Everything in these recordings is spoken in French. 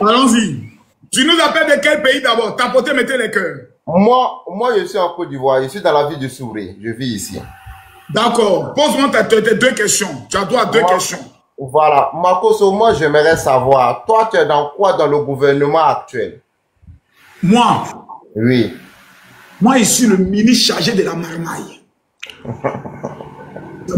Allons-y. Tu nous appelles de quel pays d'abord? Tapotez, mettez les cœurs. Moi, je suis en Côte d'Ivoire. Je suis dans la ville de Souré. Je vis ici. D'accord. Pose-moi tes deux questions. Tu as droit à deux questions. Voilà. Makoso, moi, j'aimerais savoir, toi, tu es dans quoi dans le gouvernement actuel? Moi? Oui. Moi, je suis le ministre chargé de la marmaille.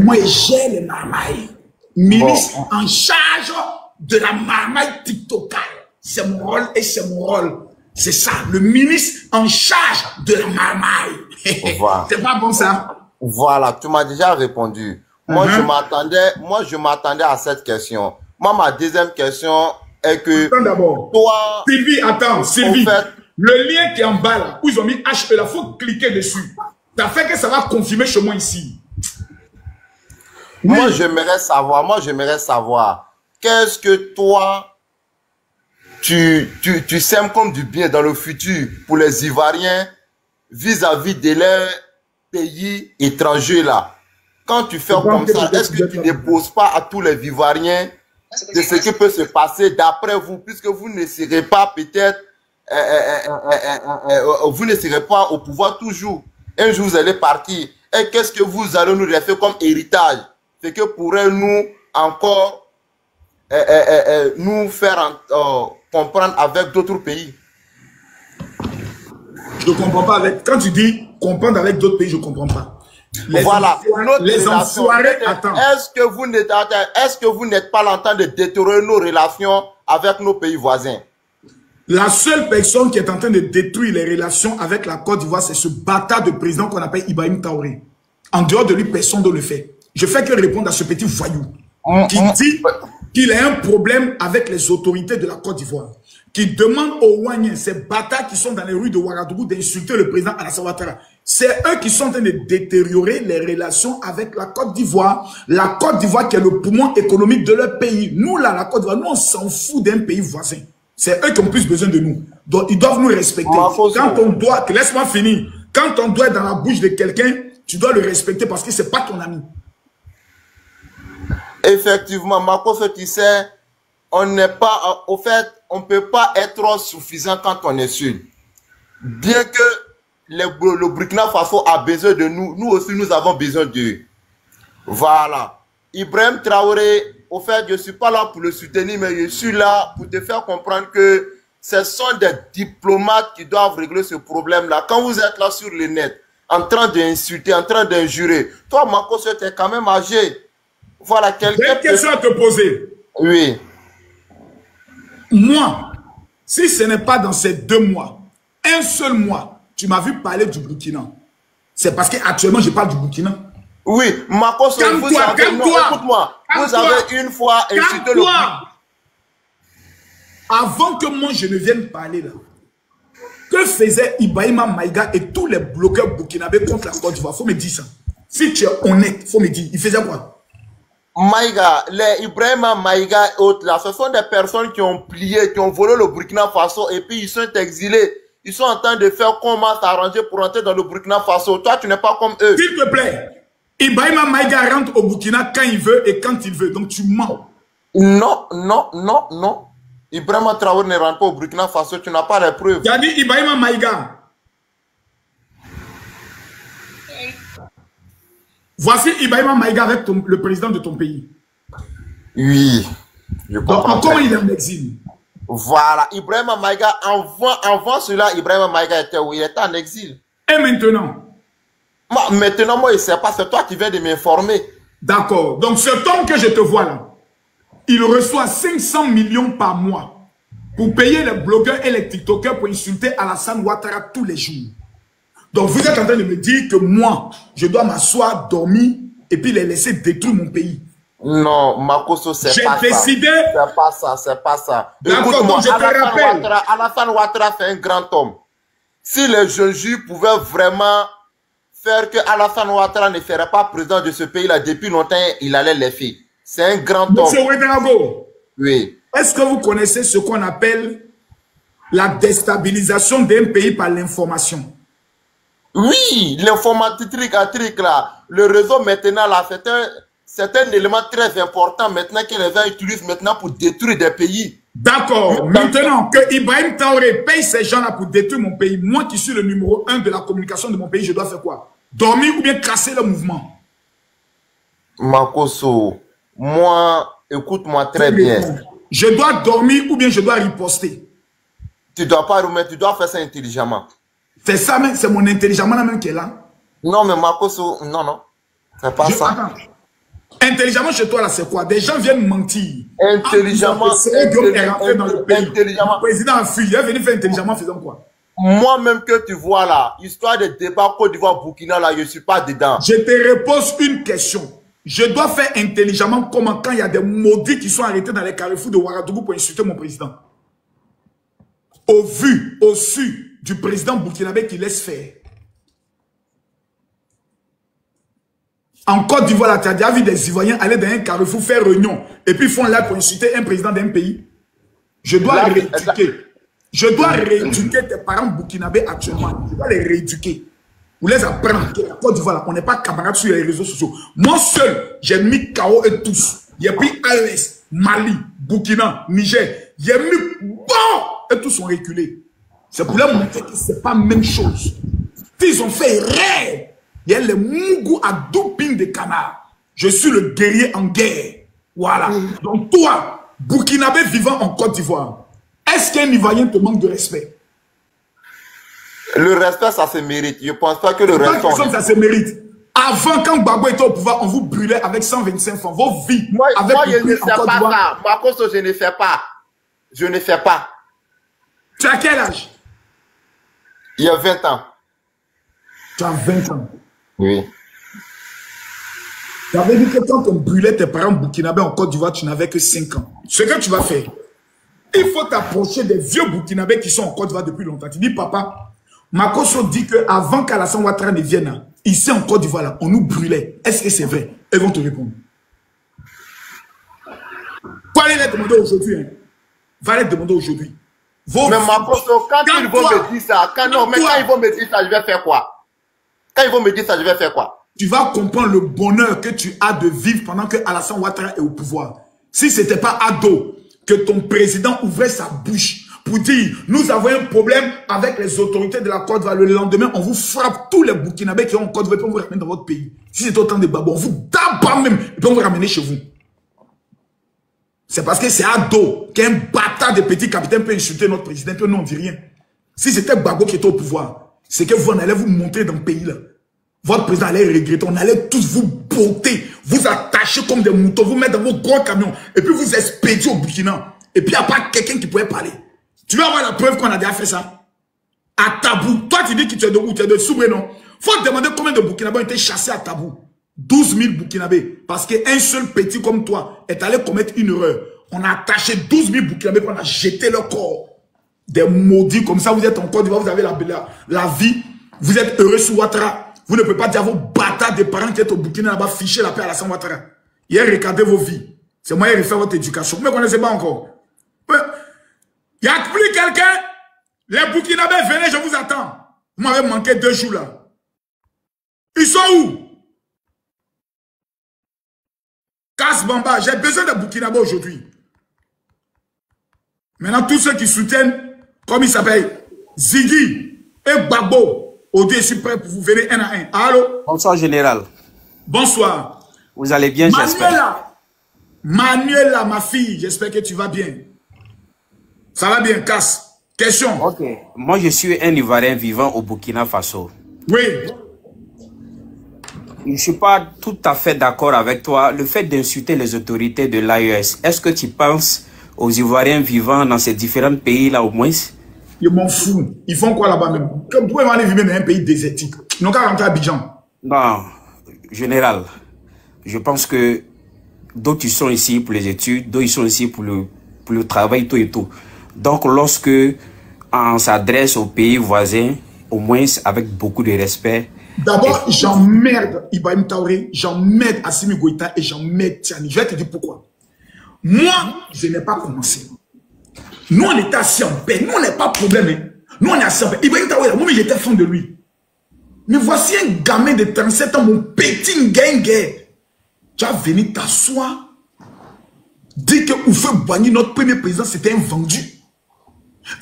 Moi, je gère les marmailles. Ministre en charge de la marmaille TikTokale. C'est mon rôle et c'est mon rôle. C'est ça, le ministre en charge de la marmaille. Voilà. C'est pas bon ça? Voilà, tu m'as déjà répondu. Moi, je m'attendais à cette question. Moi, ma deuxième question est que... Attends d'abord. Toi... Sylvie, attends, Sylvie. En fait, le lien qui est en bas là, où ils ont mis HE là, il faut cliquer dessus. Ça fait que ça va confirmer chez moi ici. Oui. Moi, j'aimerais savoir, qu'est-ce que toi, tu sèmes comme du bien dans le futur pour les Ivoiriens vis-à-vis de leurs pays étrangers là. Quand tu fais comme ça, est-ce que tu ne poses pas à tous les Ivoiriens de ce qui peut se passer d'après vous, puisque vous ne serez pas peut-être, vous ne serez pas au pouvoir toujours. Un jour, vous allez partir. Et qu'est-ce que vous allez nous laisser comme héritage? Ce que pourrait nous encore nous faire comprendre avec d'autres pays. Je ne comprends pas avec... Quand tu dis comprendre avec d'autres pays, je ne comprends pas. Voilà. Les enfoirés, attends. Est-ce que vous n'êtes pas en train de détériorer nos relations avec nos pays voisins? La seule personne qui est en train de détruire les relations avec la Côte d'Ivoire, c'est ce bâtard de président qu'on appelle Ibrahim Traoré. En dehors de lui, personne ne le fait. Je fais que répondre à ce petit voyou qui dit qu'il a un problème avec les autorités de la Côte d'Ivoire, qui demande aux Ouaniens, ces bâtards qui sont dans les rues de Ouagadougou, d'insulter le président Alassane Ouattara. C'est eux qui sont en train de détériorer les relations avec la Côte d'Ivoire. La Côte d'Ivoire qui est le poumon économique de leur pays. Nous, là, la Côte d'Ivoire, nous, on s'en fout d'un pays voisin. C'est eux qui ont plus besoin de nous. Donc, ils doivent nous respecter. Quand on doit, laisse-moi finir, quand on doit être dans la bouche de quelqu'un, tu dois le respecter parce que c'est pas ton ami. Effectivement, Makoso, tu sais, on n'est pas, au fait, on ne peut pas être suffisant quand on est seul. Bien que le Burkina Faso a besoin de nous, nous aussi nous avons besoin d'eux. Voilà. Ibrahim Traoré, au fait, je ne suis pas là pour le soutenir, mais je suis là pour te faire comprendre que ce sont des diplomates qui doivent régler ce problème-là. Quand vous êtes là sur le net, en train d'insulter, en train d'injurer, toi, Makoso, tu es quand même âgé. Voilà, quelqu'un... J'ai une question à te poser. Oui. Moi, si ce n'est pas dans ces 2 mois, un seul mois, tu m'as vu parler du Burkina. C'est parce qu'actuellement, je parle du Burkina. Oui, Makoso, vous avez... Écoute-moi, vous avez une fois insulté le... Avant que moi, je ne vienne parler là, que faisait Ibrahima Maïga et tous les bloqueurs burkinabés contre la Côte d'Ivoire? Faut me dire ça. Si tu es honnête, faut me dire, il faisait quoi? Maïga, les Ibrahima Maïga et autres là, ce sont des personnes qui ont plié, qui ont volé le Burkina Faso et puis ils sont exilés. Ils sont en train de faire comment s'arranger pour rentrer dans le Burkina Faso. Toi, tu n'es pas comme eux. S'il te plaît, Ibrahima Maïga rentre au Burkina quand il veut et quand il veut. Donc tu mens. Non, non, non, non. Ibrahima Traoré ne rentre pas au Burkina Faso, tu n'as pas les preuves. Tu as dit Ibrahima Maïga. Voici Ibrahima Maïga avec le président de ton pays. Oui. Je comprends. Donc, comment il est en exil? Voilà. Ibrahima Maïga, avant cela, Ibrahima Maïga était où? Il était en exil. Et maintenant? Maintenant, moi, je ne sais pas. C'est toi qui viens de m'informer. D'accord. Donc, cet homme que je te vois là, il reçoit 500 millions par mois pour payer les blogueurs et les TikTokers pour insulter Alassane Ouattara tous les jours. Donc, vous êtes en train de me dire que moi, je dois m'asseoir, dormir et puis les laisser détruire mon pays. Non, Makoso, c'est pas ça. J'ai décidé... C'est pas ça, c'est pas ça. D'accord, donc je te rappelle. Alassane Ouattara, c'est un grand homme. Si les jeunes juifs pouvaient vraiment faire que Alassane Ouattara ne serait pas président de ce pays-là depuis longtemps, il allait les faire. C'est un grand homme. Monsieur Ouedraogo, oui. Est-ce que vous connaissez ce qu'on appelle la déstabilisation d'un pays par l'information? Oui, l'informatique là, le réseau maintenant là, c'est un élément très important maintenant que les gens utilisent maintenant pour détruire des pays. D'accord. Maintenant que Ibrahim Traoré paye ces gens-là pour détruire mon pays, moi qui suis le numéro 1 de la communication de mon pays, je dois faire quoi? Dormir ou bien casser le mouvement? Makoso, moi, écoute-moi très bien. Je dois dormir ou bien je dois riposter? Tu ne dois pas remettre, tu dois faire ça intelligemment. C'est ça même, c'est mon intelligemment même qui est là. Non, mais Makoso, non. C'est pas ça. Attends. Intelligemment chez toi là, c'est quoi? Des gens viennent mentir. Intelligemment. Le président a fui. Il est venu faire intelligemment faisant quoi? Moi-même que tu vois là, histoire de débat Côte d'Ivoire, Burkina là, je ne suis pas dedans. Je te repose une question. Je dois faire intelligemment comment quand il y a des maudits qui sont arrêtés dans les carrefours de Ouagadougou pour insulter mon président. Au vu, au su du président burkinabé qui laisse faire. En Côte d'Ivoire, tu as déjà vu des Ivoiriens aller dans un carrefour faire réunion et puis ils font là pour insulter un président d'un pays. Je dois les rééduquer. Je dois rééduquer tes parents burkinabés actuellement. Je dois les rééduquer. Vous les apprendre que la Côte d'Ivoire, on n'est pas camarades sur les réseaux sociaux. Moi seul, j'ai mis KO et tous. J'ai pris AES, Mali, Burkina, Niger. J'ai mis bon et tous sont reculés. C'est pour leur montrer que ce n'est pas la même chose. Ils ont fait rêve. Il y a les mougous à doping de canard. Je suis le guerrier en guerre. Voilà. Donc toi, Burkinabé vivant en Côte d'Ivoire, est-ce qu'un Ivoirien te manque de respect? Le respect, ça se mérite. Je ne pense pas que le respect... Ça se mérite. Avant, quand Gbagbo était au pouvoir, on vous brûlait avec 125 francs. Vos vies. Moi je ne fais pas ça. Marcos, je ne fais pas. Je ne fais pas. Tu as quel âge? Il y a 20 ans. Tu as 20 ans. Oui. Tu avais dit que quand on brûlait tes parents burkinabés en Côte d'Ivoire, tu n'avais que 5 ans. Ce que tu vas faire, il faut t'approcher des vieux burkinabés qui sont en Côte d'Ivoire depuis longtemps. Tu dis, papa, Makoso dit qu'avant qu'Alassane Ouattara ne vienne, ici en Côte d'Ivoire, on nous brûlait. Est-ce que c'est vrai? Ils vont te répondre. Va aller les demander aujourd'hui. Hein. Va les demander aujourd'hui. Mais Makoso, quand ils vont me dire ça, quand ils vont me dire ça, je vais faire quoi? Quand ils vont me dire ça, je vais faire quoi? Tu vas comprendre le bonheur que tu as de vivre pendant que Alassane Ouattara est au pouvoir. Si ce n'était pas ado que ton président ouvrait sa bouche pour dire nous avons un problème avec les autorités de la Côte d'Ivoire, le lendemain, on vous frappe tous les Burkinabés qui ont en Côte d'Ivoire et on vous ramène dans votre pays. Si c'est autant de babos, on vous tape même et puis on vous ramène chez vous. C'est parce que c'est ado qu'un bâtard de petit capitaine peut insulter notre président que nous on dit rien. Si c'était Gbagbo qui était au pouvoir, c'est que vous en allez vous montrer dans le pays là. Votre président allait regretter, on allait tous vous botter, vous attacher comme des moutons, vous mettre dans vos gros camions, et puis vous expédier au Burkina. Et puis il n'y a pas quelqu'un qui pouvait parler. Tu veux avoir la preuve qu'on a déjà fait ça? À Tabou. Toi tu dis que tu es de où? Tu es de Soubré, non? Faut te demander combien de Burkinabés ont été chassés à Tabou. 12 000 Burkinabés. Parce qu'un seul petit comme toi est allé commettre une erreur. On a attaché 12 000 Burkinabés, on a jeté leur corps. Des maudits comme ça, vous êtes en Côte d'Ivoire, vous avez la vie, vous êtes heureux sous Ouattara. Vous ne pouvez pas dire à vos bâtards des parents qui êtes au Burkina là-bas, ficher la paix à Alassane Ouattara. Hier, regardez vos vies. C'est moi qui ai fait votre éducation. Vous ne me connaissez pas encore. Il n'y a plus quelqu'un. Les Burkinabés, venez, je vous attends. Vous m'avez manqué 2 jours là. Ils sont où? Casse Bamba, j'ai besoin de Burkinabés aujourd'hui. Maintenant, tous ceux qui soutiennent, comme il s'appelle, Ziggy et Gbagbo, au-dessus prêt pour vous venir un à un. Allô? Bonsoir, général. Bonsoir. Vous allez bien, j'espère. Manuela, ma fille, j'espère que tu vas bien. Ça va bien, casse. Question. Ok. Moi, je suis un Ivoirien vivant au Burkina Faso. Oui. Je ne suis pas tout à fait d'accord avec toi. Le fait d'insulter les autorités de l'AES, est-ce que tu penses aux Ivoiriens vivant dans ces différents pays-là au moins? Ils m'en foutent. Ils font quoi là-bas même? Comme vous pouvez aller vivre dans un pays désertique. Ils n'ont qu'à rentrer à Abidjan. Non, général. Je pense que d'autres ils sont ici pour les études, d'autres ils sont ici pour le travail, tout et tout. Donc lorsque on s'adresse aux pays voisins, au moins avec beaucoup de respect. D'abord, j'emmerde Ibrahim Traoré, j'emmerde Assimi Goïta et j'emmerde Tiani. Je vais te dire pourquoi. Moi, je n'ai pas commencé. Nous, on était assis en paix. Nous, on n'est pas problème. Hein. Nous, on est assis en paix. Ibrahim Traoré, moi, j'étais fan de lui. Mais voici un gamin de 37 ans, mon petit gang. tu as venu t'asseoir, dire que Oufé Boigny, notre premier président, c'était un vendu.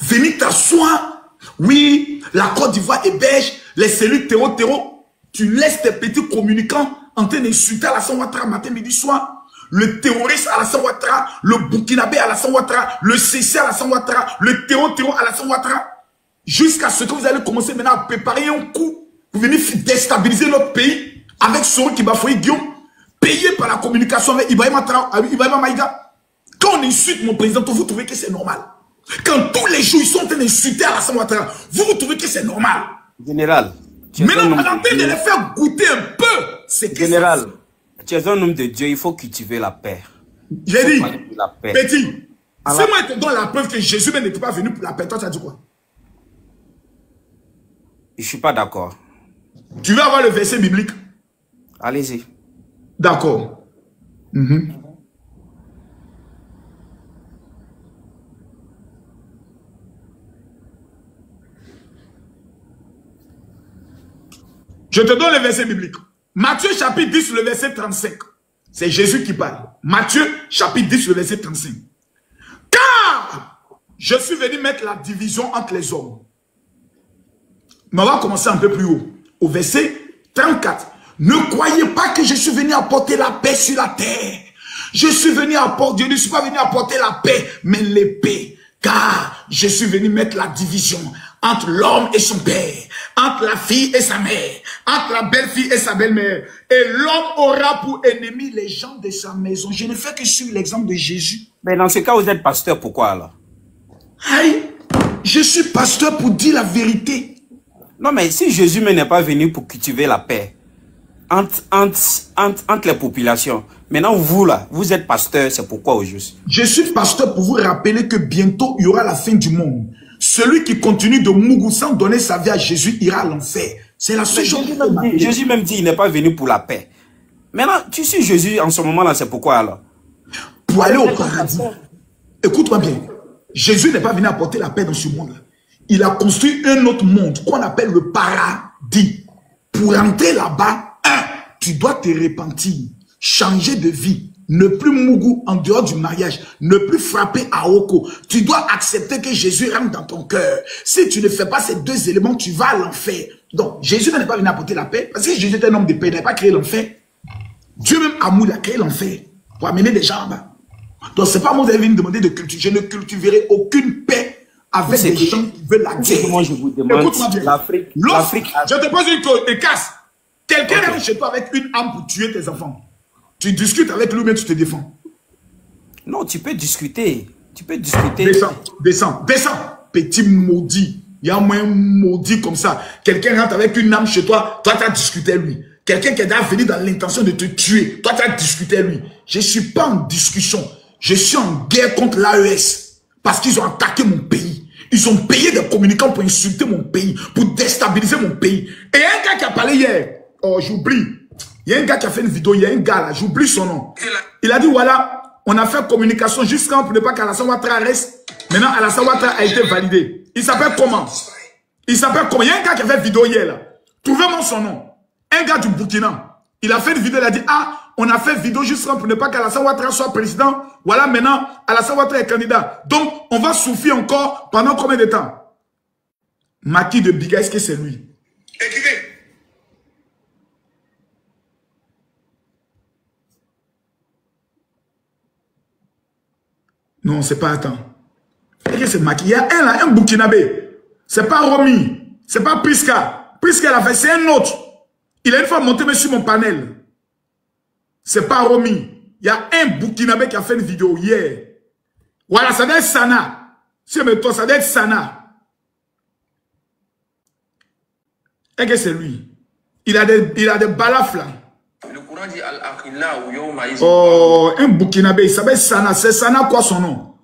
Venir t'asseoir, oui, la Côte d'Ivoire héberge les cellules terreau. Tu laisses tes petits communicants en train d'insulter Alassane Ouattara matin, midi, soir. Le terroriste Alassane Ouattara, le Burkinabé Alassane Ouattara, le CC Alassane Ouattara, le terreau Alassane Ouattara. Jusqu'à ce que vous allez commencer maintenant à préparer un coup pour venir déstabiliser notre pays avec Soro Kibafoye Guillaume, payé par la communication avec Ibrahima Maïga. Quand on insulte mon président, vous trouvez que c'est normal. Quand tous les jours ils sont en train d'insulter Alassane Ouattara, vous trouvez que c'est normal. Général. Maintenant, on est en train de les faire goûter un peu. C'est Général, tu es un homme de Dieu, il faut cultiver la paix. J'ai dit, petit, si moi je te donne la preuve que Jésus n'était pas venu pour la paix, toi tu as dit quoi? Je ne suis pas d'accord. Tu veux avoir le verset biblique? Allez-y. D'accord. Je te donne le verset biblique. Matthieu chapitre 10, le verset 35. C'est Jésus qui parle. Matthieu chapitre 10, le verset 35. Car je suis venu mettre la division entre les hommes. Mais on va commencer un peu plus haut. Au verset 34. Ne croyez pas que je suis venu apporter la paix sur la terre. Je suis venu apporter, je ne suis pas venu apporter la paix, mais l'épée. Car je suis venu mettre la division entre l'homme et son père, entre la fille et sa mère, entre la belle-fille et sa belle-mère. Et l'homme aura pour ennemi les gens de sa maison. Je ne fais que suivre l'exemple de Jésus. Mais dans ce cas, vous êtes pasteur, pourquoi alors? Aïe, je suis pasteur pour dire la vérité. Non, mais si Jésus n'est pas venu pour cultiver la paix entre les populations, maintenant vous là, vous êtes pasteur, c'est pourquoi au juste? Je suis pasteur pour vous rappeler que bientôt il y aura la fin du monde. Celui qui continue de mourir sans donner sa vie à Jésus ira à l'enfer. C'est la seule chose. Jésus même dit qu'il n'est pas venu pour la paix. Maintenant, tu suis Jésus en ce moment-là, c'est pourquoi alors? Pour aller au paradis. Écoute-moi bien. Jésus n'est pas venu apporter la paix dans ce monde-là. Il a construit un autre monde qu'on appelle le paradis. Pour entrer là-bas, tu dois te repentir, changer de vie, ne plus mougou en dehors du mariage, ne plus frapper à Oko. Tu dois accepter que Jésus rentre dans ton cœur. Si tu ne fais pas ces deux éléments, tu vas à l'enfer. Donc, Jésus n'est pas venu apporter la paix, parce que Jésus est un homme de paix, il n'a pas créé l'enfer. Dieu même, amour, il a créé l'enfer pour amener des gens là-bas. Donc, c'est pas moi qui venu demander de cultiver. Je ne cultiverai aucune paix avec des gens qui veulent la guerre. Moi, je vous demande, l'Afrique. Je te pose une chose, et casse. Quelqu'un arrive chez toi avec une arme pour tuer tes enfants. Tu discutes avec lui, mais tu te défends. Non, tu peux discuter. Tu peux discuter. Descends. Petit maudit. Il y a moins maudit comme ça. Quelqu'un rentre avec une arme chez toi, toi tu as discuté avec lui. Quelqu'un qui est venu dans l'intention de te tuer, toi tu as discuté avec lui. Je ne suis pas en discussion. Je suis en guerre contre l'AES. Parce qu'ils ont attaqué mon pays. Ils ont payé des communicants pour insulter mon pays, pour déstabiliser mon pays. Et un gars qui a parlé hier, oh j'oublie, il y a un gars qui a fait une vidéo, il y a un gars là, j'oublie son nom. Il a dit voilà, on a fait communication jusqu'à pour ne pas qu'Alassane Ouattara reste. Maintenant, Alassane Ouattara a été validé. Il s'appelle comment? Il s'appelle comment? Il y a un gars qui a fait une vidéo hier là. Trouvez-moi son nom. Un gars du Burkina. Il a fait une vidéo, il a dit ah, on a fait vidéo jusqu'à pour ne pas qu'Alassane Ouattara soit président. Voilà, maintenant, Alassane Ouattara est candidat. Donc, on va souffrir encore pendant combien de temps? Maki de Biga, est-ce que c'est lui? Écrivez. Non, c'est pas attends. Est-ce que c'est Maki? Il y a un là, un Burkinabé. C'est pas Romy. C'est pas Priska. Priska l'a fait, c'est un autre. Il a une fois monté sur mon panel. C'est pas Romy. Il y a un Burkinabé qui a fait une vidéo hier. Voilà, ça doit être Sana. Si je me trompe, ça doit être Sana. Est-ce que c'est lui? Il a des balafres là. Le Coran dit oh, un Burkinabé, il s'appelle Sana. C'est Sana quoi son nom?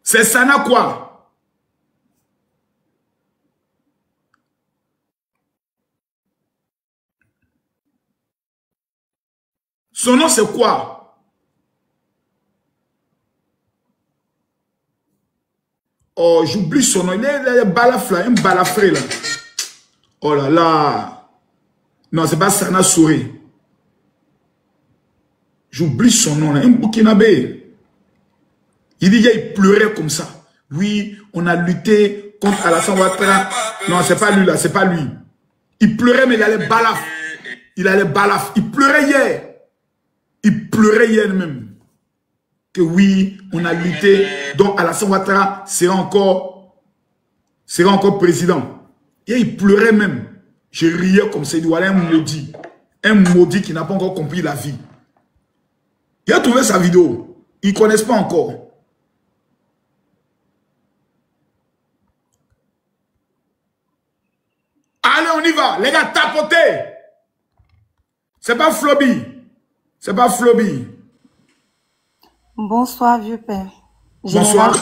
C'est Sana quoi? Son nom c'est quoi? Oh, j'oublie son nom. Il est balafre là, un balafré là. Oh là là. Non, c'est pas Sana Souré. J'oublie son nom, là. Un Burkinabé. Il dit, il pleurait comme ça. Oui, on a lutté contre Alassane Ouattara. Non, c'est pas lui là, c'est pas lui. Il pleurait, mais il allait balaf. Il allait balaf. Il pleurait hier. Il pleurait hier même. Que oui, on a lutté. Donc Alassane Ouattara sera encore président. Et il pleurait même. Je riais comme ça. Il dit, voilà un maudit. Un maudit qui n'a pas encore compris la vie. Il a trouvé sa vidéo. Ils ne connaissent pas encore. Allez, on y va. Les gars, tapotez. C'est pas Floby. C'est pas Floby. Bonsoir, vieux père. Bonsoir.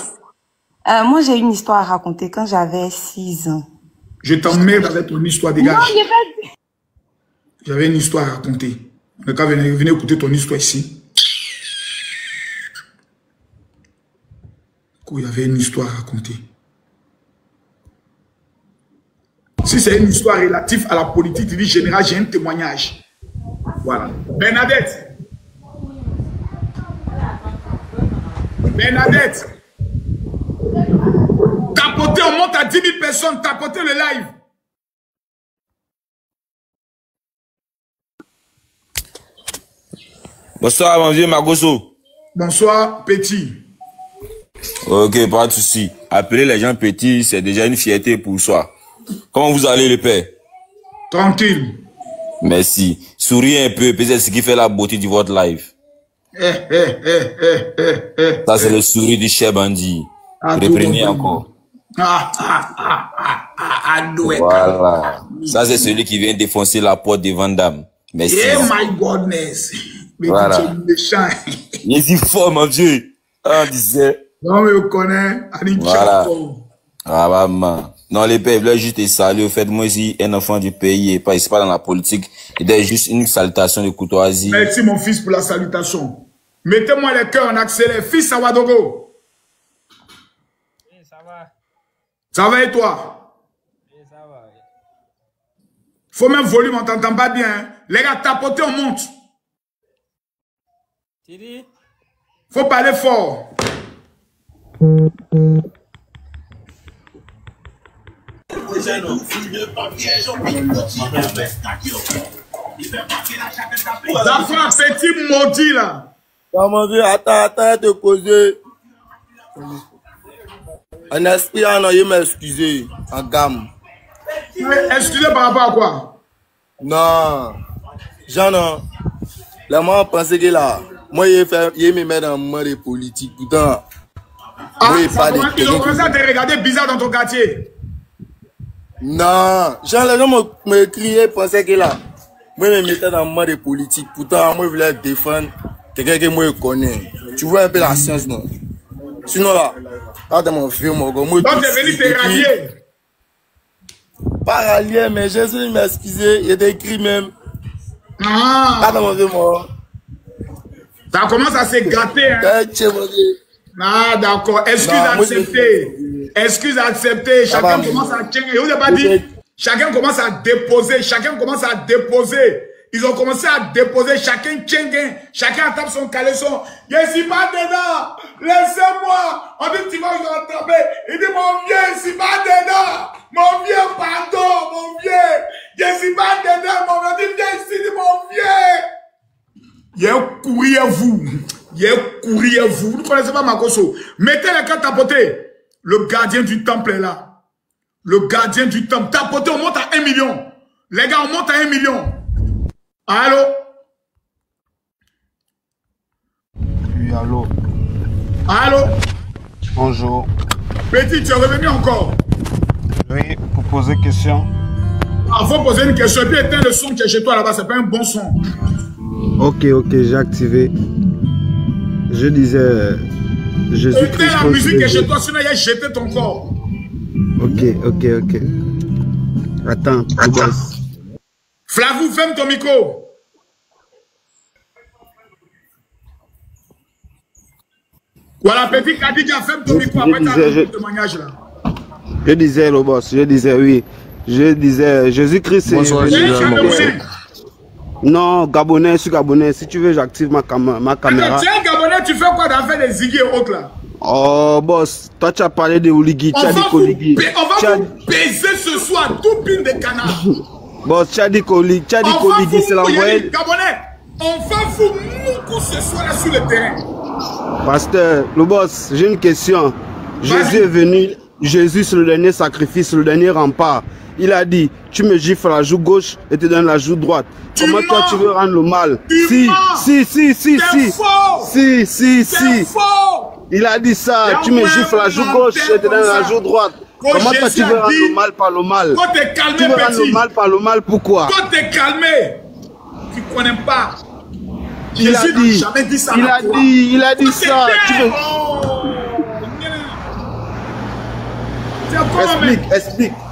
Moi, j'ai une histoire à raconter quand j'avais 6 ans. Je t'emmerde avec ton histoire, dégage. Non, j'ai pas dit. J'avais une histoire à raconter. Le gars, venez écouter ton histoire ici. Il y avait une histoire à raconter. Si c'est une histoire relative à la politique de vie générale, j'ai un témoignage. Voilà. Bernadette. Bernadette. Tapotez, on monte à 10 000 personnes. Tapotez le live. Bonsoir, mon vieux Magoso. Bonsoir, petit. Ok, pas de souci. Appeler les gens petits, c'est déjà une fierté pour soi. Comment vous allez, le père? Tranquille. Merci. Souriez un peu, peut-être ce qui fait la beauté de votre live. Ça, c'est le sourire du chef bandit. Reprenez encore. Voilà. Ça, c'est celui qui vient défoncer la porte de Van Damme. Merci. Oh my godness. Mais voilà. Il est si fort, mon Dieu. On disait. Non, mais on connaît. Voilà. Ah, maman. Non, les pères, là, juste saluer. Au fait, moi, ici, un enfant du pays, et pas, ici, pas dans la politique. Il est juste une salutation de courtoisie. Merci, mon fils, pour la salutation. Mettez-moi les cœurs en accélère. Fils Sawadogo. Oui, ça va. Ça va et toi? Oui, ça va. Faut même volume, on t'entend pas bien. Hein? Les gars, tapotez, on monte. Tu dis? Faut parler fort. D'afin, petit maudit là. Comment vu, attends de causer. Un esprit en a m'excuser, en gamme. Excusez par rapport à quoi? Non. Jean, là, moi, je pensais que là, moi, il me met dans le monde politique. Pourtant, ils ont commencé à te regarder bizarre dans ton quartier. Non. Jean, les gens me criaient, pensaient que là, moi, je me mettais dans le monde politique. Pourtant, moi, je voulais défendre quelqu'un que moi, je connais. Tu vois un peu la science, non? Sinon, là, dans mon film, moi, donc, tu es venu te rallier. Pas rallier, mais Jésus m'excusait, il était écrit même. Ah. Dans mon film, moi. Ça commence à se gâter. Hein? Ah, d'accord. Excuse acceptée. Excuse acceptée. Chacun commence à tchénger. Vous n'avez pas dit? Chacun commence à déposer. Chacun commence à déposer. Ils ont commencé à déposer. Chacun tchénger. Chacun tape son caleçon. Je ne suis pas dedans. Laissez-moi. On dit, tu vas vous attraper. Il dit, mon vieux, je ne suis pas dedans. Mon vieux, pardon, mon vieux. Je ne suis pas dedans. Mon vieux, viens ici, dit mon vieux. Il y a un courrier vous. Il y a un courrier vous. Vous ne connaissez pas Makoso. Mettez les cartes tapotées. Le gardien du temple est là. Le gardien du temple. Tapotez, on monte à 1 million. Les gars, on monte à 1 million. Allô? Oui, allô? Allô? Bonjour. Petit, tu es revenu encore? Oui, pour poser question. Ah, faut poser une question. Et puis éteins le son qui est chez toi là-bas. C'est pas un bon son. Ok, j'ai activé. Je disais... Éteins la musique qui est chez toi, sinon il a jeté ton corps. Ok. Attends. Flavou, ferme ton micro. Voilà, petit Kadidja, ferme ton micro. Après, tu as un témoignage là. Je disais, le boss, oui. Je disais, Jésus-Christ, c'est... Bonsoir, Non, Gabonais, je suis Gabonais. Si tu veux, j'active ma caméra. Tu es Gabonais, tu fais quoi dans faire des ziggy et autres là? Oh, boss, toi tu as parlé de Oligui, tu as dit qu'Oligui. On va vous baiser ce soir, tout pine de canard. Boss, tu as dit qu'Oligui, c'est l'envoyé. Gabonais, on va vous moucou ce soir là sur le terrain. Pasteur, le boss, j'ai une question. Jésus est venu, Jésus c'est le dernier sacrifice, le dernier rempart. Il a dit, tu me gifles la joue gauche et te donnes la joue droite. Comment toi tu veux rendre le mal? Si. Il a dit ça, tu me gifles la joue gauche et te donnes la joue droite. Comment toi tu veux rendre le mal par le mal? Quand t'es calmé, tu veux rendre le mal par le mal, pourquoi? Quand t'es calmé, tu connais pas. Il a dit, jamais dit ça. Il a dit ça.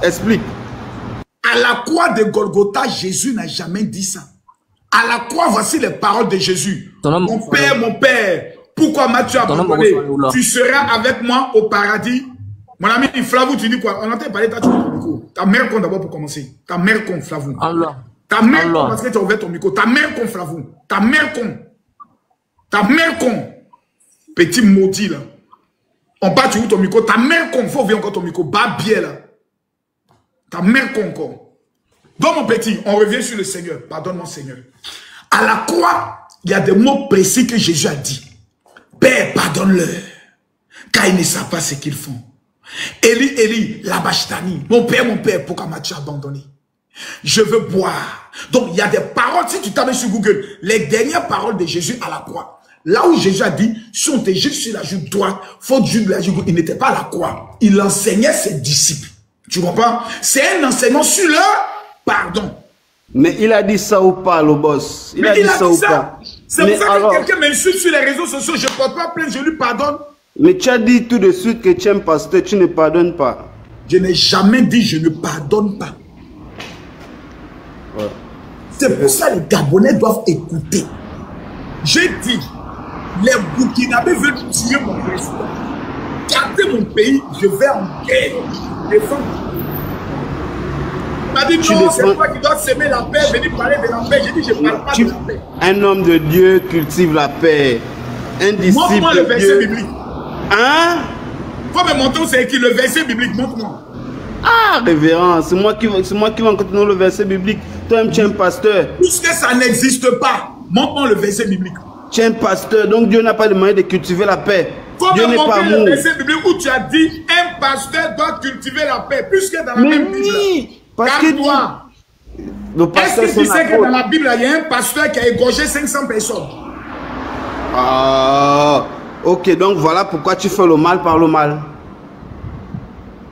Explique. À la croix de Golgotha, Jésus n'a jamais dit ça. À la croix, voici les paroles de Jésus. Mon père, pourquoi m'as-tu abandonné? Tu seras avec moi au paradis. Mon ami Flavou, tu dis quoi? On entend parler, tu ouvres ton micro. Ta mère con d'abord pour commencer. Ta mère con, Flavou. Ta mère con parce que tu as ouvert ton micro. Ta mère con, Flavou. Ta mère con. Ta mère con. Petit maudit là. On bat, tu ouvres ton micro. Ta mère con, faut ouvrir encore ton micro. Bas bien là. Ta mère con encore. Donc mon petit, on revient sur le Seigneur. Pardonne-moi Seigneur. À la croix, il y a des mots précis que Jésus a dit. Père, pardonne-leur, car ils ne savent pas ce qu'ils font. Élie, Élie, Labashtani, mon père, pourquoi m'as-tu abandonné? Je veux boire. Donc, il y a des paroles, si tu tapes sur Google, les dernières paroles de Jésus à la croix. Là où Jésus a dit, si on te jette sur la joue droite, faut juger la joue gauche. Il n'était pas à la croix. Il enseignait ses disciples. Tu comprends? C'est un enseignement sur le pardon. Mais il a dit ça ou pas, le boss? Il a dit ça ou pas? C'est pour ça que quelqu'un m'insulte sur les réseaux sociaux, je ne porte pas plainte, je lui pardonne. Mais tu as dit tout de suite que tu es un pasteur, tu ne pardonnes pas. Je n'ai jamais dit je ne pardonne pas. Ouais. C'est pour ça que les Gabonais doivent écouter. J'ai dit, les Burkinabés veulent tuer mon président. Garder mon pays, je vais en guerre. Défendre. Il m'a dit non, c'est toi qui dois s'aimer la paix, venir parler de la paix. J'ai dit je ne parle pas de la paix. Un homme de Dieu cultive la paix. Un disciple montre-moi le verset biblique. Hein? Faut me montrer où c'est écrit le verset biblique, montre-moi. Ah, révérend, c'est moi qui vais continuer le verset biblique. Toi-même, tu es un pasteur. Puisque ça n'existe pas, montre-moi le verset biblique. Tu es un pasteur, donc Dieu n'a pas demandé de cultiver la paix. Faut Dieu me n'est pas montrer le verset biblique où tu as dit un pasteur doit cultiver la paix, puisque dans la même Bible. Oui, parce que toi, est-ce que tu sais que dans la Bible, il y a un pasteur qui a égorgé 500 personnes? Ah, ok, donc voilà pourquoi tu fais le mal par le mal.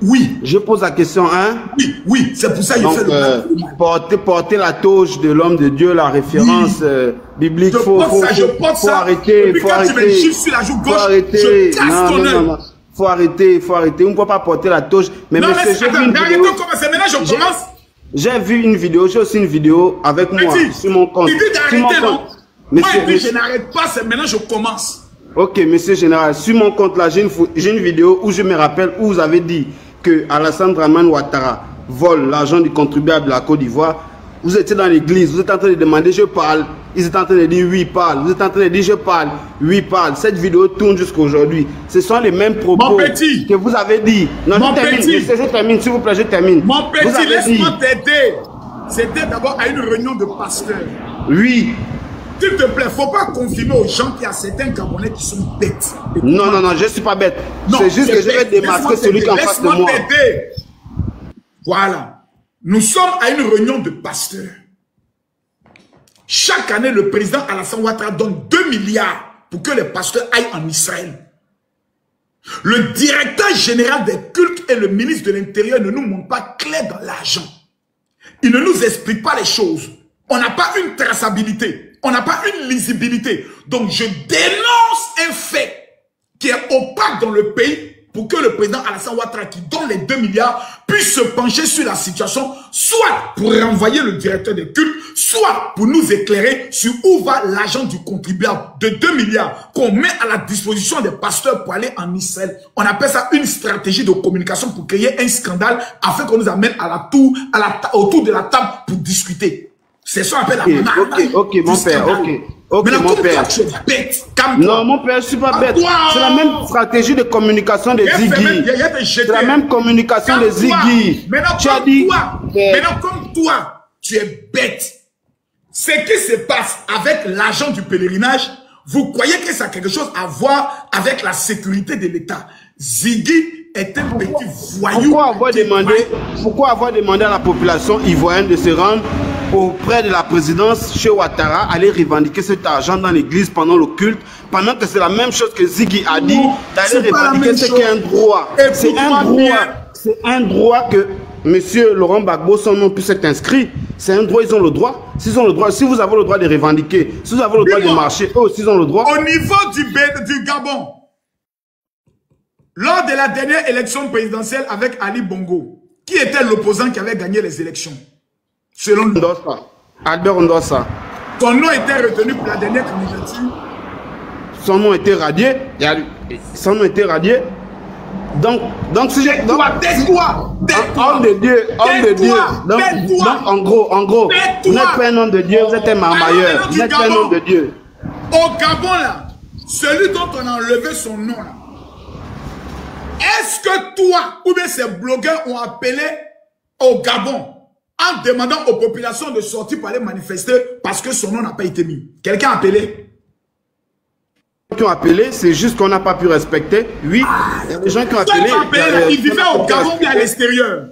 Oui. Je pose la question, hein? Oui, c'est pour ça que je fais le mal. Porter la touche de l'homme de Dieu, la référence biblique, faut arrêter. Faut arrêter. Non. Faut arrêter. On ne peut pas porter la touche. Mais non, monsieur, j'ai vu une vidéo, j'ai aussi une vidéo avec moi sur mon compte. Il dit d'arrêter, non? Moi, je n'arrête pas, c'est maintenant je commence. Ok, monsieur général, sur mon compte là, j'ai une vidéo où je me rappelle où vous avez dit que Alassane Dramane Ouattara vole l'argent du contribuable de la Côte d'Ivoire. Vous étiez dans l'église, vous êtes en train de demander je parle. Ils étaient en train de dire oui, parle. Vous êtes en train de dire je parle, oui, parle. Cette vidéo tourne jusqu'à aujourd'hui. Ce sont les mêmes propos que vous avez dit. Non, je termine, s'il vous plaît, je termine. Mon petit, laisse-moi t'aider. C'était d'abord à une réunion de pasteurs. Oui. S'il te plaît, il ne faut pas confirmer aux gens qu'il y a certains Gabonais qui sont bêtes. Non, je ne suis pas bête. C'est juste que je vais démasquer celui qui est en face de moi. Voilà. Nous sommes à une réunion de pasteurs. Chaque année, le président Alassane Ouattara donne 2 milliards pour que les pasteurs aillent en Israël. Le directeur général des cultes et le ministre de l'Intérieur ne nous montrent pas clair dans l'argent. Ils ne nous expliquent pas les choses. On n'a pas une traçabilité. On n'a pas une lisibilité. Donc, je dénonce un fait qui est opaque dans le pays pour que le président Alassane Ouattara, qui donne les 2 milliards, puisse se pencher sur la situation, soit pour renvoyer le directeur des cultes, soit pour nous éclairer sur où va l'argent du contribuable de 2 milliards qu'on met à la disposition des pasteurs pour aller en Israël. On appelle ça une stratégie de communication pour créer un scandale afin qu'on nous amène à autour de la table pour discuter. C'est ça qu'on appelle la marque. Ok, mon père, ok, mais mon père. Toi, tu es bête. Non, mon père, je suis pas bête. C'est la même stratégie de communication de Ziggy. C'est la même communication de Ziggy. Maintenant, Tu as dit. Maintenant, comme toi, tu es bête. Ce qui se passe avec l'argent du pèlerinage, vous croyez que ça a quelque chose à voir avec la sécurité de l'État. Ziggy est un petit voyou. Pourquoi avoir demandé à la population ivoirienne de se rendre auprès de la présidence chez Ouattara, aller revendiquer cet argent dans l'église pendant le culte, pendant que c'est la même chose que Ziggy a dit, d'aller revendiquer ce qui est un droit. C'est un droit. C'est un droit que Monsieur Laurent Gbagbo, son nom puisse être inscrit. C'est un droit, ils ont le droit. S'ils ont le droit, si vous avez le droit de revendiquer, si vous avez le droit de marcher, eux aussi ils ont le droit. Au niveau du Gabon, lors de la dernière élection présidentielle avec Ali Bongo, qui était l'opposant qui avait gagné les élections? Selon nous. Albert Ndossa. Son nom était retenu pour la dernière candidature. Son nom était radié. Son nom était radié. Donc si j'ai... Tais-toi. Homme de Dieu. Donc, en gros, vous n'êtes pas un homme de Dieu, vous êtes un marmailleur. Vous n'êtes pas un homme de Dieu. Au Gabon, là, celui dont on a enlevé son nom, là, est-ce que toi, ou bien ces blogueurs ont appelé au Gabon en demandant aux populations de sortir pour aller manifester parce que son nom n'a pas été mis? Quelqu'un a appelé? Qui ont appelé, c'est juste qu'on n'a pas pu respecter. Oui, il y a des gens qui ont appelé. Ils vivaient au Gabon et à l'extérieur.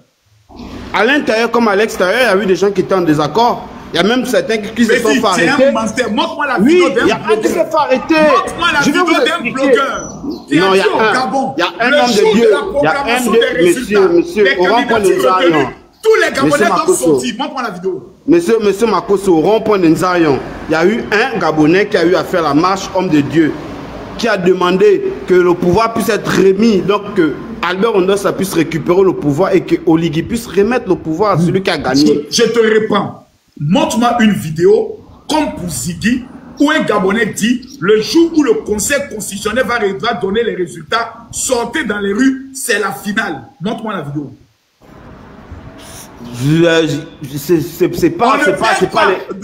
À l'intérieur comme à l'extérieur, il y a eu des gens qui étaient en désaccord. Il y a même certains qui se sont fait arrêter. Montre-moi la oui, vidéo il y a un qui s'est fait arrêter. Montre-moi la vidéo d'un blogueur. Non, il y a un homme de Dieu. Il y a un de monsieur, au rond-point de Nzarion. Tous les Gabonais doivent sortir. Montre-moi la vidéo. Monsieur Makosso, au rond-point de Nzarion, il y a eu un Gabonais qui a eu à faire la marche homme de Dieu, qui a demandé que le pouvoir puisse être remis, donc que Albert Ndossa puisse récupérer le pouvoir et que Oligui puisse remettre le pouvoir à celui qui a gagné. Je te réponds. Montre-moi une vidéo, comme pour Ziggy, où un Gabonais dit, le jour où le Conseil constitutionnel va donner les résultats, sortez dans les rues, c'est la finale. Montre-moi la vidéo.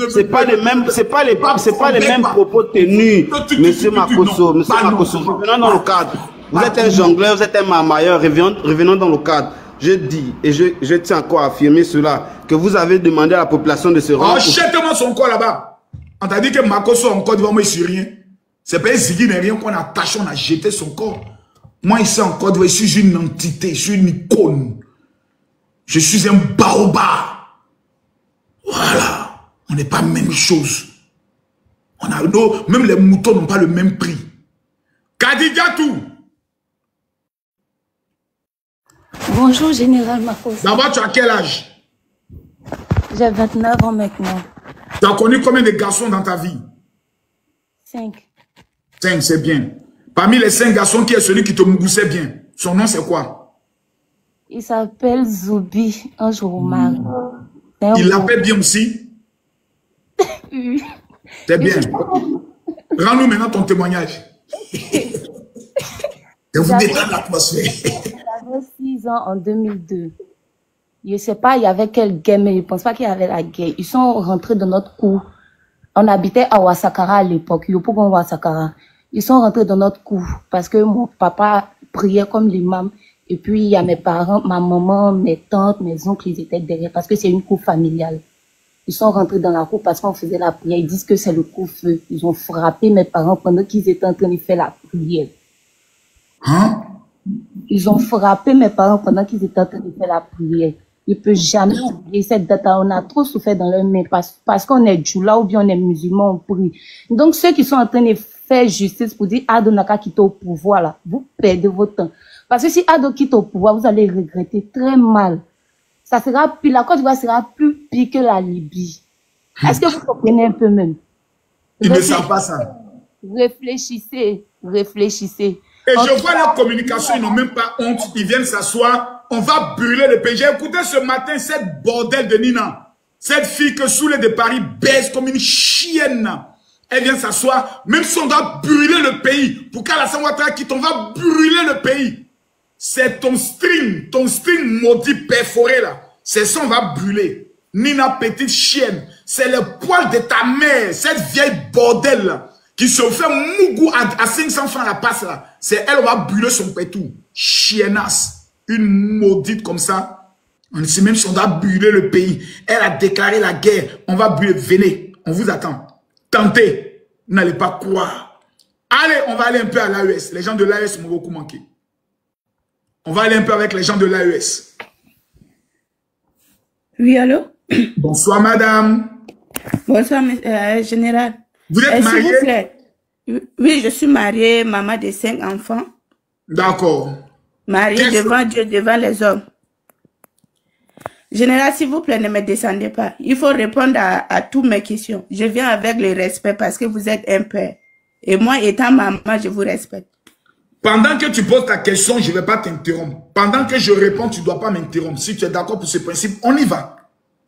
C'est pas les mêmes propos tenus, monsieur Makosso. Revenons dans le cadre. Vous êtes un jongleur, vous êtes un marmailleur, revenons dans le cadre. Je dis, et je tiens encore à affirmer cela, que vous avez demandé à la population de se rendre... Achète-moi son corps là-bas. On t'a dit que Makosso en Côte d'Ivoire, moi, je suis rien. C'est pas Ziggy n'est rien qu'on a attaché, on a jeté son corps. Moi, ici en Côte d'Ivoire, je suis une entité, je suis une icône. Je suis un baobab. Voilà. On n'est pas la même chose. Même les moutons n'ont pas le même prix. Kadidiatou. Bonjour, Général Makosso. D'abord, tu as quel âge? J'ai 29 ans maintenant. Tu as connu combien de garçons dans ta vie? 5. 5, c'est bien. Parmi les 5 garçons, qui est celui qui te moussait bien? Son nom, c'est quoi? Il s'appelle Zoubi, un jour mal. Il l'appelle bien aussi? C'est bien. Rends-nous maintenant ton témoignage. Je vous détends l'atmosphère. J'avais 6 ans en 2002. Je ne sais pas, il y avait quelle guerre, mais je ne pense pas qu'il y avait la guerre. Ils sont rentrés dans notre cour. On habitait à Ouassakara à l'époque, Yopougon Ouassakara. Ils sont rentrés dans notre cour parce que mon papa priait comme l'imam. Et puis, il y a mes parents, ma maman, mes tantes, mes oncles, ils étaient derrière parce que c'est une cour familiale. Ils sont rentrés dans la cour parce qu'on faisait la prière. Ils disent que c'est le couvre-feu. Ils ont frappé mes parents pendant qu'ils étaient en train de faire la prière. Hein? Ils ont frappé mes parents pendant qu'ils étaient en train de faire la prière. Je ne peux jamais oublier cette date. On a trop souffert dans leur main parce qu'on est djoula ou bien on est musulman, on prie. Donc, ceux qui sont en train de faire justice pour dire Ado Naka quitte au pouvoir, là, vous perdez votre temps. Parce que si Ado quitte au pouvoir, vous allez regretter très mal. Ça sera pire, la Côte d'Ivoire sera plus pire que la Libye. Est-ce que vous comprenez un peu même? Ils ne savent pas ça. Réfléchissez, réfléchissez. Et je vois leur communication, ils n'ont même pas honte. Ils viennent s'asseoir, on va brûler le pays. J'ai écouté ce matin cette bordel de Nina. Cette fille que sous les de Paris baise comme une chienne. Elle vient s'asseoir, même si on doit brûler le pays. Pour qu'Alassane Ouattara quitte, on va brûler le pays. C'est ton string maudit perforé là. C'est ça, on va brûler. Nina, petite chienne, c'est le poil de ta mère, cette vieille bordel là, qui se fait mougou à 500 francs la passe là. C'est elle qui va brûler son pétou. Chiennasse. Une maudite comme ça. On ne sait même si on doit brûler le pays. Elle a déclaré la guerre. On va brûler. Venez, on vous attend. Tentez. N'allez pas croire. Allez, on va aller un peu à l'AES. Les gens de l'AES m'ont beaucoup manqué. On va aller un peu avec les gens de l'AES. Oui, allô? Bonsoir, madame. Bonsoir, général. Vous êtes mariée? S'il vous plaît. Oui, je suis mariée, maman de 5 enfants. D'accord. Mariée devant Dieu, devant les hommes. Général, s'il vous plaît, ne me descendez pas. Il faut répondre à toutes mes questions. Je viens avec le respect parce que vous êtes un père. Et moi, étant maman, je vous respecte. Pendant que tu poses ta question, je ne vais pas t'interrompre. Pendant que je réponds, tu ne dois pas m'interrompre. Si tu es d'accord pour ce principe, on y va.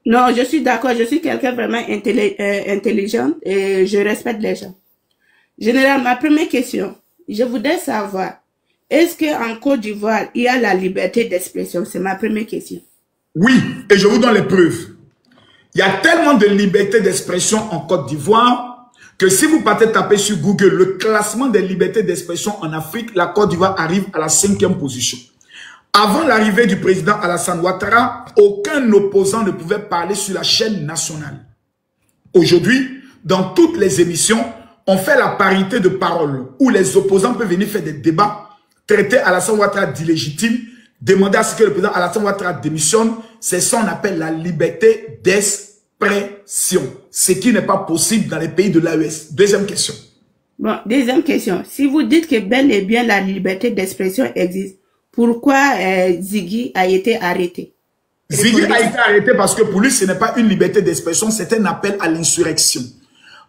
Non, je suis d'accord. Je suis quelqu'un vraiment intelligent et je respecte les gens. Général, ma première question, je voudrais savoir, est-ce qu'en Côte d'Ivoire, il y a la liberté d'expression? C'est ma première question. Oui, et je vous donne les preuves. Il y a tellement de liberté d'expression en Côte d'Ivoire que si vous partez taper sur Google le classement des libertés d'expression en Afrique, la Côte d'Ivoire arrive à la 5e position. Avant l'arrivée du président Alassane Ouattara, aucun opposant ne pouvait parler sur la chaîne nationale. Aujourd'hui, dans toutes les émissions, on fait la parité de parole où les opposants peuvent venir faire des débats, traiter Alassane Ouattara d'illégitime, demander à ce que le président Alassane Ouattara démissionne. C'est ça qu'on appelle la liberté d'expression. Ce qui n'est pas possible dans les pays de l'AES. Deuxième question. Bon, deuxième question. Si vous dites que bel et bien la liberté d'expression existe, pourquoi Ziggy a été arrêté? Ziggy a été arrêté parce que pour lui, ce n'est pas une liberté d'expression, c'est un appel à l'insurrection.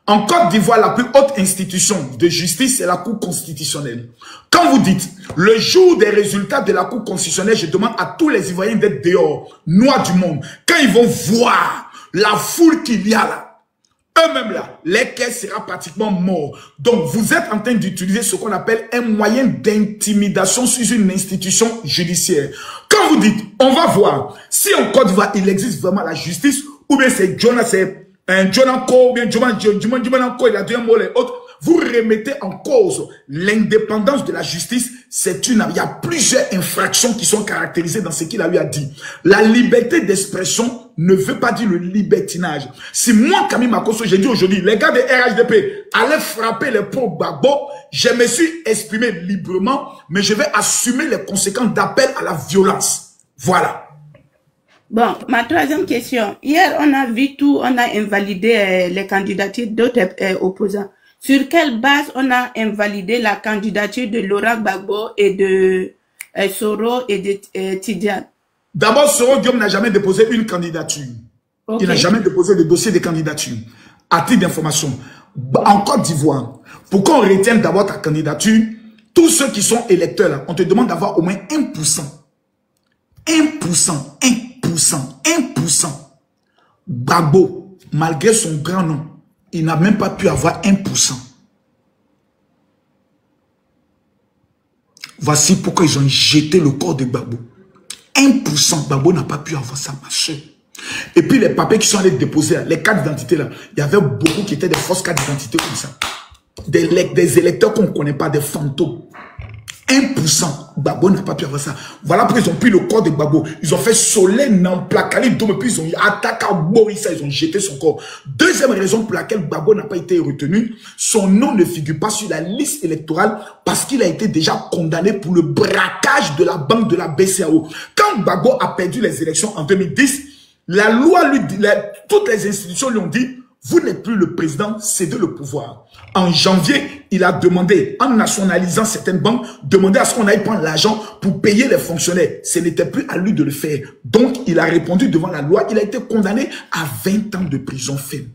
En Côte d'Ivoire, la plus haute institution de justice, c'est la Cour constitutionnelle. Quand vous dites, le jour des résultats de la Cour constitutionnelle, je demande à tous les Ivoiriens d'être dehors, noirs du monde. Quand ils vont voir la foule qu'il y a là, eux-mêmes là, les caisses sera pratiquement mort. Donc, vous êtes en train d'utiliser ce qu'on appelle un moyen d'intimidation sur une institution judiciaire. Quand vous dites, on va voir si en Côte d'Ivoire, il existe vraiment la justice, ou bien c'est Jonas, c'est un Jonanko, ou bien Jumanko, il a deux mots, les autres, vous remettez en cause l'indépendance de la justice. Il y a plusieurs infractions qui sont caractérisées dans ce qu'il a eu à dire. La liberté d'expression ne veut pas dire le libertinage. Si moi, Camille Makosso, j'ai dit aujourd'hui, les gars de RHDP allaient frapper les pauvres Gbagbo, je me suis exprimé librement, mais je vais assumer les conséquences d'appel à la violence. Voilà. Bon, ma troisième question. Hier, on a vu tout, on a invalidé les candidatures d'autres opposants. Sur quelle base on a invalidé la candidature de Laurent Gbagbo et de Soro et de Tidiane? D'abord, Soro Guillaume n'a jamais déposé une candidature. Okay. Il n'a jamais déposé de dossier de candidature. À titre d'information, en Côte d'Ivoire, pour qu'on retienne d'abord ta candidature, tous ceux qui sont électeurs, là, on te demande d'avoir au moins 1%. 1%. Gbagbo, malgré son grand nom, il n'a même pas pu avoir 1%. Voici pourquoi ils ont jeté le corps de Gbagbo. 1%, Gbagbo n'a pas pu avoir ça, ma soeur. Et puis les papiers qui sont allés déposer, les cartes d'identité là, il y avait beaucoup qui étaient des fausses cartes d'identité comme ça. Des électeurs qu'on ne connaît pas, des fantômes. 1%, Gbagbo n'a pas pu avoir ça. Voilà pourquoi ils ont pris le corps de Gbagbo. Ils ont fait Solène en placali, puis ils ont attaqué Borissa, ils ont jeté son corps. Deuxième raison pour laquelle Gbagbo n'a pas été retenu, son nom ne figure pas sur la liste électorale parce qu'il a été déjà condamné pour le braquage de la banque de la BCAO. Quand Gbagbo a perdu les élections en 2010, la loi lui dit, toutes les institutions lui ont dit, vous n'êtes plus le président, cédez le pouvoir. En janvier, il a demandé, en nationalisant certaines banques, demander à ce qu'on aille prendre l'argent pour payer les fonctionnaires. Ce n'était plus à lui de le faire. Donc, il a répondu devant la loi. Il a été condamné à 20 ans de prison ferme.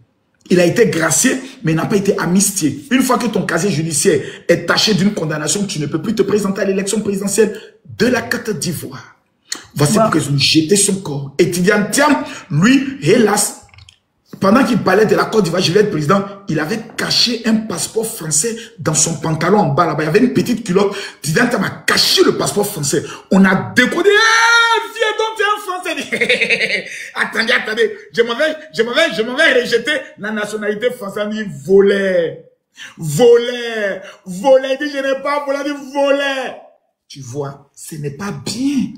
Il a été gracié, mais n'a pas été amnistié. Une fois que ton casier judiciaire est taché d'une condamnation, tu ne peux plus te présenter à l'élection présidentielle de la Côte d'Ivoire. Voici pourquoi ils ont jeté son corps. Et Tidiane Thiam, lui, hélas, pendant qu'il parlait de la Côte d'Ivoire, je vais être président, il avait caché un passeport français dans son pantalon en bas là-bas. Il y avait une petite culotte. Tidiane Thiam a caché le passeport français. On a décodé. Viens donc, tu es un Français. Attendez. Je m'avais rejeté la nationalité française. Il dit volait. Il dit je n'ai pas volé, il dit volait. Tu vois, ce n'est pas bien.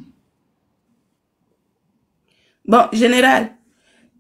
Bon, général,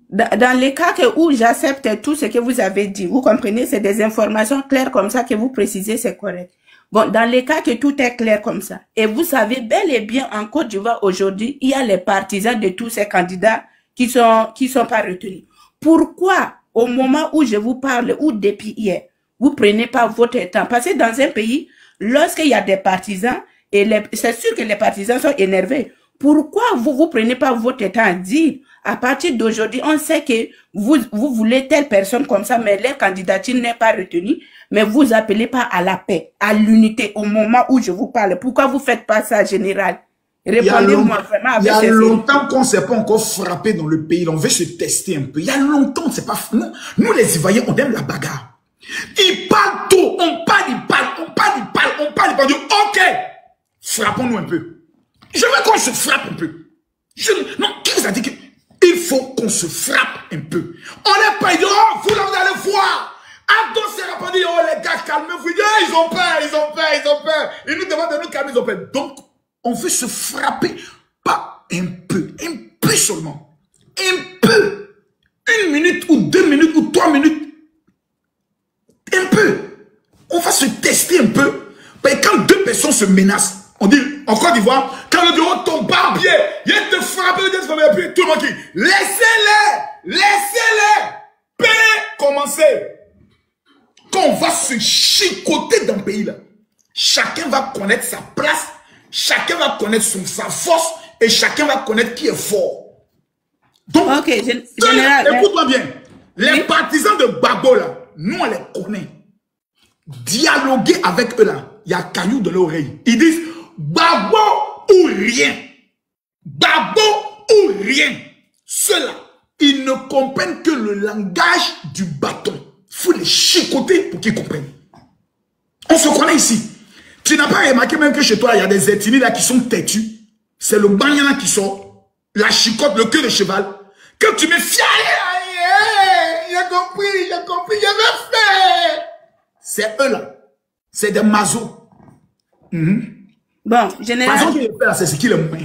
dans les cas où j'accepte tout ce que vous avez dit, vous comprenez, c'est des informations claires comme ça que vous précisez, c'est correct. Bon, dans les cas que tout est clair comme ça, et vous savez bel et bien en Côte d'Ivoire aujourd'hui, il y a les partisans de tous ces candidats qui sont pas retenus. Pourquoi, au moment où je vous parle, ou depuis hier, vous prenez pas votre temps? Parce que dans un pays, lorsqu'il y a des partisans, et c'est sûr que les partisans sont énervés. Pourquoi vous prenez pas votre temps à dire, à partir d'aujourd'hui, on sait que vous voulez telle personne comme ça, mais leur candidature n'est pas retenue, mais vous appelez pas à la paix, à l'unité au moment où je vous parle. Pourquoi vous faites pas ça, général? Répondez-moi vraiment avec il y a longtemps qu'on ne s'est pas encore frappé dans le pays. On veut se tester un peu. Il y a longtemps, c'est pas... Nous, les Ivoiriens, on aime la bagarre. Ils parlent tout. On parle. Ok, frappons-nous un peu. Je veux qu'on se frappe un peu. Non, qui vous a dit qu'il faut qu'on se frappe un peu? On n'est pas dit, oh, vous là, vous allez voir. Abdo s'est répondu, oh les gars, calmez-vous. Ils ont peur. Ils nous demandent de nous calmer, ils ont peur. Donc, on veut se frapper, pas un peu seulement. Un peu. 1 minute ou 2 minutes ou 3 minutes. Un peu. On va se tester un peu. Mais quand 2 personnes se menacent, on dit, en Côte d'Ivoire, quand on dit, oh, ton barbier, il te frappe, tout le monde qui, laissez-les, paix, commencer. Quand on va se chicoter dans le pays là, chacun va connaître sa place, chacun va connaître sa force, et chacun va connaître qui est fort. Donc, écoute-moi bien, les partisans de Gbagbo là, nous on les connaît. Dialoguer avec eux là, il y a caillou de l'oreille. Ils disent, Gbagbo ou rien. Gbagbo ou rien. Ceux-là, ils ne comprennent que le langage du bâton. Il faut les chicoter pour qu'ils comprennent. On se connaît ici. Tu n'as pas remarqué même que chez toi, il y a des ethnies là qui sont têtus. C'est le banyana qui sort. La chicote, le queue de cheval. Quand tu me fiais, j'ai compris, j'avais fait. C'est eux là. C'est des mazos. Bon, général. C'est ce qu'il est moins.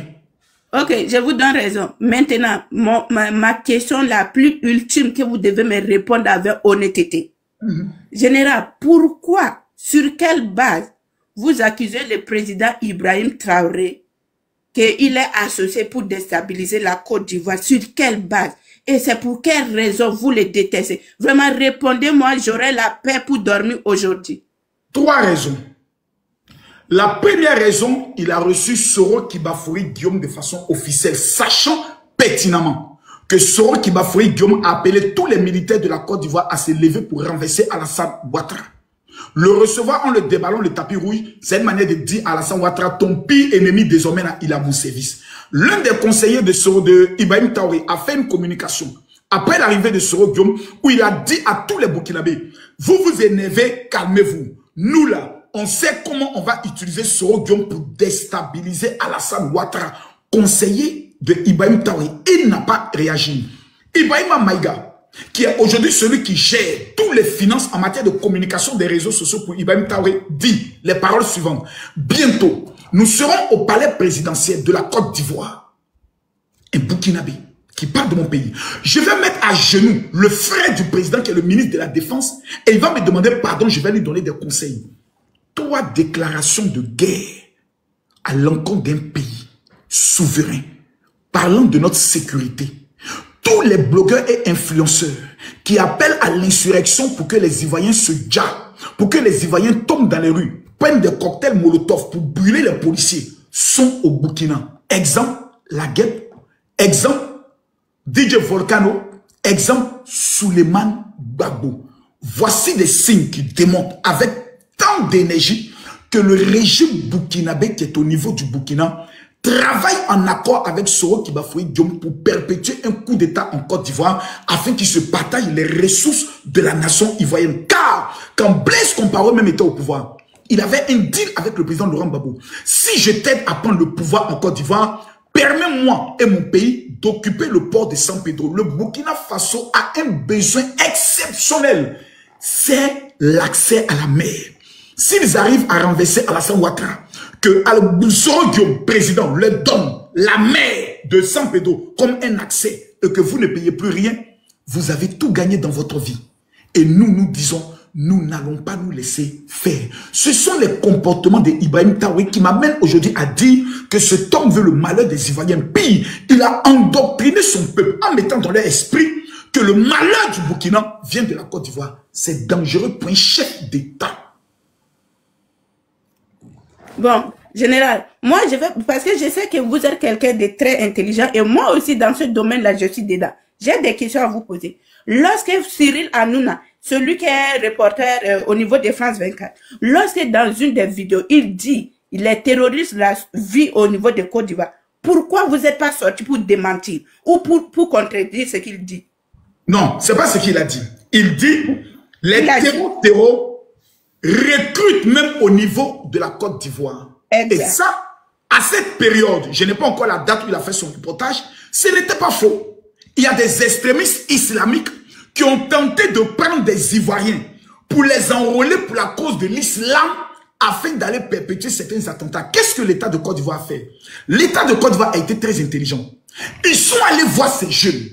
Ok, je vous donne raison. Maintenant, ma question la plus ultime que vous devez me répondre avec honnêteté. Général, pourquoi, sur quelle base, vous accusez le président Ibrahim Traoré qu'il est associé pour déstabiliser la Côte d'Ivoire? Sur quelle base? Et c'est pour quelle raison vous le détestez? Vraiment, répondez-moi, j'aurai la paix pour dormir aujourd'hui. 3 raisons. La première raison, il a reçu Soro Kibafouri Guillaume de façon officielle, sachant pertinemment que Soro Kibafouri Guillaume a appelé tous les militaires de la Côte d'Ivoire à se lever pour renverser Alassane Ouattara. Le recevoir en le déballant le tapis rouge, c'est une manière de dire à Alassane Ouattara, ton pire ennemi désormais, là, il a mon service. L'un des conseillers de Ibrahim Traoré a fait une communication après l'arrivée de Soro Guillaume où il a dit à tous les Burkinabés, vous vous énervez, calmez-vous. Nous là, on sait comment on va utiliser Soro Guillaume pour déstabiliser Alassane Ouattara, conseiller de Ibrahim Traoré. Il n'a pas réagi. Ibrahim Maïga, qui est aujourd'hui celui qui gère toutes les finances en matière de communication des réseaux sociaux pour Ibrahim Traoré, dit les paroles suivantes. Bientôt, nous serons au palais présidentiel de la Côte d'Ivoire. Un Burkinabé qui parle de mon pays. Je vais mettre à genoux le frère du président qui est le ministre de la Défense et il va me demander pardon, je vais lui donner des conseils. 3 déclarations de guerre à l'encontre d'un pays souverain, parlant de notre sécurité. Tous les blogueurs et influenceurs qui appellent à l'insurrection pour que les Ivoiriens se gardent, pour que les Ivoiriens tombent dans les rues, prennent des cocktails Molotov pour brûler les policiers, sont au Burkina. Exemple, la guêpe. Exemple, DJ Volcano. Exemple, Souleymane Gbagbo. Voici des signes qui démontrent avec tant d'énergie que le régime burkinabé qui est au niveau du Burkina travaille en accord avec Soro Kibafouri Guillaume pour perpétuer un coup d'État en Côte d'Ivoire afin qu'il se partage les ressources de la nation ivoirienne. Car quand Blaise Compaoré même était au pouvoir, il avait un deal avec le président Laurent Gbagbo. Si je t'aide à prendre le pouvoir en Côte d'Ivoire, permets-moi et mon pays d'occuper le port de San Pedro. Le Burkina Faso a un besoin exceptionnel. C'est l'accès à la mer. S'ils arrivent à renverser Alassane Ouattara, que Al-Bousoro Guillaume, président, leur donne la mer de San Pedro comme un accès et que vous ne payez plus rien, vous avez tout gagné dans votre vie. Et nous, nous disons, nous n'allons pas nous laisser faire. Ce sont les comportements d'Ibrahim Traoré qui m'amènent aujourd'hui à dire que cet homme veut le malheur des Ivoiriens. Pire, il a endoctriné son peuple en mettant dans leur esprit que le malheur du Burkina vient de la Côte d'Ivoire. C'est dangereux pour un chef d'État. Bon, général, moi je vais, parce que je sais que vous êtes quelqu'un de très intelligent et moi aussi dans ce domaine-là, je suis dedans. J'ai des questions à vous poser. Lorsque Cyril Hanouna, celui qui est reporter au niveau de France 24, lorsque dans une des vidéos, il dit les terroristes la vivent au niveau de Côte d'Ivoire, pourquoi vous n'êtes pas sorti pour démentir ou pour contredire ce qu'il dit? Non, c'est pas ce qu'il a dit. Il dit les terroristes recrutent même au niveau de la Côte d'Ivoire. Et ça, à cette période, je n'ai pas encore la date où il a fait son reportage, ce n'était pas faux. Il y a des extrémistes islamiques qui ont tenté de prendre des Ivoiriens pour les enrôler pour la cause de l'islam afin d'aller perpétuer certains attentats. Qu'est-ce que l'État de Côte d'Ivoire a fait? L'État de Côte d'Ivoire a été très intelligent. Ils sont allés voir ces jeunes.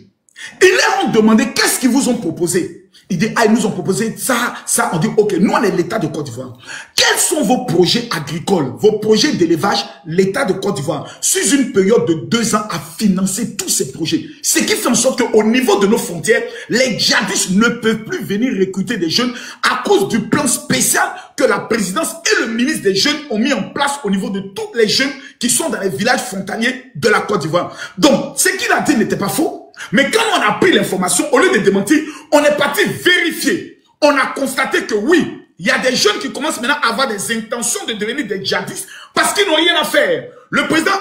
Ils leur ont demandé qu'est-ce qu'ils vous ont proposé. Ils disent, ah, ils nous ont proposé ça, ça. On dit, ok, nous on est l'État de Côte d'Ivoire. Quels sont vos projets agricoles, vos projets d'élevage? L'État de Côte d'Ivoire, sur une période de 2 ans, a financé tous ces projets. Ce qui fait en sorte qu'au niveau de nos frontières, les djihadistes ne peuvent plus venir recruter des jeunes à cause du plan spécial que la présidence et le ministre des Jeunes ont mis en place au niveau de tous les jeunes qui sont dans les villages frontaliers de la Côte d'Ivoire. Donc, ce qu'il a dit n'était pas faux. Mais quand on a pris l'information, au lieu de démentir, on est parti vérifier. On a constaté que oui, il y a des jeunes qui commencent maintenant à avoir des intentions de devenir des djihadistes parce qu'ils n'ont rien à faire. Le président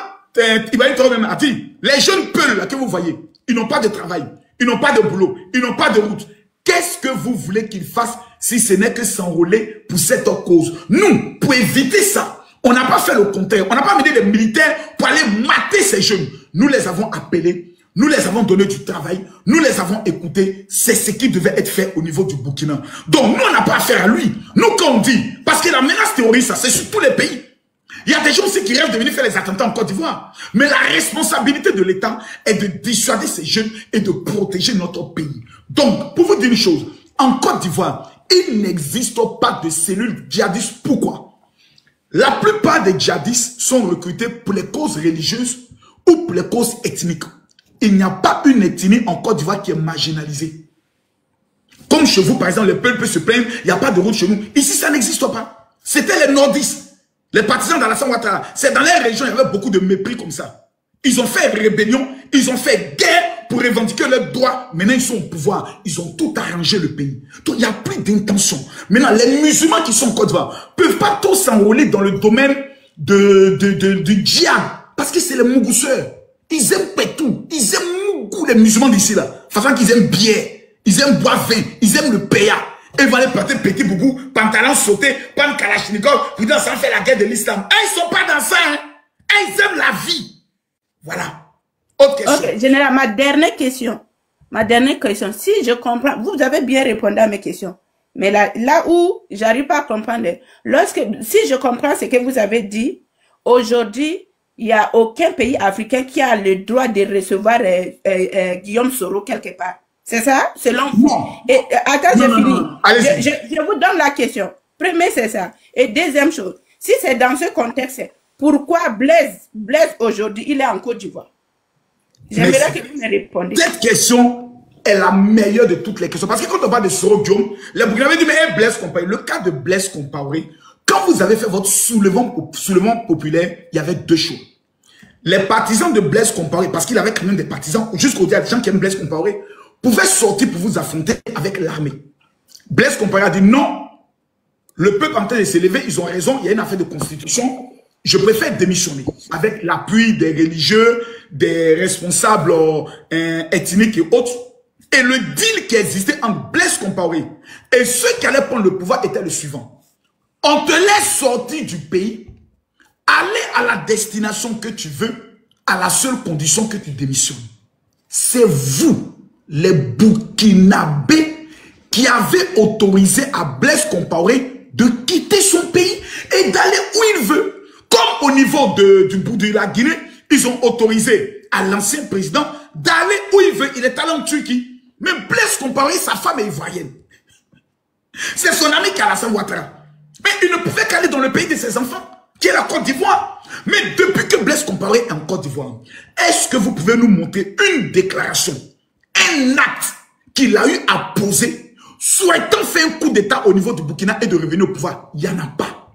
Ibrahim Traoré a dit, les jeunes peuls là que vous voyez, ils n'ont pas de travail, ils n'ont pas de boulot, ils n'ont pas de route. Qu'est-ce que vous voulez qu'ils fassent si ce n'est que s'enrôler pour cette cause? Nous, pour éviter ça, on n'a pas fait le contraire. On n'a pas mené des militaires pour aller mater ces jeunes. Nous les avons appelés. Nous les avons donné du travail, nous les avons écoutés, c'est ce qui devait être fait au niveau du Burkina. Donc nous on n'a pas affaire à lui. Nous quand on dit, parce que la menace terroriste, c'est sur tous les pays. Il y a des gens aussi qui rêvent de venir faire les attentats en Côte d'Ivoire. Mais la responsabilité de l'État est de dissuader ces jeunes et de protéger notre pays. Donc, pour vous dire une chose, en Côte d'Ivoire, il n'existe pas de cellules djihadistes. Pourquoi? La plupart des djihadistes sont recrutés pour les causes religieuses ou pour les causes ethniques. Il n'y a pas une ethnie en Côte d'Ivoire qui est marginalisée. Comme chez vous, par exemple, le peuple peut se plaindre, il n'y a pas de route chez nous. Ici, ça n'existe pas. C'était les nordistes, les partisans d'Alassane Ouattara. C'est dans les régions, il y avait beaucoup de mépris comme ça. Ils ont fait rébellion, ils ont fait guerre pour revendiquer leurs droits. Maintenant, ils sont au pouvoir. Ils ont tout arrangé le pays. Donc, il n'y a plus d'intention. Maintenant, les musulmans qui sont en Côte d'Ivoire ne peuvent pas tous s'enrôler dans le domaine du djihad. Parce que c'est les mougousseurs. Ils aiment tout. Ils aiment beaucoup les musulmans d'ici là. Façon qu'ils aiment bière. Ils aiment boire vin. Ils aiment le péa. Et ils vont aller porter petit boubou, pantalon sauté, pan kalachnikov, pour dire ça fait la guerre de l'islam. Ils sont pas dans ça. Hein. Ils aiment la vie. Voilà. Autre question. Ok, général, ma dernière question. Ma dernière question. Si je comprends, vous avez bien répondu à mes questions. Mais là où j'arrive pas à comprendre, si je comprends ce que vous avez dit, aujourd'hui, il n'y a aucun pays africain qui a le droit de recevoir Guillaume Soro quelque part. C'est ça, selon vous? Et attends, j'ai fini. Je vous donne la question. Premier, c'est ça. Et deuxième chose, si c'est dans ce contexte, pourquoi Blaise aujourd'hui, il est en Côte d'Ivoire? J'aimerais que vous me répondiez. Cette question est la meilleure de toutes les questions. Parce que quand on parle de Soro Guillaume, les Burkinabés disent, mais Blaise Compaoré, le cas de Blaise Compaoré, quand vous avez fait votre soulèvement populaire, il y avait 2 choses. Les partisans de Blaise Compaoré, parce qu'il avait quand même des partisans, jusqu'au dia des gens qui aiment Blaise Compaoré, pouvaient sortir pour vous affronter avec l'armée. Blaise Compaoré a dit non, le peuple en train de s'élever, ils ont raison, il y a une affaire de constitution, je préfère démissionner. Avec l'appui des religieux, des responsables ethniques et autres. Et le deal qui existait entre Blaise Compaoré et ceux qui allaient prendre le pouvoir était le suivant. On te laisse sortir du pays, aller à la destination que tu veux, à la seule condition que tu démissionnes. C'est vous, les Burkinabés, qui avez autorisé à Blaise Compaoré de quitter son pays et d'aller où il veut. Comme au niveau de la Guinée, ils ont autorisé à l'ancien président d'aller où il veut. Il est allé en Turquie. Même Blaise Compaoré, sa femme est ivoirienne. C'est son ami Alassane Ouattara. Mais il ne pouvait qu'aller dans le pays de ses enfants, qui est la Côte d'Ivoire. Mais depuis que Blaise Compaoré est en Côte d'Ivoire, est-ce que vous pouvez nous montrer une déclaration, un acte qu'il a eu à poser, souhaitant faire un coup d'État au niveau du Burkina et de revenir au pouvoir? Il n'y en a pas.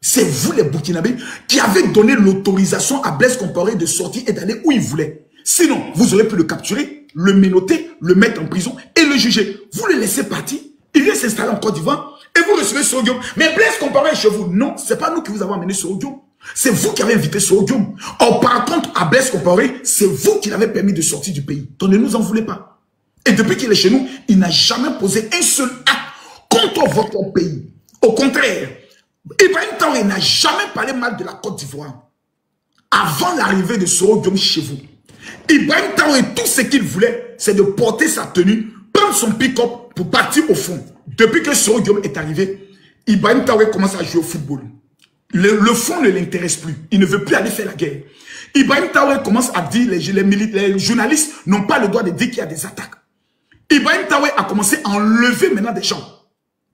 C'est vous les Burkinabés qui avez donné l'autorisation à Blaise Compaoré de sortir et d'aller où il voulait. Sinon, vous aurez pu le capturer, le menotter, le mettre en prison et le juger. Vous le laissez partir, il vient s'installer en Côte d'Ivoire et vous recevez Soro Guillaume. Mais Blaise Compaoré est chez vous. Non, ce n'est pas nous qui vous avons amené Soro Guillaume. C'est vous qui avez invité Soro Guillaume. Or, par contre, à Blaise Compaoré, c'est vous qui l'avez permis de sortir du pays. Donc ne nous en voulez pas. Et depuis qu'il est chez nous, il n'a jamais posé un seul acte contre votre pays. Au contraire, Ibrahim Traoré n'a jamais parlé mal de la Côte d'Ivoire. Avant l'arrivée de Soro Guillaume chez vous, Ibrahim Traoré, tout ce qu'il voulait, c'est de porter sa tenue, prendre son pick-up pour partir au fond. Depuis que Soro Guillaume est arrivé, Ibrahim Traoré commence à jouer au football. Le fond ne l'intéresse plus. Il ne veut plus aller faire la guerre. Ibrahim Traoré commence à dire les journalistes n'ont pas le droit de dire qu'il y a des attaques. Ibrahim Traoré a commencé à enlever maintenant des gens,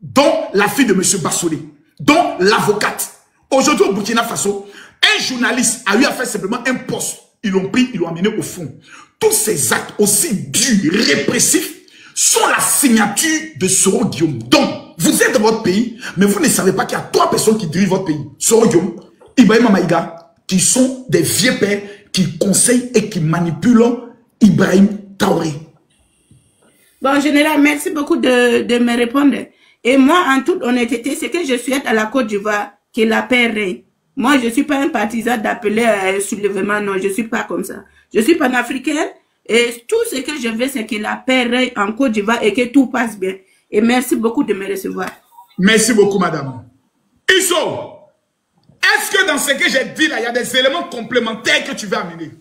dont la fille de M. Bassolé, dont l'avocate. Aujourd'hui au Burkina Faso, un journaliste a eu à faire simplement un poste. Ils l'ont pris, ils l'ont amené au fond. Tous ces actes aussi durs, répressifs, sont la signature de Soro Guillaume. Donc, vous êtes dans votre pays, mais vous ne savez pas qu'il y a 3 personnes qui dirigent votre pays. Soro Guillaume, Ibrahim Maïga, qui sont des vieux pères qui conseillent et qui manipulent Ibrahim Traoré. Bon, général, merci beaucoup de me répondre. Et moi, en toute honnêteté, c'est que je souhaite à la Côte d'Ivoire que la paix règne. Moi, je ne suis pas un partisan d'appeler un soulèvement, non, je ne suis pas comme ça. Je suis panafricaine et tout ce que je veux, c'est que la paix règne en Côte d'Ivoire et que tout passe bien. Et merci beaucoup de me recevoir. Merci beaucoup, madame. Isso, est-ce que dans ce que j'ai dit là, il y a des éléments complémentaires que tu veux amener?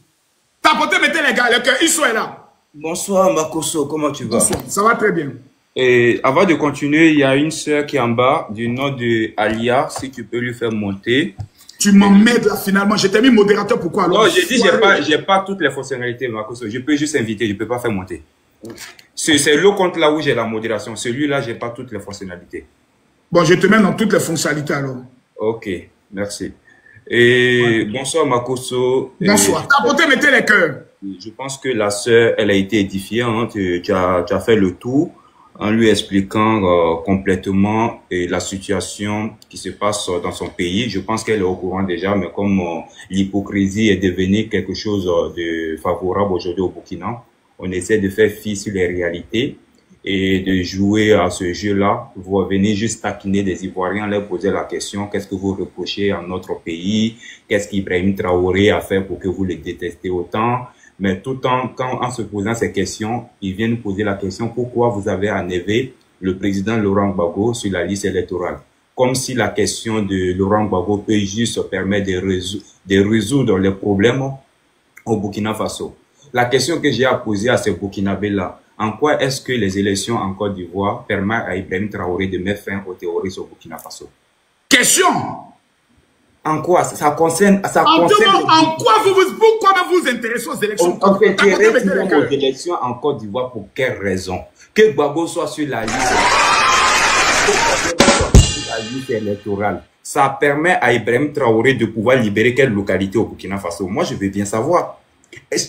Tapotez, mettez les gars, le cœur, Isso est là. Bonsoir Makosso, comment tu vas? Bonsoir, ça va très bien. Et avant de continuer, il y a une sœur qui est en bas, du nom de Alia, si tu peux lui faire monter. Tu m'emmerdes là finalement, je t'ai mis modérateur, pourquoi alors? Non, j'ai dit, j'ai pas toutes les fonctionnalités, Makosso. Je peux juste inviter, je ne peux pas faire monter. C'est le compte là où j'ai la modération. Celui-là, je n'ai pas toutes les fonctionnalités. Bon, je te mets dans toutes les fonctionnalités alors. Ok, merci. Et ouais. Bonsoir Makosso. Bonsoir. Tapotez, mettez les cœurs. Je pense que la sœur, elle a été édifiée. Hein. Tu as fait le tour en lui expliquant complètement la situation qui se passe dans son pays. Je pense qu'elle est au courant déjà, mais comme l'hypocrisie est devenue quelque chose de favorable aujourd'hui au Burkina, on essaie de faire fi sur les réalités et de jouer à ce jeu-là. Vous venez juste taquiner des Ivoiriens, leur poser la question, qu'est-ce que vous reprochez à notre pays? Qu'est-ce qu'Ibrahim Traoré a fait pour que vous le détestez autant? Mais tout en se posant ces questions, ils viennent poser la question pourquoi vous avez enlevé le président Laurent Gbagbo sur la liste électorale. Comme si la question de Laurent Gbagbo peut juste permettre de résoudre les problèmes au Burkina Faso. La question que j'ai à poser à ces Burkinabés-là, en quoi est-ce que les élections en Côte d'Ivoire permettent à Ibrahim Traoré de mettre fin aux terroristes au Burkina Faso? Question! En quoi? Ça concerne... En quoi vous vous intéressez aux élections? On s'intéresse aux élections en Côte d'Ivoire pour quelle raison? Que Gbagbo soit sur la liste électorale, ça permet à Ibrahim Traoré de pouvoir libérer quelle localité au Burkina Faso? Moi, je veux bien savoir.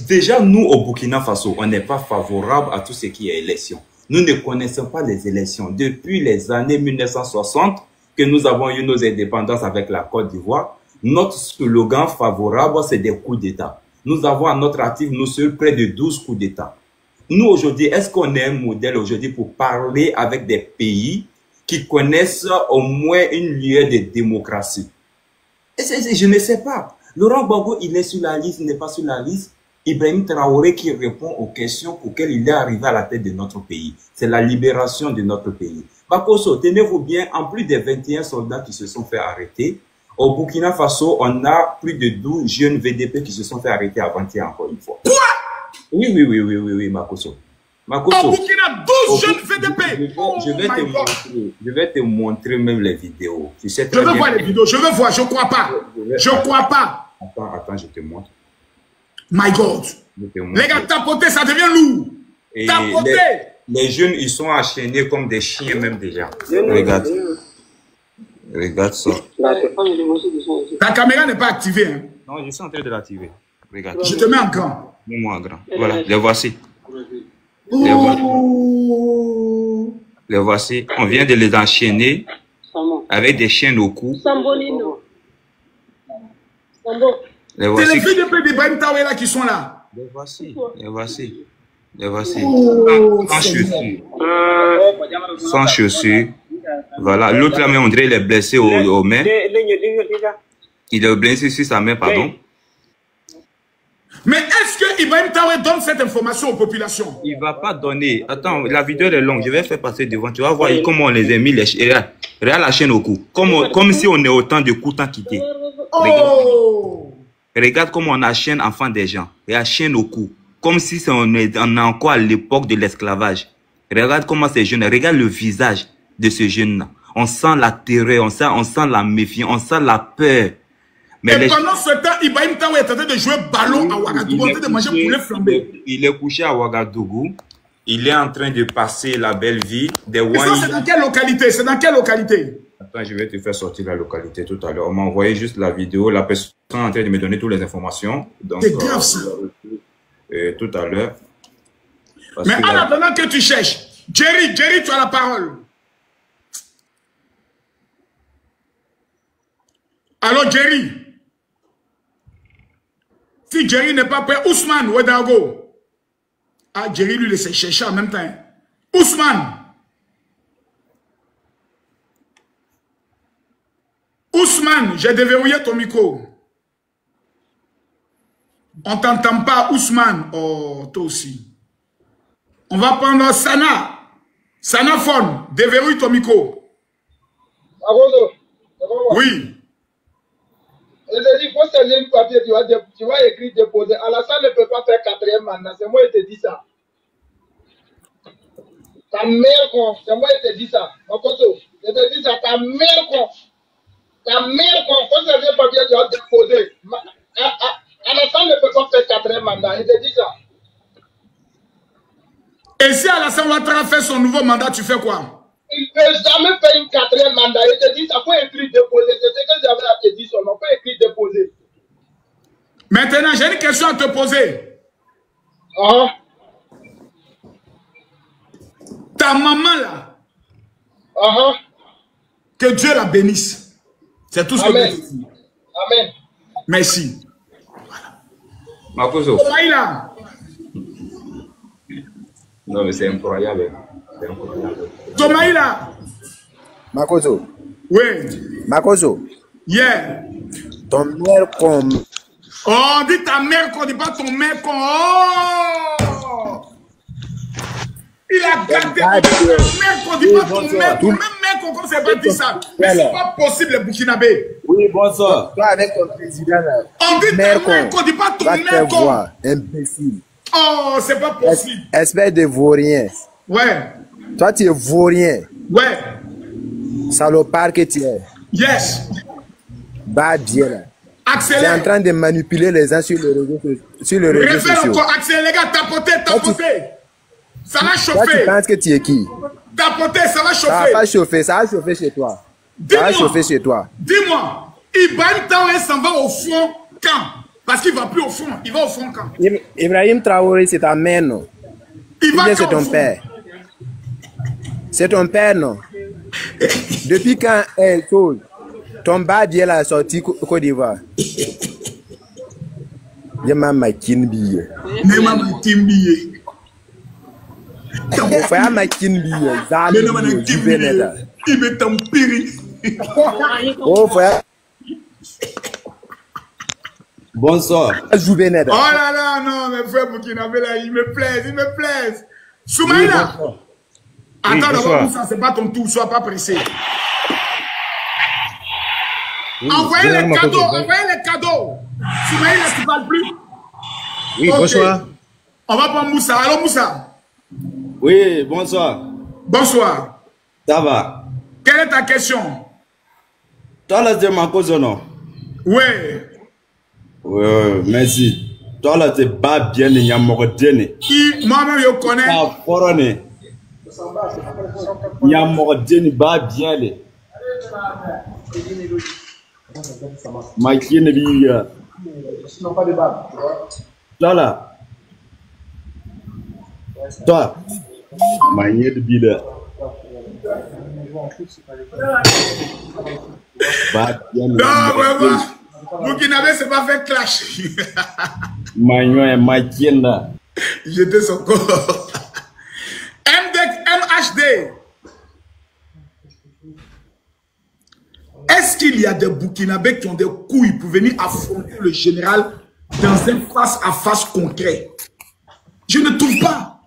Déjà, nous, au Burkina Faso, on n'est pas favorable à tout ce qui est élection. Nous ne connaissons pas les élections. Depuis les années 1960, que nous avons eu nos indépendances avec la Côte d'Ivoire, notre slogan favorable, c'est des coups d'État. Nous avons à notre actif, nous sommes près de 12 coups d'État. Nous, aujourd'hui, est-ce qu'on est un modèle aujourd'hui pour parler avec des pays qui connaissent au moins une lueur de démocratie? Je ne sais pas. Laurent Gbagbo, il est sur la liste, il n'est pas sur la liste. Ibrahim Traoré qui répond aux questions pour lesquelles il est arrivé à la tête de notre pays. C'est la libération de notre pays. Makosso, tenez-vous bien, en plus des 21 soldats qui se sont fait arrêter, Au Burkina Faso, on a plus de 12 jeunes VDP qui se sont fait arrêter avant-hier encore une fois. Quoi? Oui, Makoso. Au Burkina, 12 jeunes VDP. Je vais te montrer même les vidéos. Tu sais je veux voir les vidéos, je veux voir, je crois pas. Je crois pas. Attends, je te montre. My God. Les gars, tapoter, ça devient lourd. Et tapoter. Les jeunes, ils sont enchaînés comme des chiens même déjà. Regarde. Regarde ça. Ta caméra n'est pas activée. Hein? Non, je suis en train de l'activer. Regarde. Je te mets en grand. Mets-moi en grand. Voilà, les voici. Les voici. On vient de les enchaîner avec des chaînes au cou. Les voici. C'est les VDP d'Ibrahim Traoré là qui sont là. Les voici. Sans chaussures. Voilà. L'autre là, on dirait il est blessé aux mains. Il est blessé sur sa main, pardon. Mais est-ce que Ibrahim Traoré donne cette information aux populations? Il ne va pas donner. Attends, la vidéo est longue. Je vais faire passer devant. Tu vas voir comment on les a mis. Regarde la chaîne au cou. Comme si on est autant de coups tant quittés. Regarde comment on enchaîne enfant des gens. Et la chaîne au cou. Comme si on est encore à l'époque de l'esclavage. Regarde comment ces jeunes. Regarde le visage de ce jeune-là. On sent la terreur. On sent la méfiance. On sent la peur. Mais pendant ce temps, Ibrahim Traoré est en train de jouer ballon à Ouagadougou, en train de manger poulet flambé. Il est couché à Ouagadougou. Il est en train de passer la belle vie. Mais ça, c'est dans quelle localité? C'est dans quelle localité? Attends, je vais te faire sortir la localité tout à l'heure. On m'a envoyé juste la vidéo. La personne est en train de me donner toutes les informations. C'est grave ça. Tout à l'heure. Mais en attendant que tu cherches, Jerry, tu as la parole. Alors, Jerry. Si Jerry n'est pas prêt, Ousmane Ouedraogo. Ah, Jerry lui laisse chercher en même temps. Ousmane. Ousmane, j'ai déverrouillé ton micro. On t'entend pas, Ousmane. Oh, toi aussi. On va prendre Sana. Sanaphone, déverrouille ton micro. Oui. Je te dis, il faut signer une papier, tu vas écrire, déposer. Alassane ne peut pas faire 4e mandat, c'est moi qui te dis ça. Ta mère con, c'est moi qui te dis ça. Mokoto, je te dis ça, ta mère con. Ta mère con, il faut signer un papier, tu vas déposer. Alassane ne peut pas faire 4e mandat, je te dis ça. Et si Alassane Ouattara fait son nouveau mandat, tu fais quoi? Il ne peut jamais faire une 4e mandat. Il te dit, ça faut écrire déposer. C'est ce que j'avais à te dire, ça. On peut écrire déposer. Maintenant, j'ai une question à te poser. Ta maman là, que Dieu la bénisse. C'est tout ce que je veux dire. Amen. Merci. Voilà. Makoso. Tomaïla. Non, mais c'est incroyable. Tomaïla. Makoso. Oui. Makoso. Yeah. Ton mère comme... Oh, dis ta mère qu'on dit pas ton mère qu'on... Oh. Il a gâté ton mère qu'on dit pas ton mère qu'on... Même mère qu'on ne sait pas dire ça. Mais c'est pas possible les Burkinabés. Oui, bonsoir. Toi avec ton président là. On dit ta mère qu'on dit pas ton mère qu'on... Imbécile. Oh, c'est pas possible. Espèce de vaurien. Ouais. Toi, tu es vaurien. Ouais. Salopard que tu es. Yes. Bah, bien là. Accélère. Tu es en train de manipuler les gens sur les réseaux sociaux. Réfère encore, accélère les gars, tapoter. Ça va chauffer. Toi, tu penses que tu es qui? Tapoter, ça va chauffer. Ça va pas chauffer, ça va chauffer chez toi. Ça va chauffer chez toi. Dis-moi, Ibrahim Traoré s'en va au front quand? Parce qu'il ne va plus au front, il va au front quand? Ibrahim Traoré, c'est ta mère, non? Il va c'est ton père. C'est ton père, non? Depuis quand ton badier a sorti Côte d'Ivoire? Je m'en maquine. Frère maquine. Il me tempire. Oh, frère. Bonsoir. Oh là là, non, mes frères Burkinabé là, il me plaise. Soumaïla. Oui, attends, d'abord, ça, c'est pas ton tour, sois pas pressé. Oui, envoyez général les cadeaux, Makoto. envoyez les cadeaux. Soumaïla, tu ne parles plus. Oui, Ok. bonsoir. On va prendre Moussa. Allô, Moussa. Oui, bonsoir. Bonsoir. Ça va? Quelle est ta question? Toi là, c'est ma cause, non? Oui. Oui, merci. Toi là, c'est pas bien, il y a mon dîner. Moi-même, je connais. Ah, forone. Il y a mon dîner, pas bien. Ma qui ne vit pas. Toi là. Toi. Ma nièce de bide. Pas bien. Non, vraiment. Burkinabé, c'est pas fait clash. J'étais son corps. MHD. Est-ce qu'il y a des Burkinabés qui ont des couilles pour venir affronter le général dans un face-à-face concret? Je ne trouve pas.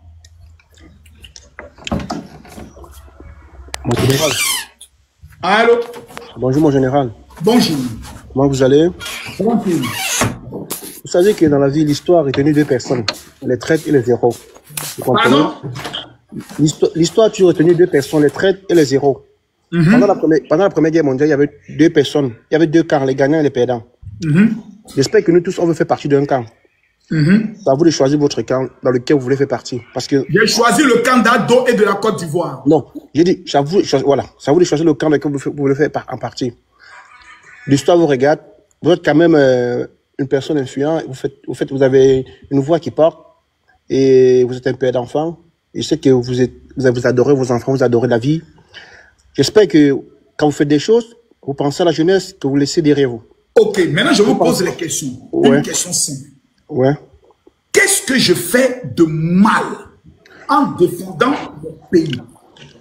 Mon général. Allô? Bonjour mon général. Bonjour. Comment vous allez? Tranquille. Vous savez que dans la vie, l'histoire est tenue de deux personnes, les traîtres et les héros. Vous comprenez? L'histoire a toujours retenu deux personnes, les traîtres et les héros. Pendant la première guerre mondiale, il y avait deux personnes, il y avait deux camps, les gagnants et les perdants. J'espère que nous tous, on veut faire partie d'un camp. C'est à vous de choisir votre camp dans lequel vous voulez faire partie. Parce que j'ai choisi le camp d'Ado et de la Côte d'Ivoire. Non, j'ai dit, voilà, c'est à vous de choisir le camp dans lequel vous voulez faire en partie. L'histoire vous regarde, vous êtes quand même une personne influente, vous avez une voix qui porte et vous êtes un père d'enfant. Je sais que vous adorez vos enfants, vous adorez la vie. J'espère que quand vous faites des choses, vous pensez à la jeunesse que vous laissez derrière vous. Ok, maintenant je vous pose les questions. Une question simple. Ouais. Qu'est-ce que je fais de mal en défendant mon pays,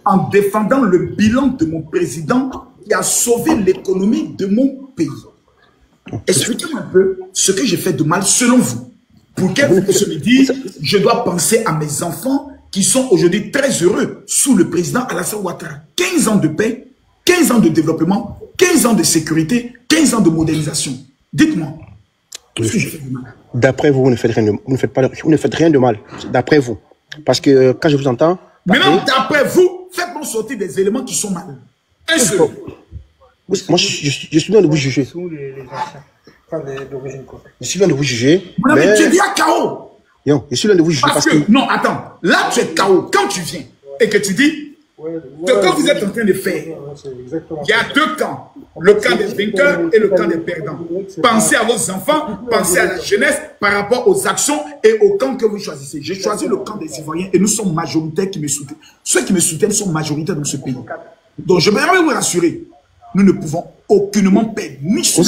en défendant le bilan de mon président qui a sauvé l'économie de mon pays? Expliquez-moi un peu ce que j'ai fait de mal selon vous. Pour que vous puissiez me dire, je dois penser à mes enfants qui sont aujourd'hui très heureux sous le président Alassane Ouattara. 15 ans de paix, 15 ans de développement, 15 ans de sécurité, 15 ans de modernisation. Dites-moi, qu'est-ce que je fais de mal? D'après vous, vous ne faites rien de mal. D'après vous. Parce que quand je vous entends... Maintenant, d'après vous, faites-moi sortir des éléments qui sont mal. Un seul. Moi, je suis loin de vous juger. Je suis loin de vous juger. Mais tu es déjà KO. Non, je suis loin de vous juger parce que... Non, attends. Là, tu es KO. Quand tu viens et que tu dis ce que vous êtes en train de faire, il y a deux camps. Le camp des vainqueurs et le camp des perdants. Pensez à vos enfants, pensez à la jeunesse par rapport aux actions et au camp que vous choisissez. J'ai choisi le camp des Ivoiriens et nous sommes majoritaires qui me soutiennent. Ceux qui me soutiennent sont majoritaires dans ce pays. Donc je vais vous rassurer, nous ne pouvons aucunement perdre ni sur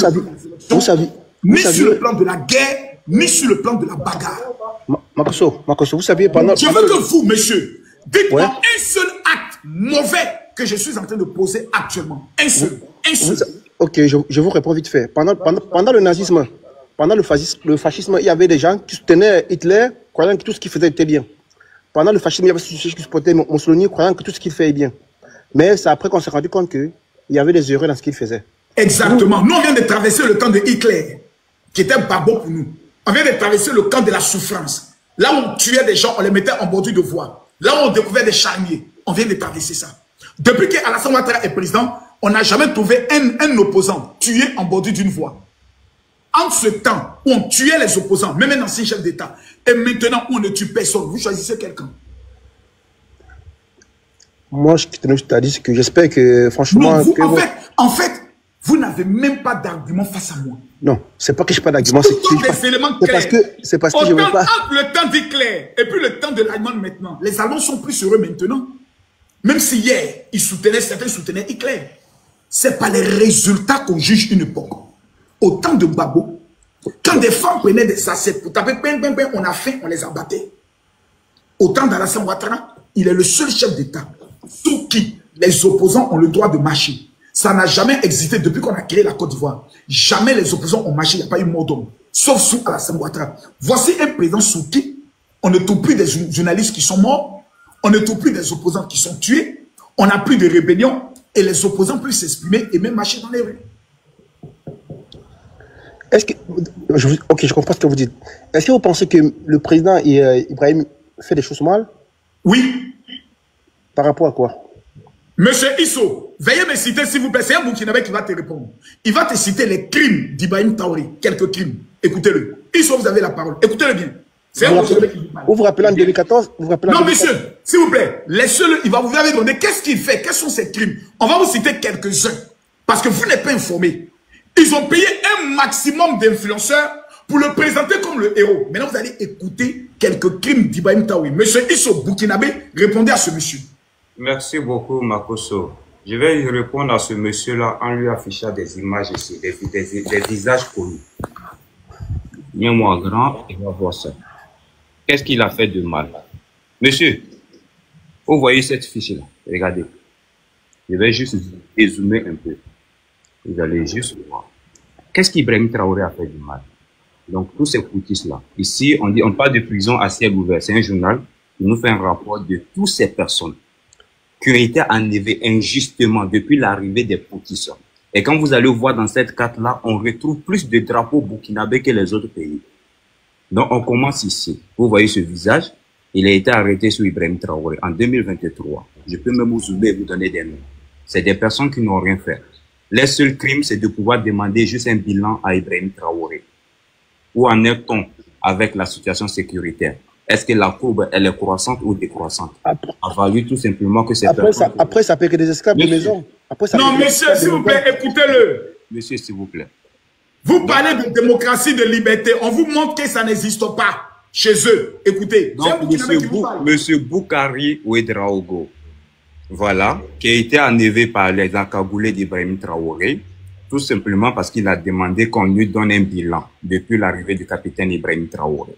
le plan de la guerre, ni sur le plan de la bagarre. Makoso, vous saviez pendant... Je veux que vous, monsieur, dites-moi un seul acte mauvais que je suis en train de poser actuellement. Un seul. Ok, je vous réponds vite fait. Pendant le nazisme, pendant le fascisme, il y avait des gens qui soutenaient Hitler, croyant que tout ce qu'il faisait était bien. Pendant le fascisme, il y avait ceux qui supportaient Mussolini, croyant que tout ce qu'il fait est bien. Mais c'est après qu'on s'est rendu compte qu'il y avait des erreurs dans ce qu'il faisait. Exactement. Nous, on vient de traverser le camp de Hitler, qui était barbare pour nous. On vient de traverser le camp de la souffrance. Là où on tuait des gens, on les mettait en bordure de voie. Là où on découvrait des charniers, on vient de traverser ça. Depuis qu'Alassane Ouattara est président, on n'a jamais trouvé un opposant tué en bordure d'une voie. En ce temps où on tuait les opposants, même un ancien chef d'État, et maintenant où on ne tue personne, vous choisissez quelqu'un. Moi, je tenais juste à dire que j'espère que, franchement... Non, en fait, vous n'avez même pas d'argument face à moi. Non, c'est pas que je n'ai pas d'argument, c'est parce que je veux pas... Entre le temps d'Hitler et puis le temps de l'Allemagne maintenant, les Allemands sont plus heureux maintenant. Même si hier, certains soutenaient Hitler. Ce n'est pas les résultats qu'on juge une époque. Au temps de Gbagbo, quand des femmes prenaient des assiettes pour taper, on a faim, on les abattait. Au temps d'Alassane Ouattara, il est le seul chef d'État sous qui les opposants ont le droit de marcher. Ça n'a jamais existé depuis qu'on a créé la Côte d'Ivoire. Jamais les opposants ont marché, il n'y a pas eu mort d'homme. Sauf sous Alassane Ouattara. Voici un président sous qui on ne trouve plus des journalistes qui sont morts, on ne trouve plus des opposants qui sont tués, on n'a plus de rébellion et les opposants peuvent s'exprimer et même marcher dans les rues. Est-ce que... Ok, je comprends ce que vous dites. Est-ce que vous pensez que le président Ibrahim fait des choses mal? Oui. Par rapport à quoi? Monsieur Isso, veuillez me citer s'il vous plaît. C'est un Burkinabé qui va te répondre. Il va te citer les crimes d'Ibrahim Traoré. Quelques crimes. Écoutez-le. Isso, vous avez la parole. Écoutez-le bien. C'est un Burkinabé qui vous parle. Vous vous rappelez en 2014? Non, monsieur, s'il vous plaît. Laissez-le. Il va vous avez demandé qu'est-ce qu'il fait. Quels sont ses crimes. On va vous citer quelques-uns. Parce que vous n'êtes pas informé. Ils ont payé un maximum d'influenceurs pour le présenter comme le héros. Maintenant, vous allez écouter quelques crimes d'Ibrahim Traoré. Monsieur Isso, Burkinabé, répondez à ce monsieur. Merci beaucoup, Makoso. Je vais lui répondre à ce monsieur-là en lui affichant des images ici, des visages connus. Viens-moi grand et va voir ça. Qu'est-ce qu'il a fait de mal? Monsieur, vous voyez cette fiche-là? Regardez. Je vais juste dézoomer un peu. Vous allez juste voir. Qu'est-ce qu'Ibrahim Traoré a fait de mal? Donc, tous ces foutisses-là. Ici, on parle de prison à ciel ouvert. C'est un journal qui nous fait un rapport de toutes ces personnes qui ont été enlevées injustement depuis l'arrivée des foutisses. Et quand vous allez voir dans cette carte-là, on retrouve plus de drapeaux burkinabés que les autres pays. Donc, on commence ici. Vous voyez ce visage? Il a été arrêté sur Ibrahim Traoré en 2023. Je peux même vous zoomer et vous donner des noms. C'est des personnes qui n'ont rien fait. Les seuls crimes, c'est de pouvoir demander juste un bilan à Ibrahim Traoré. Où en est-on avec la situation sécuritaire? Est-ce que la courbe, elle est croissante ou décroissante? A valu tout simplement que c'est... Après, ça paie que des esclaves de maison. Non, monsieur, s'il vous plaît, écoutez-le. Monsieur, s'il vous plaît. Vous parlez de démocratie, de liberté. On vous montre que ça n'existe pas chez eux. Écoutez. Donc, monsieur Boukari Ouedraogo, voilà, qui a été enlevé par les encagoulés d'Ibrahim Traoré, tout simplement parce qu'il a demandé qu'on lui donne un bilan depuis l'arrivée du capitaine Ibrahim Traoré.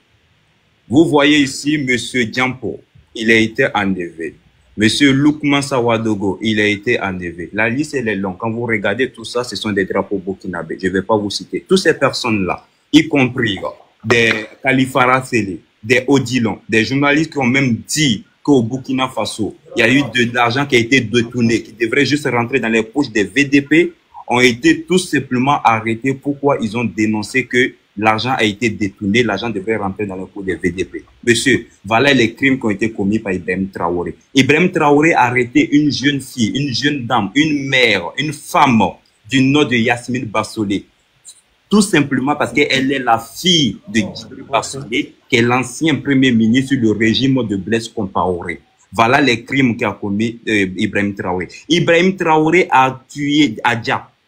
Vous voyez ici monsieur Diampo, il a été enlevé. Monsieur Lukman Sawadogo, il a été enlevé. La liste, elle est longue. Quand vous regardez tout ça, ce sont des drapeaux burkinabés. Je ne vais pas vous citer. Toutes ces personnes-là, y compris des Kalifara Sele, des Odilon, des journalistes qui ont même dit qu'au Burkina Faso, il y a eu de l'argent qui a été détourné, qui devrait juste rentrer dans les poches des VDP, ont été tout simplement arrêtés. Pourquoi ils ont dénoncé que l'argent a été détourné, l'argent devrait rentrer dans les poches des VDP. Monsieur, voilà les crimes qui ont été commis par Ibrahim Traoré. Ibrahim Traoré a arrêté une jeune fille, une jeune dame, une mère, une femme du nom de Yasmine Bassolé. Tout simplement parce qu'elle est la fille de Guy Bassolé, qui est l'ancien premier ministre du régime de Blaise Compaoré. Voilà les crimes qu'a commis Ibrahim Traoré. Ibrahim Traoré a tué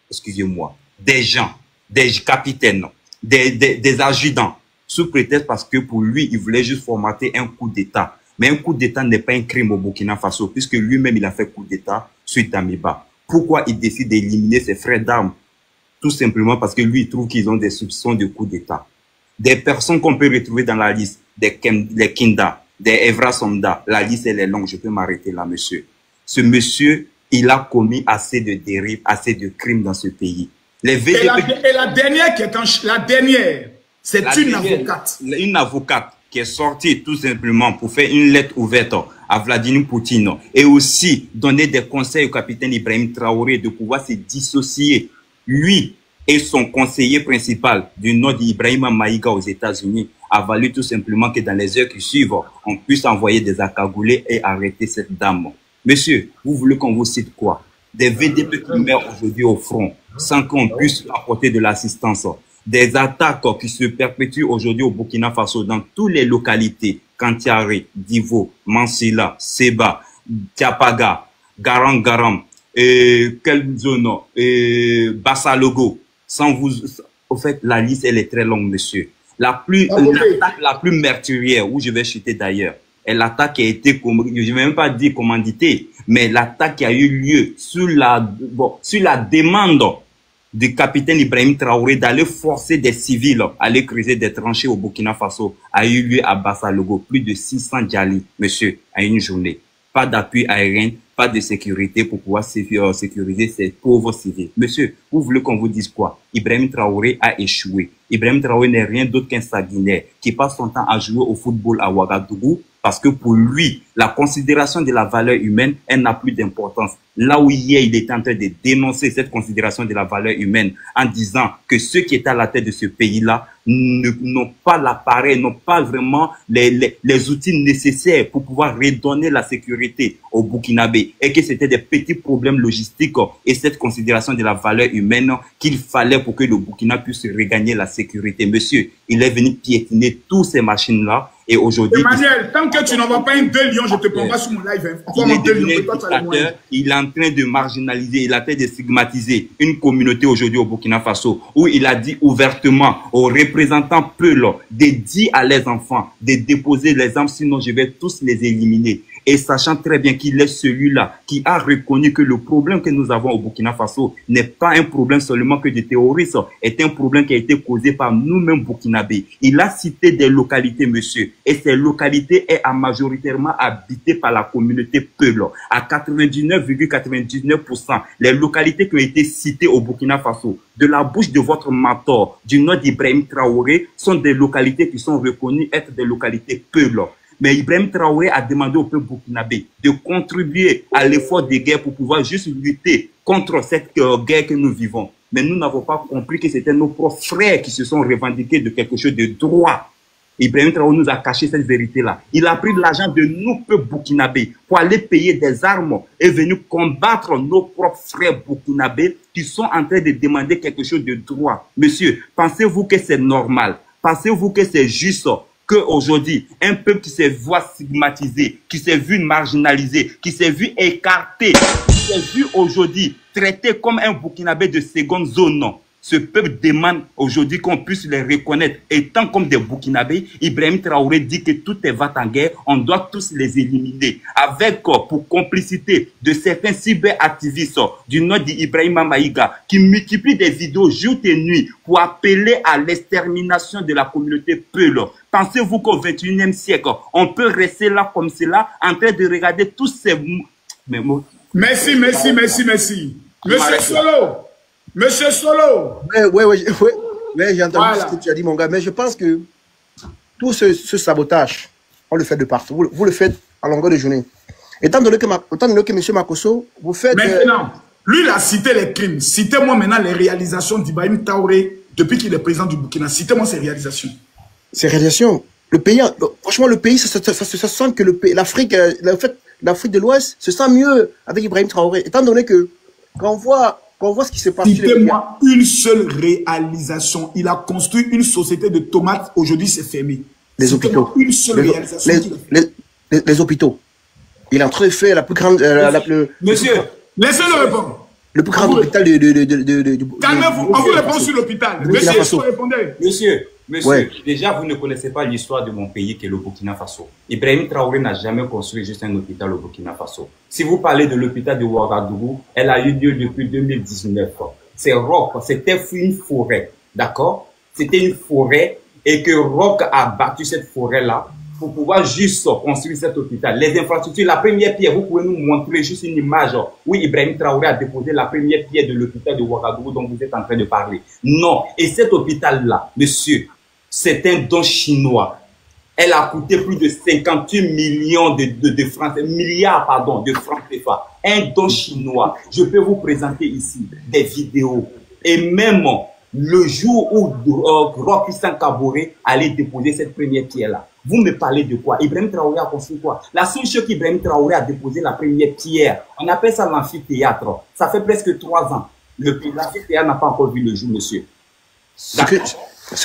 excusez-moi, des gens, des capitaines, des adjudants, sous prétexte parce que pour lui, il voulait juste formater un coup d'État. Mais un coup d'État n'est pas un crime au Burkina Faso, puisque lui-même, il a fait coup d'État suite à Miba. Pourquoi il décide d'éliminer ses frères d'armes? Tout simplement parce que lui, il trouve qu'ils ont des soupçons de coup d'État. Des personnes qu'on peut retrouver dans la liste, des Kinda, des Evra Somda, la liste, elle est longue, je peux m'arrêter là, monsieur. Ce monsieur, il a commis assez de dérives, assez de crimes dans ce pays. Les VDP... et la dernière qui est la dernière, c'est une avocate. Une avocate qui est sortie tout simplement pour faire une lettre ouverte à Vladimir Poutine et aussi donner des conseils au capitaine Ibrahim Traoré de pouvoir se dissocier, lui et son conseiller principal du nom d'Ibrahim Maïga aux États-Unis, a valu tout simplement que dans les heures qui suivent, on puisse envoyer des accagoulés et arrêter cette dame. Monsieur, vous voulez qu'on vous cite quoi? Des VDP qui meurent aujourd'hui au front sans qu'on puisse apporter de l'assistance. Des attaques qui se perpétuent aujourd'hui au Burkina Faso dans toutes les localités. Kantiari, Divo, Mansilla, Seba, Tiapaga, Garam, quelle zone? Bassalogo. Sans vous, au fait, la liste, elle est très longue, monsieur. L'attaque la plus meurtrière, où je vais chuter d'ailleurs, est l'attaque qui a été, je ne vais même pas dire commanditée, mais l'attaque qui a eu lieu sur la demande du capitaine Ibrahim Traoré d'aller forcer des civils à aller creuser des tranchées au Burkina Faso a eu lieu à Bassalogo. Plus de 600 djali, monsieur, à une journée. Pas d'appui aérien, pas de sécurité pour pouvoir sécuriser ces pauvres civils. Monsieur, vous voulez qu'on vous dise quoi? Ibrahim Traoré a échoué. Ibrahim Traoré n'est rien d'autre qu'un sanguinaire qui passe son temps à jouer au football à Ouagadougou Parce que pour lui, la considération de la valeur humaine, elle n'a plus d'importance. Là où hier, il était en train de dénoncer cette considération de la valeur humaine en disant que ceux qui étaient à la tête de ce pays-là n'ont pas l'appareil, n'ont pas vraiment les outils nécessaires pour pouvoir redonner la sécurité au Burkinabé et que c'était des petits problèmes logistiques et cette considération de la valeur humaine qu'il fallait pour que le Burkina puisse regagner la sécurité. Monsieur, il est venu piétiner toutes ces machines-là. Et aujourd'hui, Emmanuel, tant que tu n'envoies pas un 2 lions, je te prends pas sur mon live. Il est devenu un dictateur, il est en train de marginaliser, il est en train de stigmatiser une communauté aujourd'hui au Burkina Faso, où il a dit ouvertement aux représentants Peul de dire à les enfants de déposer les armes, sinon je vais tous les éliminer. Et sachant très bien qu'il est celui-là qui a reconnu que le problème que nous avons au Burkina Faso n'est pas un problème seulement que de terroristes, est un problème qui a été causé par nous-mêmes burkinabés. Il a cité des localités, monsieur, et ces localités sont majoritairement habitées par la communauté Peul. À 99,99%, les localités qui ont été citées au Burkina Faso, de la bouche de votre mentor, du nom d'Ibrahim Traoré, sont des localités qui sont reconnues être des localités Peul. Mais Ibrahim Traoré a demandé au peuple burkinabé de contribuer à l'effort de guerre pour pouvoir juste lutter contre cette guerre que nous vivons. Mais nous n'avons pas compris que c'était nos propres frères qui se sont revendiqués de quelque chose de droit. Ibrahim Traoré nous a caché cette vérité-là. Il a pris de l'argent de nous, peuple burkinabé, pour aller payer des armes et venir combattre nos propres frères burkinabés qui sont en train de demander quelque chose de droit. Monsieur, pensez-vous que c'est normal? Pensez-vous que c'est juste qu'aujourd'hui, un peuple qui s'est vu stigmatisé, qui s'est vu marginalisé, qui s'est vu écarté, qui s'est vu aujourd'hui traité comme un Burkinabé de seconde zone, non. Ce peuple demande aujourd'hui qu'on puisse les reconnaître étant comme des Burkinabés. Ibrahim Traoré dit que tout est va en guerre, on doit tous les éliminer. Avec pour complicité de certains cyberactivistes du nom d'Ibrahim Maïga qui multiplient des vidéos jour et nuit pour appeler à l'extermination de la communauté Peul. Pensez-vous qu'au 21e siècle, on peut rester là comme cela en train de regarder tous ces... Merci. Monsieur Solo. Monsieur Solo. Oui, j'ai entendu ce que tu as dit, mon gars. Mais je pense que tout ce sabotage, on le fait de partout. Vous le faites à longueur de journée. Étant donné que M. Makosso, vous faites... Maintenant, lui, il a cité les crimes. Citez-moi maintenant les réalisations d'Ibrahim Traoré depuis qu'il est président du Burkina. Citez-moi ses réalisations. Ces réalisations, le pays, franchement, le pays, ça sent que l'Afrique de l'Ouest se sent mieux avec Ibrahim Traoré. Étant donné que quand on voit ce qui se passe. Citez-moi une seule réalisation. Il a construit une société de tomates. Aujourd'hui, c'est fermé. Les hôpitaux. Une seule réalisation. Les hôpitaux. Il est en train de faire la plus grande... Monsieur, laissez-le répondre. Le plus grand hôpital de calmez-vous, on vous répond sur l'hôpital. Monsieur, répondez. Monsieur, ouais. Déjà, vous ne connaissez pas l'histoire de mon pays qui est le Burkina Faso. Ibrahim Traoré n'a jamais construit juste un hôpital au Burkina Faso. Si vous parlez de l'hôpital de Ouagadougou, elle a eu lieu depuis 2019. C'est Rock, c'était une forêt, d'accord? C'était une forêt et que Rock a battu cette forêt-là pour pouvoir juste construire cet hôpital. Les infrastructures, la première pierre, vous pouvez nous montrer juste une image où Ibrahim Traoré a déposé la première pierre de l'hôpital de Ouagadougou dont vous êtes en train de parler. Non, et cet hôpital-là, monsieur, c'est un don chinois. Elle a coûté plus de 58 millions de francs, milliards, pardon, de francs CFA. Un don chinois. Je peux vous présenter ici des vidéos. Et même le jour où Roch Christian Kaboré allait déposer cette première pierre-là. Vous me parlez de quoi? Ibrahim Traoré a construit quoi? La seule chose qu'Ibrahim Traoré a déposé la première pierre, on appelle ça l'amphithéâtre. Ça fait presque 3 ans. L'amphithéâtre n'a pas encore vu le jour, monsieur. Ce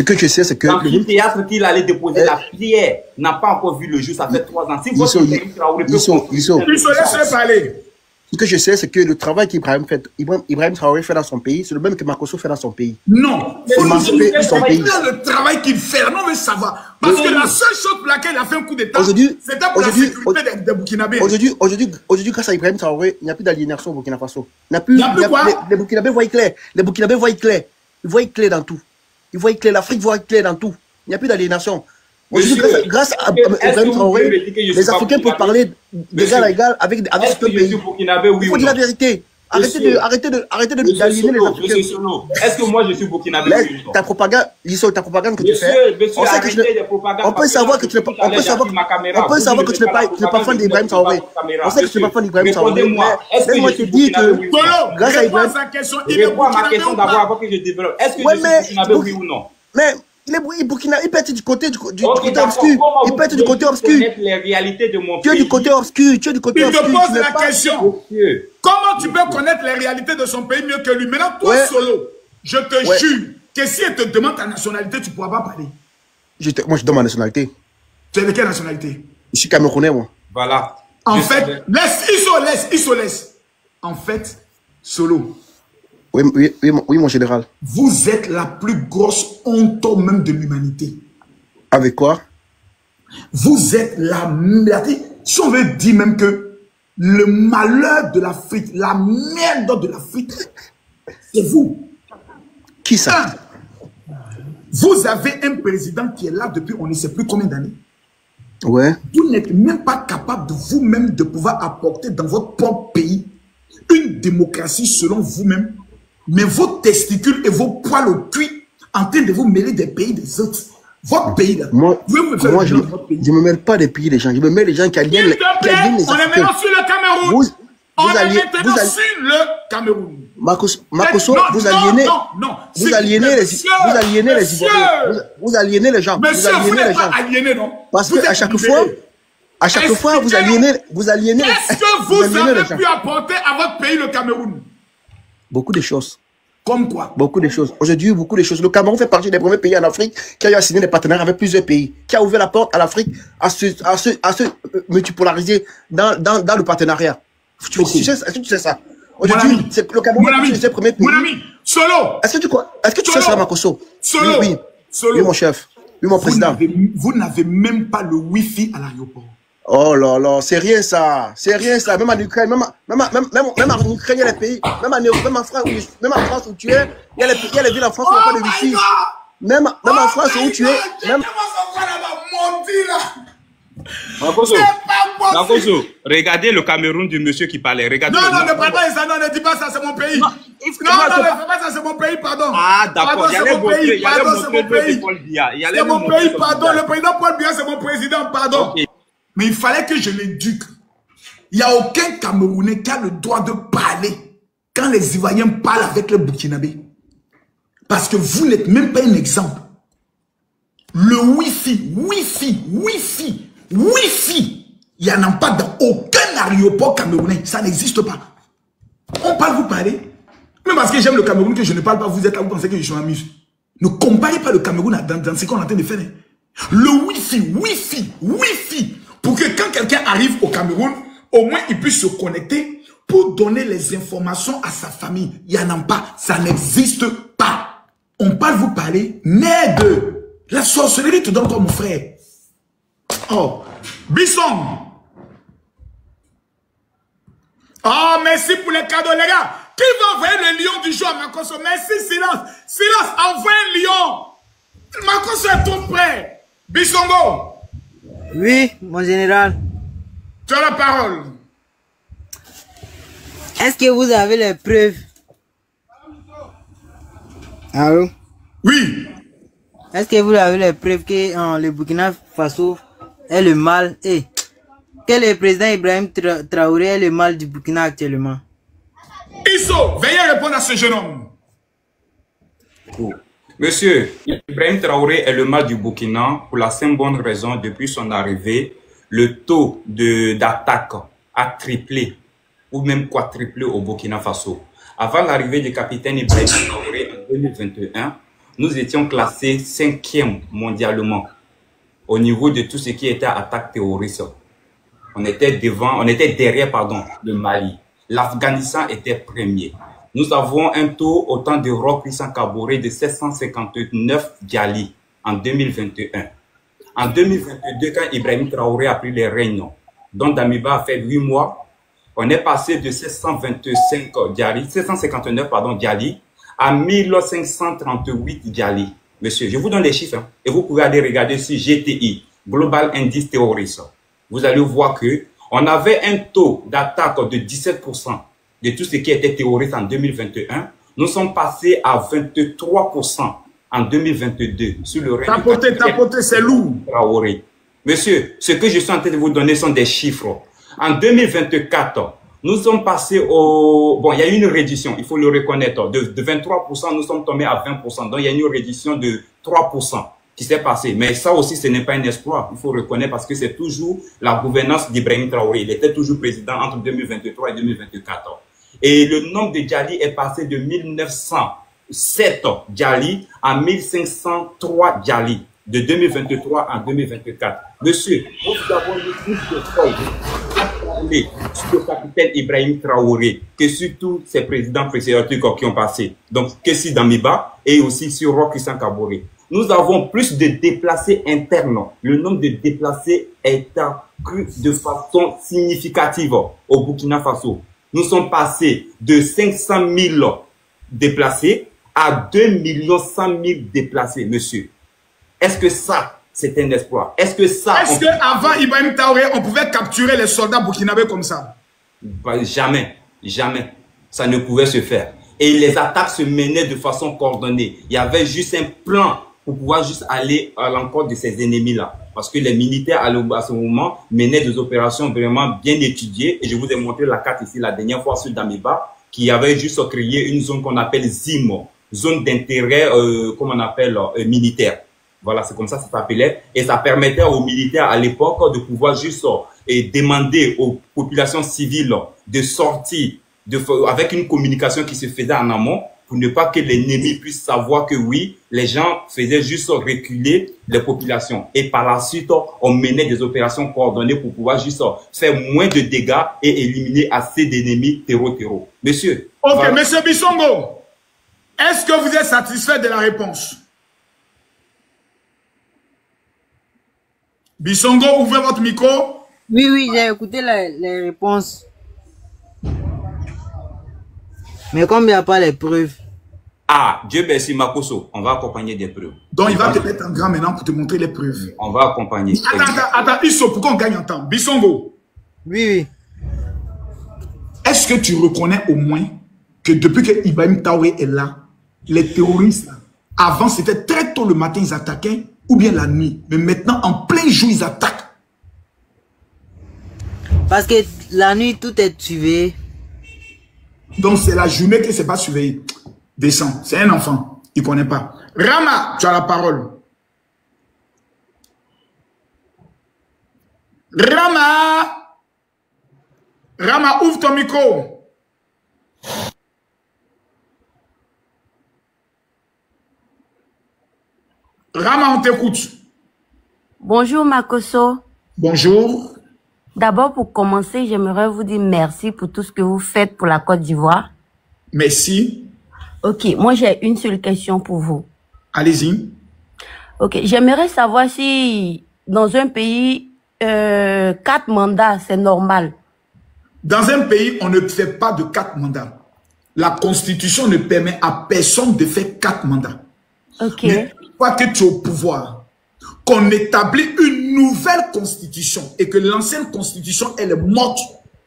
que je sais, c'est que... L'amphithéâtre qu'il allait déposer la pierre n'a pas encore vu le jour, ça fait 3 ans. Si votre Ibrahim Traoré peut... Laissez parler. Ce que je sais, c'est que le travail qu'Ibrahim Traoré fait dans son pays, c'est le même que Makosso fait dans son pays. Non. C'est le travail qu'il fait. Non, mais ça va. Parce que la seule chose pour laquelle il a fait un coup d'état, c'était pour la sécurité des Burkinabés. Aujourd'hui, grâce à Ibrahim Traoré, il n'y a plus d'aliénation au Burkina Faso. Il n'y a plus quoi? Les Burkinabés voient clair. Les Burkinabés voient clair. Ils voient clair dans tout. Ils voient clair. L'Afrique voit clair dans tout. Il n'y a plus d'aliénation. Grâce à Ibrahim Traoré, les Africains peuvent parler d'égal à égal avec ce pays. Il faut dire la vérité. Arrêtez de d'aliéner les Africains. Monsieur Solo, est-ce que moi je suis burkinabé? Ta propagande, Lisso, ta propagande que tu fais. Monsieur, on peut savoir que tu n'es pas, on peut savoir que tu n'es pas fan d'Ibrahim Traoré. On sait que tu n'es pas fan d'Ibrahim Traoré. Mais moi, je te dis que grâce à Ibrahim, réponds à ma question d'abord avant que je développe. Est-ce que je suis burkinabé, oui ou non? Mais il peut être du côté obscur. Il peut être du côté obscur. Les réalités de mon pays. Tu es du côté obscur. Tu es du côté obscur. Il te pose la question. Comment tu peux connaître les réalités de son pays mieux que lui? Maintenant, toi, Solo, je te jure que si elle te demande ta nationalité, tu ne pourras pas parler. Moi, je donne ma nationalité. Tu es de quelle nationalité? Je suis camerounais, moi. Voilà. En fait, laisse. En fait, Solo. Oui, mon général. Vous êtes la plus grosse honte même de l'humanité. Avec quoi? Vous êtes si on veut dire même que le malheur de l'Afrique, la merde de l'Afrique, c'est vous. Qui ça? Vous avez un président qui est là depuis on ne sait plus combien d'années. Ouais. Vous n'êtes même pas capable de vous-même de pouvoir apporter dans votre propre pays une démocratie selon vous-même. Mais vos testicules et vos poils au cuit en train de vous mêler des pays des autres. Votre pays là. Moi je ne me mêle pas des pays des gens. Je me mêle des gens qui aliènent les Africains. On est maintenant sur le Cameroun. On est maintenant sur le Cameroun. Makosso, vous aliénez. Vous aliénez les Ivoiriens. Vous aliénez les gens. Monsieur, vous n'êtes pas aliéné, non? Parce qu'à chaque fois, vous aliénez. Qu'est-ce que vous avez pu apporter à votre pays, le Cameroun? Beaucoup de choses. Comme quoi? Beaucoup de choses. Aujourd'hui, beaucoup de choses. Le Cameroun fait partie des premiers pays en Afrique qui a eu à signer des partenariats avec plusieurs pays, qui a ouvert la porte à l'Afrique à se multipolariser dans le partenariat. Est-ce que tu sais ça? Aujourd'hui, c'est le Cameroun qui est le premier pays. Mon ami, Solo! Est-ce que tu sais ça, Makosso? Solo! Oui, mon chef. Oui, mon président. Vous n'avez même pas le Wi-Fi à l'aéroport. Oh là là, c'est rien ça. C'est rien ça. Même en Ukraine, même en Ukraine, il y a les pays. Même en France où tu es, il y a les villes en France où il n'y a pas de Wi-Fi. Même en France où tu es. Même... Makosso, regardez le Cameroun du monsieur qui parlait. Regardez non, ne parle pas de ça, non, ne dis pas ça, c'est mon pays. Non, ne fais pas ça, c'est mon pays, pardon. Ah, d'accord, c'est mon pays, pardon, c'est mon pays. C'est mon pays, pardon, le président Paul Biya, c'est mon président, pardon. Mais il fallait que je l'éduque. Il n'y a aucun Camerounais qui a le droit de parler quand les Ivoiriens parlent avec les Burkinabés. Parce que vous n'êtes même pas un exemple. Le Wi-Fi, il n'y en a pas dans aucun aéroport camerounais. Ça n'existe pas. On parle, vous parlez. Même parce que j'aime le Cameroun, que je ne parle pas, vous êtes là, vous pensez que je suis amuse. Ne comparez pas le Cameroun dans ce qu'on est en train de faire. Le Wi-Fi, pour que quand quelqu'un arrive au Cameroun, au moins il puisse se connecter pour donner les informations à sa famille. Il n'y en a pas, ça n'existe pas. On parle, vous parlez, merde. La sorcellerie te donne quoi, mon frère? Oh, Bisson. Oh, merci pour les cadeaux, les gars. Qui va envoyer le lion du jour à Makosso? Merci, silence. Silence, envoie un lion. Makosso est tout prêt. Bissongo. Oui, mon général. Tu as la parole. Est-ce que vous avez les preuves? Allô? Oui. Est-ce que vous avez les preuves que le Burkina Faso est le mal et que le président Ibrahim Traoré est le mal du Burkina actuellement? Isso, veuillez répondre à ce jeune homme. Monsieur, Ibrahim Traoré est le mal du Burkina pour la simple bonne raison, depuis son arrivée, le taux d'attaque a triplé ou même quadruplé au Burkina Faso. Avant l'arrivée du capitaine Ibrahim Traoré en 2021, nous étions classés 5e mondialement au niveau de tout ce qui était attaque terroriste. On était derrière le Mali. L'Afghanistan était premier. Nous avons un taux au temps de Roch Christian Kaboré de 759 dialis en 2021. En 2022, quand Ibrahim Traoré a pris les règnes, dont Damiba a fait 8 mois, on est passé de 759 dialis à 1538 dialis. Monsieur, je vous donne les chiffres et vous pouvez aller regarder sur GTI, Global Indice Terrorist. Vous allez voir que on avait un taux d'attaque de 17% de tout ce qui était terroriste en 2021, nous sommes passés à 23% en 2022 sur le règne. Tapoter, c'est lourd. Traoré. Monsieur, ce que je suis en train de vous donner sont des chiffres. En 2024, nous sommes passés au... Bon, il y a eu une réduction, il faut le reconnaître. De 23%, nous sommes tombés à 20%. Donc, il y a une réduction de 3% qui s'est passée. Mais ça aussi, ce n'est pas un exploit. Il faut reconnaître parce que c'est toujours la gouvernance d'Ibrahim Traoré. Il était toujours président entre 2023 et 2024. Et le nombre de Djali est passé de 1907 Djali à 1503 Djali. De 2023 à 2024. Monsieur, nous avons eu plus de feuilles à parler sur le capitaine Ibrahim Traoré que sur tous ces présidents précédents qui ont passé. Donc, Kessi Damiba et aussi sur Roch Christian Kaboré. Nous avons plus de déplacés internes. Le nombre de déplacés est accru de façon significative au Burkina Faso. Nous sommes passés de 500 000 déplacés à 2 100 000 déplacés, monsieur. Est-ce que ça, c'est un exploit? Est-ce que ça... Est-ce qu'avant Ibrahim Traoré, on pouvait capturer les soldats burkinabés comme ça? Jamais, jamais. Ça ne pouvait se faire. Et les attaques se menaient de façon coordonnée. Il y avait juste un plan pour pouvoir juste aller à l'encontre de ces ennemis-là. Parce que les militaires, à ce moment, menaient des opérations vraiment bien étudiées. Et je vous ai montré la carte ici la dernière fois sur Damiba, qui avait juste créé une zone qu'on appelle ZIM, zone d'intérêt, comment on appelle, militaire. Voilà, c'est comme ça que ça s'appelait. Et ça permettait aux militaires à l'époque de pouvoir juste demander aux populations civiles de sortir avec une communication qui se faisait en amont pour ne pas que l'ennemi puisse savoir que oui, les gens faisaient juste reculer les populations. Et par la suite, on menait des opérations coordonnées pour pouvoir juste faire moins de dégâts et éliminer assez d'ennemis terreau. Monsieur. Ok, voilà. Monsieur Bissongo, est-ce que vous êtes satisfait de la réponse? Bissongo, ouvrez votre micro. Oui, j'ai écouté les réponses. Mais comme il n'y a pas les preuves. Ah, Dieu merci, Makoso, on va accompagner des preuves. Donc il va te mettre en grand maintenant pour te montrer les preuves. On va accompagner. Attends, Isso, pourquoi on gagne en temps? Bissongo. Oui. Est-ce que tu reconnais au moins que depuis que Ibrahim Traoré est là, les terroristes, avant c'était très tôt le matin, ils attaquaient, ou bien la nuit. Mais maintenant, en plein jour, ils attaquent. Parce que la nuit, tout est surveillé. Donc, c'est la journée que c'est pas surveillé. Descends. C'est un enfant. Il ne connaît pas. Rama, tu as la parole. Rama, ouvre ton micro. Rama, on t'écoute. Bonjour Makoso. Bonjour. D'abord, pour commencer, j'aimerais vous dire merci pour tout ce que vous faites pour la Côte d'Ivoire. Merci. Ok, moi j'ai une seule question pour vous. Allez-y. Ok, j'aimerais savoir si dans un pays, 4 mandats, c'est normal. Dans un pays, on ne fait pas de 4 mandats. La Constitution ne permet à personne de faire 4 mandats. Ok. Mais une fois que tu es au pouvoir, qu'on établit une nouvelle constitution et que l'ancienne constitution, elle est morte,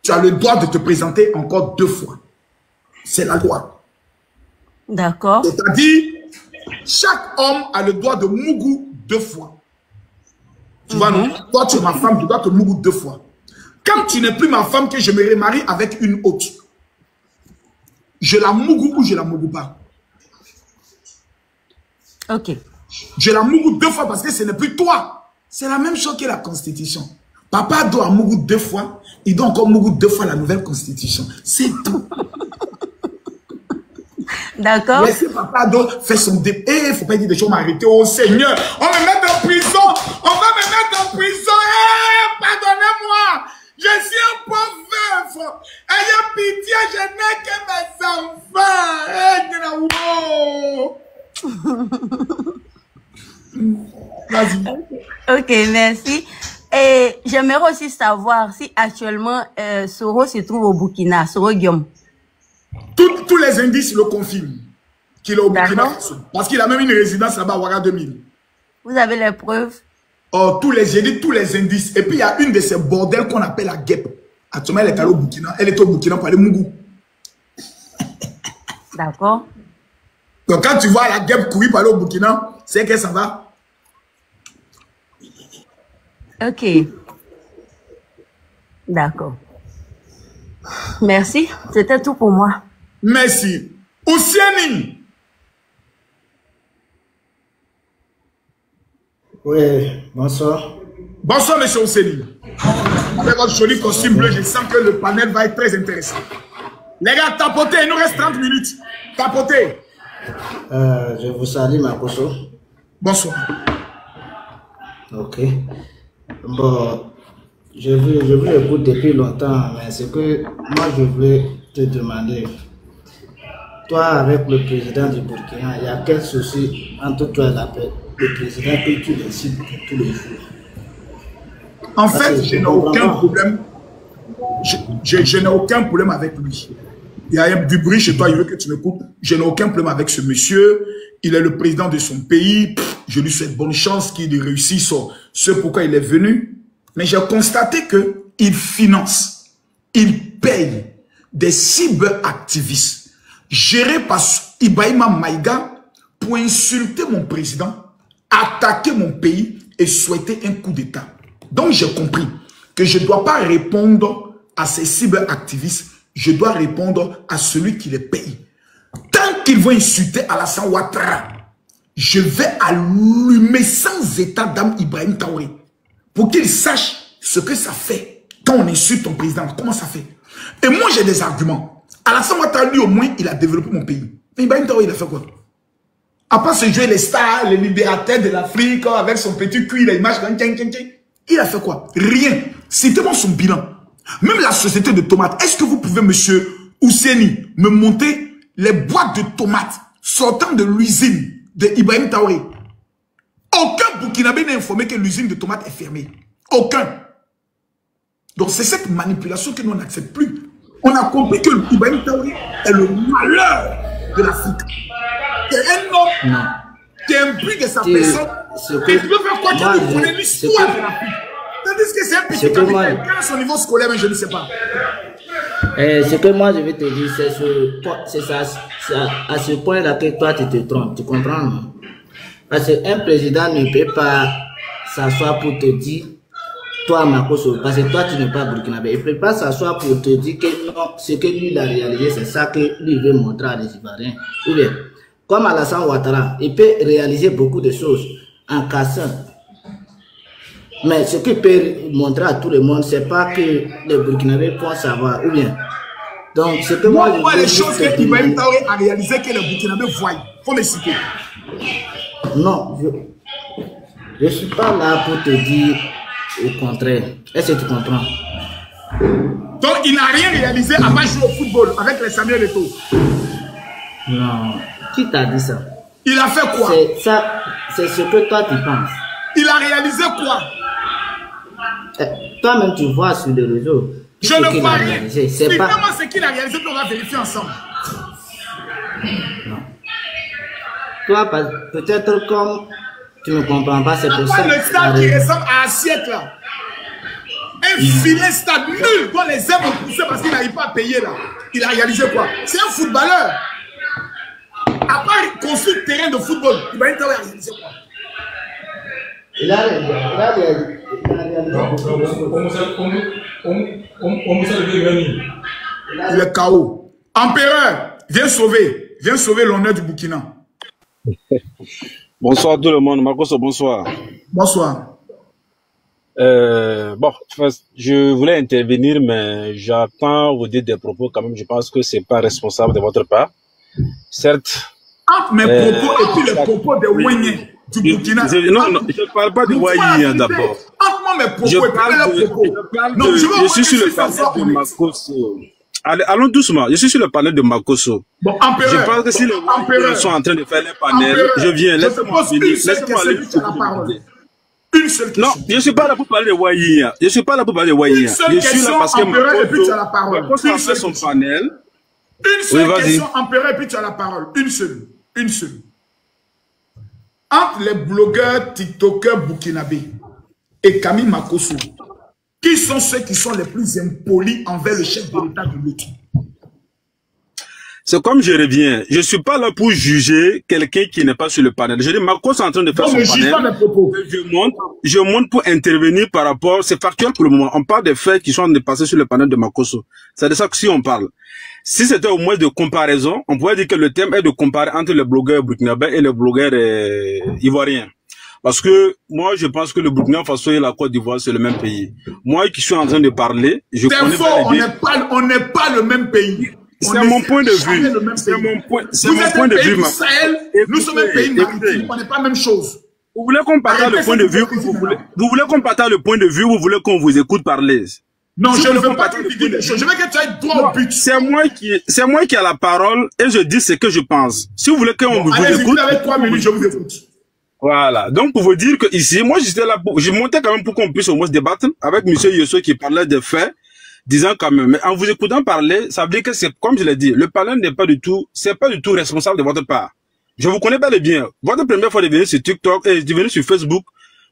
tu as le droit de te présenter encore 2 fois. C'est la loi. D'accord. C'est-à-dire, chaque homme a le droit de mougou 2 fois. Tu vois, non? Toi, tu es ma femme, tu dois te mougou 2 fois. Quand tu n'es plus ma femme, que je me remarie avec une autre, je la mougou ou je la mougou pas? Ok. Je la mougou 2 fois parce que ce n'est plus toi. C'est la même chose que la constitution. Papa doit mougou 2 fois, il doit encore mougou 2 fois la nouvelle constitution. C'est tout. D'accord. Laissez papa doit faire son dé. Eh, il ne faut pas dire des choses, m'arrêter. Oh Seigneur, on me met en prison. On va me mettre en prison. Eh, pardonnez-moi. Je suis un pauvre veuf. Ayez pitié, je n'ai que mes enfants. Vas-y. Ok, merci. Et j'aimerais aussi savoir si actuellement Soro se trouve au Burkina, Soro Guillaume. Tous les indices le confirment qu'il est au Burkina Faso. Parce qu'il a même une résidence là-bas à Ouaga 2000. Vous avez les preuves? Oh, j'ai dit tous les indices. Et puis il y a une de ces bordels qu'on appelle la guêpe. Actuellement, elle est allée au Burkina. Elle est au Burkina pour aller Mougou. D'accord. Donc quand tu vois la guêpe courir par le Burkina, c'est que ça va. Ok. D'accord. Merci. C'était tout pour moi. Merci. Oussieni. Oui, bonsoir. Bonsoir, monsieur Ousseni. Avec votre joli costume bleu, je sens que le panel va être très intéressant. Les gars, tapotez, il nous reste 30 minutes. Tapotez. Je vous salue, Makosso. Bonsoir. Ok. Bon, je vous écoute depuis longtemps, mais c'est que moi, je voulais te demander, toi, avec le président du Burkina, il y a quel souci entre toi et le président que tu décides tous les jours? En fait, je n'ai aucun problème. Je n'ai aucun problème avec lui. Il y a du bruit chez toi, il veut que tu m'écoutes. Je n'ai aucun problème avec ce monsieur. Il est le président de son pays. Je lui souhaite bonne chance qu'il réussisse ce pourquoi il est venu. Mais j'ai constaté qu'il finance, il paye des cyberactivistes gérés par Ibrahima Maïga pour insulter mon président, attaquer mon pays et souhaiter un coup d'État. Donc j'ai compris que je ne dois pas répondre à ces cyberactivistes, je dois répondre à celui qui les paye. Tant qu'ils vont insulter Alassane Ouattara, je vais allumer sans état d'âme Ibrahim Traoré pour qu'il sache ce que ça fait quand on insulte ton président. Comment ça fait? Et moi j'ai des arguments. Alassane Ouattara, lui au moins, il a développé mon pays. Mais Ibrahim Traoré, il a fait quoi? À part se jouer les stars, les libérateurs de l'Afrique avec son petit cul, les images, il a fait quoi? Rien. Citez-moi son bilan. Même la société de tomates. Est-ce que vous pouvez, monsieur Ousseni, me monter les boîtes de tomates sortant de l'usine de Ibrahim Traoré? Aucun Burkinabé n'est informé que l'usine de tomates est fermée. Aucun. Donc c'est cette manipulation que nous n'acceptons plus. On a compris que Ibrahim Traoré est le malheur de l'Afrique. C'est un homme qui implique de sa personne. Et tu veux faire quoi? Tu veux connaître l'histoire de l'Afrique. Tandis que c'est un petit capitaine. Quel est son niveau scolaire, mais je ne sais pas. Ce que moi je vais te dire, c'est à ce point-là que toi tu te trompes. Tu comprends, non? Parce qu'un président ne peut pas s'asseoir pour te dire, toi Makosso, parce que toi tu n'es pas burkinabé, il ne peut pas s'asseoir pour te dire que non, ce que lui il a réalisé, c'est ça que lui veut montrer à les Ivoiriens. Ou bien, comme Alassane Ouattara, il peut réaliser beaucoup de choses en cassant. Mais ce qu'il peut montrer à tout le monde, c'est pas que les Burkinabés peuvent savoir, ou bien. Donc, ce que moi, je les choses que Ibrahim Traoré a réalisé que les Burkinabés voient. Faut me citer. Non, je suis pas là pour te dire au contraire. Est-ce que tu comprends? Donc, il n'a rien réalisé avant de jouer au football avec les Samuel Eto'o. Non. Qui t'a dit ça? Il a fait quoi? C'est ce que toi tu penses. Il a réalisé quoi? Toi-même tu vois sur les réseaux. Je ne vois rien. C'est pas ce qu'il a réalisé, puis on va vérifier ensemble. Non. Toi, peut-être comme tu ne comprends pas, c'est pour ça. Le stade qui ressemble à assiette là. Un filet stade nul dont les ailes ont poussé parce qu'il n'arrive pas à payer là. Il a réalisé quoi? C'est un footballeur. À part construire le terrain de football, il va être réalisé quoi? Il a réalisé. Il est KO. Empereur, viens sauver l'honneur du Burkina. Bonsoir tout le monde. Makosso, bonsoir. Bonsoir. Bon, je voulais intervenir, mais j'attends vous dire des propos quand même. Je pense que c'est pas responsable de votre part. Certes. Entre mes propos et puis les propos de Ouénier du Burkina. Non, je ne parle pas de Ouénier d'abord. Entre mes propos et puis les propos. Je suis sur le panel de Makosso. Allons doucement. Je suis sur le panel de Makosso. Bon, empereur. Je pense que si les Ouéniers sont en train de faire les panels, je viens. Laissez-moi finir. Laissez-moi aller. Une seule question. Non, je ne suis pas là pour parler de Ouénier. Je suis pas là pour parler de Ouénier. Je suis là parce que Makosso a fait son panel. Une seule question, empereur, et puis tu as la parole. Une seule. Une seule. Entre les blogueurs, tiktokers burkinabés et Camille Makosso, qui sont ceux qui sont les plus impolis envers le chef de l'État de l'autre? c'est comme je reviens. Je suis pas là pour juger quelqu'un qui n'est pas sur le panel. Je dis, Marcos est en train de faire son panel. Je monte pour intervenir par rapport, c'est factuel pour le moment. On parle des faits qui sont en train de passer sur le panel de Makoso. C'est de ça que si on parle. Si c'était au moins de comparaison, on pourrait dire que le thème est de comparer entre les blogueurs burkinabés et les blogueurs ivoiriens. Parce que moi, je pense que le Burkina Faso et la Côte d'Ivoire, c'est le même pays. Moi qui suis en train de parler, je connais faux, on n'est pas le même pays. C'est mon point de vue. C'est mon point de vue. Nous sommes un pays maritime, on n'est pas la même chose. Vous voulez qu'on partage le point de vue, vous voulez qu'on partage le point de vue ou vous voulez qu'on vous écoute parler? Non, je ne veux pas que tu dises des choses. Je veux que tu ailles droit au but. C'est moi qui ai la parole et je dis ce que je pense. Si vous voulez qu'on vous écoute. Avec 3 minutes, je vous écoute. Voilà. Donc, pour vous dire que ici, moi, j'étais là je montais quand même pour qu'on puisse au moins se débattre avec M. Yosso qui parlait des faits, disant quand même, mais en vous écoutant parler, ça veut dire que c'est, comme je l'ai dit, le panel n'est pas du tout, c'est pas du tout responsable de votre part. Je vous connais bel et bien. Votre première fois de venir sur TikTok et de venir sur Facebook,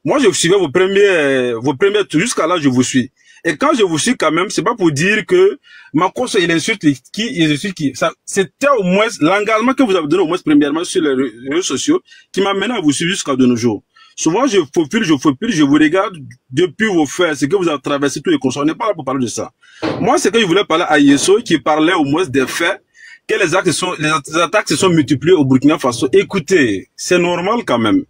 moi, je suivais vos premiers tours. Jusqu'à là, je vous suis. Et quand je vous suis quand même, c'est pas pour dire que Makoso, il insulte qui. C'était au moins l'engagement que vous avez donné au moins premièrement sur les réseaux sociaux qui m'a mené à vous suivre jusqu'à de nos jours. Souvent, je faufile, je vous regarde depuis vos faits, ce que vous avez traversé tous les constats. On n'est pas là pour parler de ça. Moi, c'est que je voulais parler à Yesso qui parlait au moins des faits, que les attaques se sont multipliées au Burkina Faso. Écoutez, c'est normal quand même.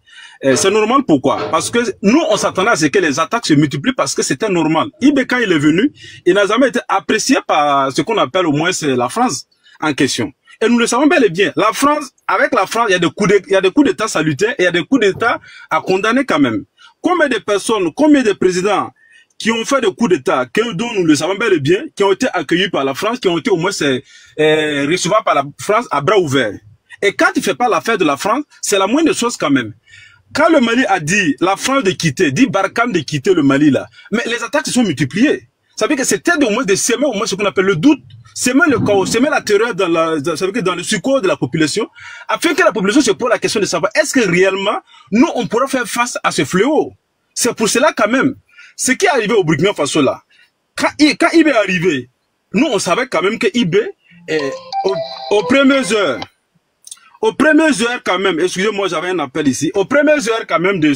C'est normal pourquoi? Parce que nous, on s'attendait à ce que les attaques se multiplient parce que c'était normal. Ibé, quand il est venu, il n'a jamais été apprécié par ce qu'on appelle au moins la France en question. Et nous le savons bel et bien. La France, avec la France, il y a des coups d'État salutaires et il y a des coups d'État à condamner quand même. Combien de personnes, combien de présidents qui ont fait des coups d'État, dont nous le savons bel et bien, qui ont été accueillis par la France, qui ont été au moins reçus par la France à bras ouverts. Et quand tu fais pas l'affaire de la France, c'est la moindre chose quand même. Quand le Mali a dit la France de quitter, dit Barkhane de quitter le Mali là, mais les attaques se sont multipliées. Ça veut dire que c'était au moins de semer au moins ce qu'on appelle le doute, semer le chaos, semer la terreur dans ça veut dire dans le sucre de la population, afin que la population se pose la question de savoir est-ce que réellement nous on pourra faire face à ce fléau. C'est pour cela quand même, ce qui est arrivé au Burkina Faso là, quand Ibé est arrivé, nous on savait quand même que Ibé aux premières heures quand même, excusez-moi, j'avais un appel ici, aux premières heures quand même de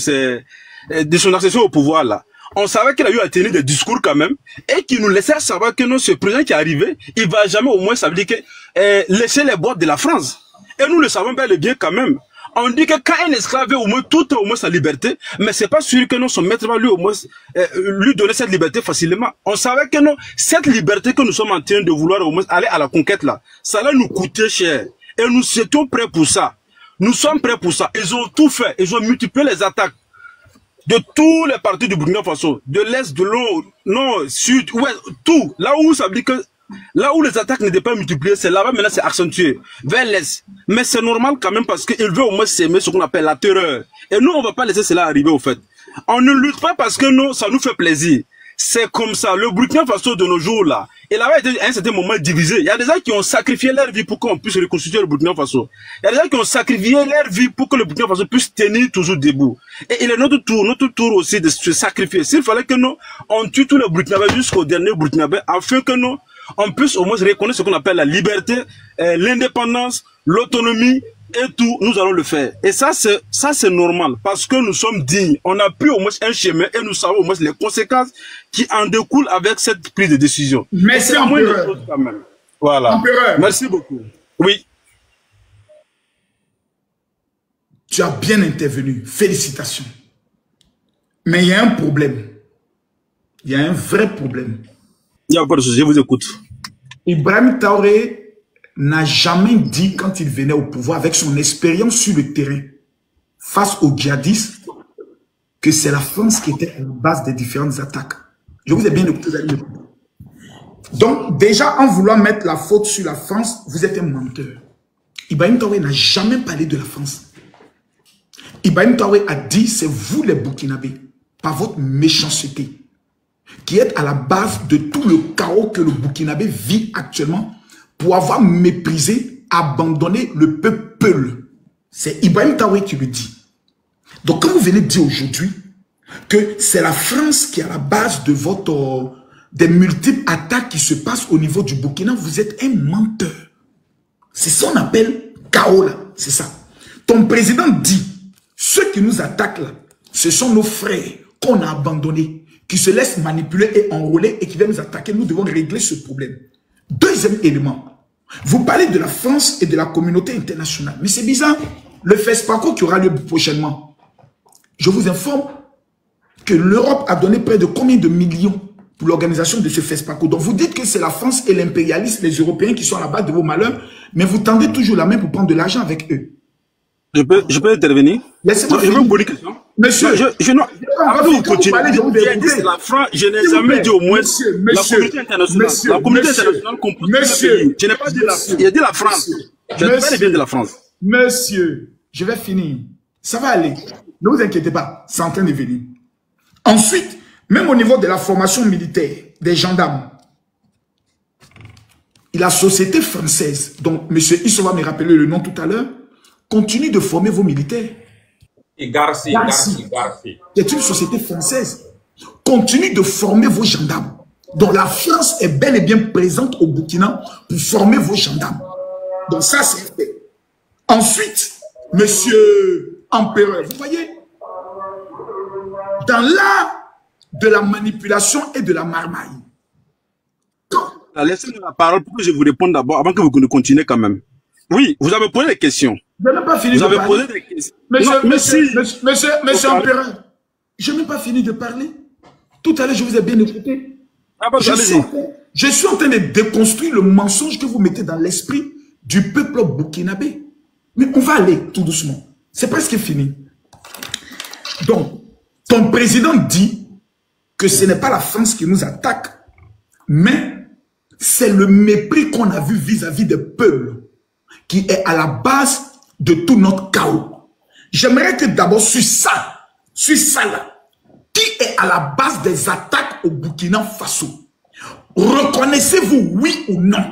son accession au pouvoir là, on savait qu'il a eu à tenir des discours quand même, et qu'il nous laissait savoir que non, ce président qui est arrivé, il va jamais au moins, ça veut dire que, laisser les bords de la France. Et nous le savons bel et bien quand même. On dit que quand un esclave veut au moins tout au moins sa liberté, mais c'est pas sûr que non, son maître va lui au moins, lui donner cette liberté facilement. On savait que non, cette liberté que nous sommes en train de vouloir au moins aller à la conquête là, ça allait nous coûter cher. Et nous étions prêts pour ça. Nous sommes prêts pour ça. Ils ont tout fait. Ils ont multiplié les attaques de tous les partis du Burkina Faso, de l'Est, de l'Ouest, Nord, Sud, Ouest, tout. Là où ça veut dire que, là où les attaques n'étaient pas multipliées, c'est là-bas, maintenant c'est accentué, vers l'Est. Mais c'est normal quand même parce qu'ils veulent au moins s'aimer ce qu'on appelle la terreur. Et nous, on va pas laisser cela arriver au fait. On ne lutte pas parce que nous, ça nous fait plaisir. C'est comme ça. Le Burkina Faso de nos jours là, il avait été à un certain moment divisé. Il y a des gens qui ont sacrifié leur vie pour qu'on puisse reconstituer le Burkina Faso. Il y a des gens qui ont sacrifié leur vie pour que le Burkina Faso puisse tenir toujours debout. Et il est notre tour aussi de se sacrifier. S'il fallait que nous, on tue tous les Burkinabés jusqu'au dernier Burkinabé, afin que nous, on puisse au moins reconnaître ce qu'on appelle la liberté, l'indépendance, l'autonomie, et tout, nous allons le faire. Et ça, c'est normal, parce que nous sommes dignes. On a pris au moins un chemin et nous savons au moins les conséquences qui en découlent avec cette prise de décision. Merci, Empereur. Quand même. Voilà. Empereur. Merci beaucoup. Oui. Tu as bien intervenu. Félicitations. Mais il y a un problème. Il y a un vrai problème. Il n'y a pas de souci, je vous écoute. Ibrahim Traoré n'a jamais dit, quand il venait au pouvoir, avec son expérience sur le terrain, face aux djihadistes, que c'est la France qui était à la base des différentes attaques. Je vous ai bien écouté. Donc, déjà, en voulant mettre la faute sur la France, vous êtes un menteur. Ibrahim Traoré n'a jamais parlé de la France. Ibrahim Traoré a dit, c'est vous les Burkinabés, par votre méchanceté, qui êtes à la base de tout le chaos que le Burkinabé vit actuellement, pour avoir méprisé, abandonné le peuple. C'est Ibrahim Traoré qui le dit. Donc quand vous venez dire aujourd'hui que c'est la France qui est à la base de des multiples attaques qui se passent au niveau du Burkina, vous êtes un menteur. C'est ça qu'on appelle chaos là. C'est ça. Ton président dit, ceux qui nous attaquent là, ce sont nos frères qu'on a abandonnés, qui se laissent manipuler et enrôler et qui viennent nous attaquer. Nous devons régler ce problème. Deuxième élément. Vous parlez de la France et de la communauté internationale. Mais c'est bizarre. Le FESPACO qui aura lieu prochainement. Je vous informe que l'Europe a donné près de combien de millions pour l'organisation de ce FESPACO. Donc vous dites que c'est la France et l'impérialisme, les Européens qui sont à la base de vos malheurs, mais vous tendez toujours la main pour prendre de l'argent avec eux. Je peux intervenir? Laissez-moi je veux vous poser une question. Monsieur, avant de vous continuer, c'est la France, je n'ai jamais dit au moins la communauté internationale. La communauté internationale comprend le pays. Je n'ai pas dit la France. Il a dit la France. Je n'ai pas dit de la France. Monsieur, je vais finir. Ça va aller. Ne vous inquiétez pas, c'est en train de venir. Ensuite, même au niveau de la formation militaire des gendarmes, la société française, dont M. Issou va me rappeler le nom tout à l'heure, continue de former vos militaires. Et Garci. C'est une société française. Continue de former vos gendarmes. Donc la France est bel et bien présente au Burkina pour former vos gendarmes. Donc ça, c'est fait. Ensuite, monsieur Empereur, vous voyez, dans l'art de la manipulation et de la marmaille. Laissez-moi la parole pour que je vous réponde d'abord, avant que vous ne continuez quand même. Oui, vous avez posé des questions. Je n'ai pas fini vous de avez parler. Posé des questions. Monsieur Empereur, je n'ai pas fini de parler. Tout à l'heure, je vous ai bien écouté. Je suis en train de déconstruire le mensonge que vous mettez dans l'esprit du peuple burkinabé. Mais on va aller tout doucement. C'est presque fini. Donc, ton président dit que ce n'est pas la France qui nous attaque, mais c'est le mépris qu'on a vu vis-à-vis des peuples qui est à la base de tout notre chaos. J'aimerais que d'abord, sur ça là, qui est à la base des attaques au Burkina Faso, reconnaissez-vous, oui ou non,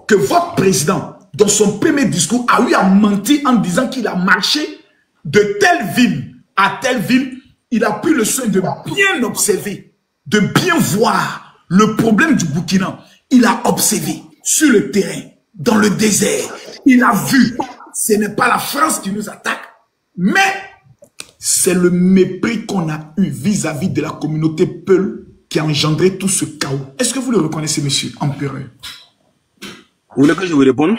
que votre président, dans son premier discours, a eu à mentir en disant qu'il a marché de telle ville à telle ville. Il a pris le soin de bien observer, de bien voir le problème du Burkina. Il a observé sur le terrain, dans le désert. Il a vu, ce n'est pas la France qui nous attaque, mais c'est le mépris qu'on a eu vis-à-vis de la communauté Peul qui a engendré tout ce chaos. Est-ce que vous le reconnaissez, monsieur Empereur? Vous voulez que je vous réponde?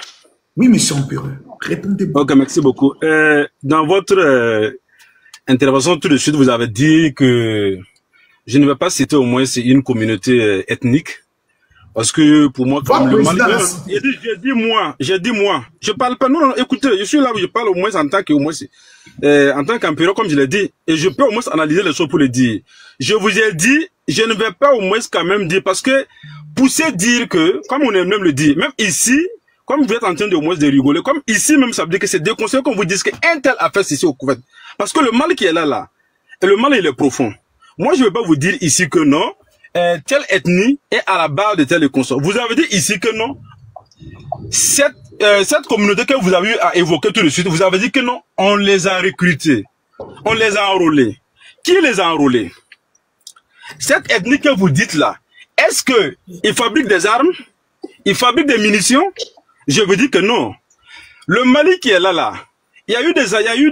Oui, monsieur Empereur. Répondez-moi. Ok, merci beaucoup. Dans votre intervention, tout de suite, vous avez dit que je ne vais pas citer au moins une communauté ethnique. Parce que pour moi, comme le Mali, j'ai dit moi. Je parle pas, non, écoutez, je suis là où je parle au moins en tant qu'empereur, comme je l'ai dit, et je peux au moins analyser les choses pour le dire. Je vous ai dit, je ne vais pas au moins quand même dire, parce que, pousser dire que, comme on aime même le dire, même ici, comme vous êtes en train de au moins de rigoler, comme ici même ça veut dire que c'est déconseillé qu'on vous dise qu'un tel a fait ici au couvert. Parce que le mal qui est là, et le mal il est profond. Moi je ne vais pas vous dire ici que non, telle ethnie est à la base de tel consort. Vous avez dit ici que non. Cette communauté que vous avez eu à évoquer tout de suite, vous avez dit que non, on les a recrutés. On les a enrôlés. Qui les a enrôlés? Cette ethnie que vous dites là, est-ce que ils fabriquent des armes? Ils fabriquent des munitions? Je vous dis que non. Le Mali qui est là, il y a eu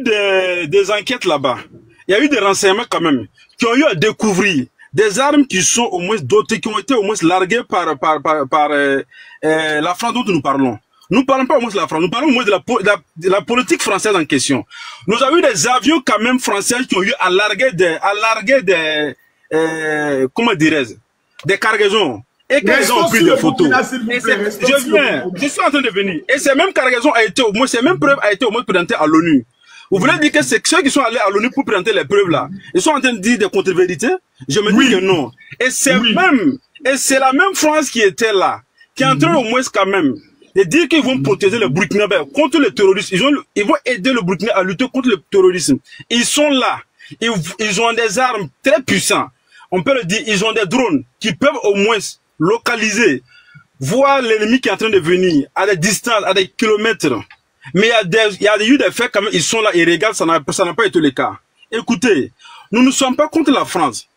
des enquêtes là-bas. Il y a eu des renseignements quand même, qui ont eu à découvrir des armes qui sont au moins dotées, qui ont été au moins larguées par la France dont nous parlons. Nous ne parlons pas au moins de la France, nous parlons au moins de la politique française en question. Nous avons eu des avions quand même français qui ont eu à larguer des comment dirais-je, des cargaisons. Et qu'ils ont pris des photos. Je suis en train de venir. Et ces mêmes cargaisons a été au moins, ces mêmes preuves a été au moins présentées à l'ONU. Vous voulez dire que c'est ceux qui sont allés à l'ONU pour présenter les preuves là, ils sont en train de dire des contre-vérités? Je me dis que non. Et c'est la même France qui était là, qui est en train au moins quand même de dire qu'ils vont protéger le Burkinabé contre le terrorisme. Ils vont aider le Burkina à lutter contre le terrorisme. Ils sont là. Ils ont des armes très puissantes. On peut le dire, ils ont des drones qui peuvent au moins localiser, voir l'ennemi qui est en train de venir à des distances, à des kilomètres. Mais il y a eu des faits quand même, ils sont là, ils regardent, ça n'a pas été le cas. Écoutez, nous ne sommes pas contre la France.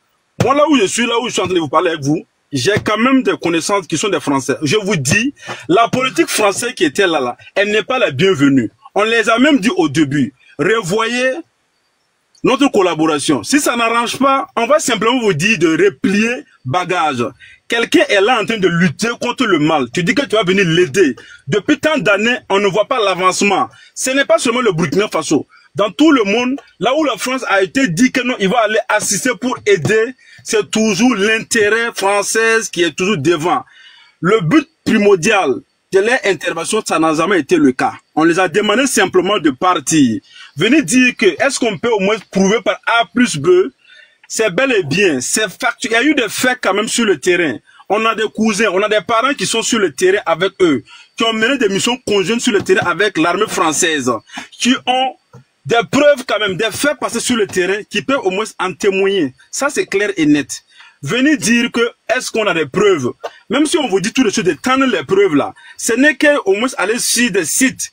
Moi, là où je suis en train de vous parler avec vous, j'ai quand même des connaissances qui sont des Français. Je vous dis, la politique française qui était là, elle n'est pas la bienvenue. On les a même dit au début, revoyez notre collaboration. Si ça n'arrange pas, on va simplement vous dire de replier bagage. Quelqu'un est là en train de lutter contre le mal. Tu dis que tu vas venir l'aider. Depuis tant d'années, on ne voit pas l'avancement. Ce n'est pas seulement le Burkina Faso. Dans tout le monde, là où la France a été dit que non, il va aller assister pour aider, c'est toujours l'intérêt français qui est toujours devant. Le but primordial de leur intervention, ça n'a jamais été le cas. On les a demandé simplement de partir. Venez dire que, est-ce qu'on peut au moins prouver par A plus B? C'est bel et bien, c'est factuel. Il y a eu des faits quand même sur le terrain. On a des cousins, on a des parents qui sont sur le terrain avec eux, qui ont mené des missions conjointes sur le terrain avec l'armée française, qui ont des preuves quand même, des faits passés sur le terrain, qui peuvent au moins en témoigner. Ça, c'est clair et net. Venez dire que, est-ce qu'on a des preuves? Même si on vous dit tout de suite de tendre les preuves là, ce n'est qu'au moins aller sur des sites,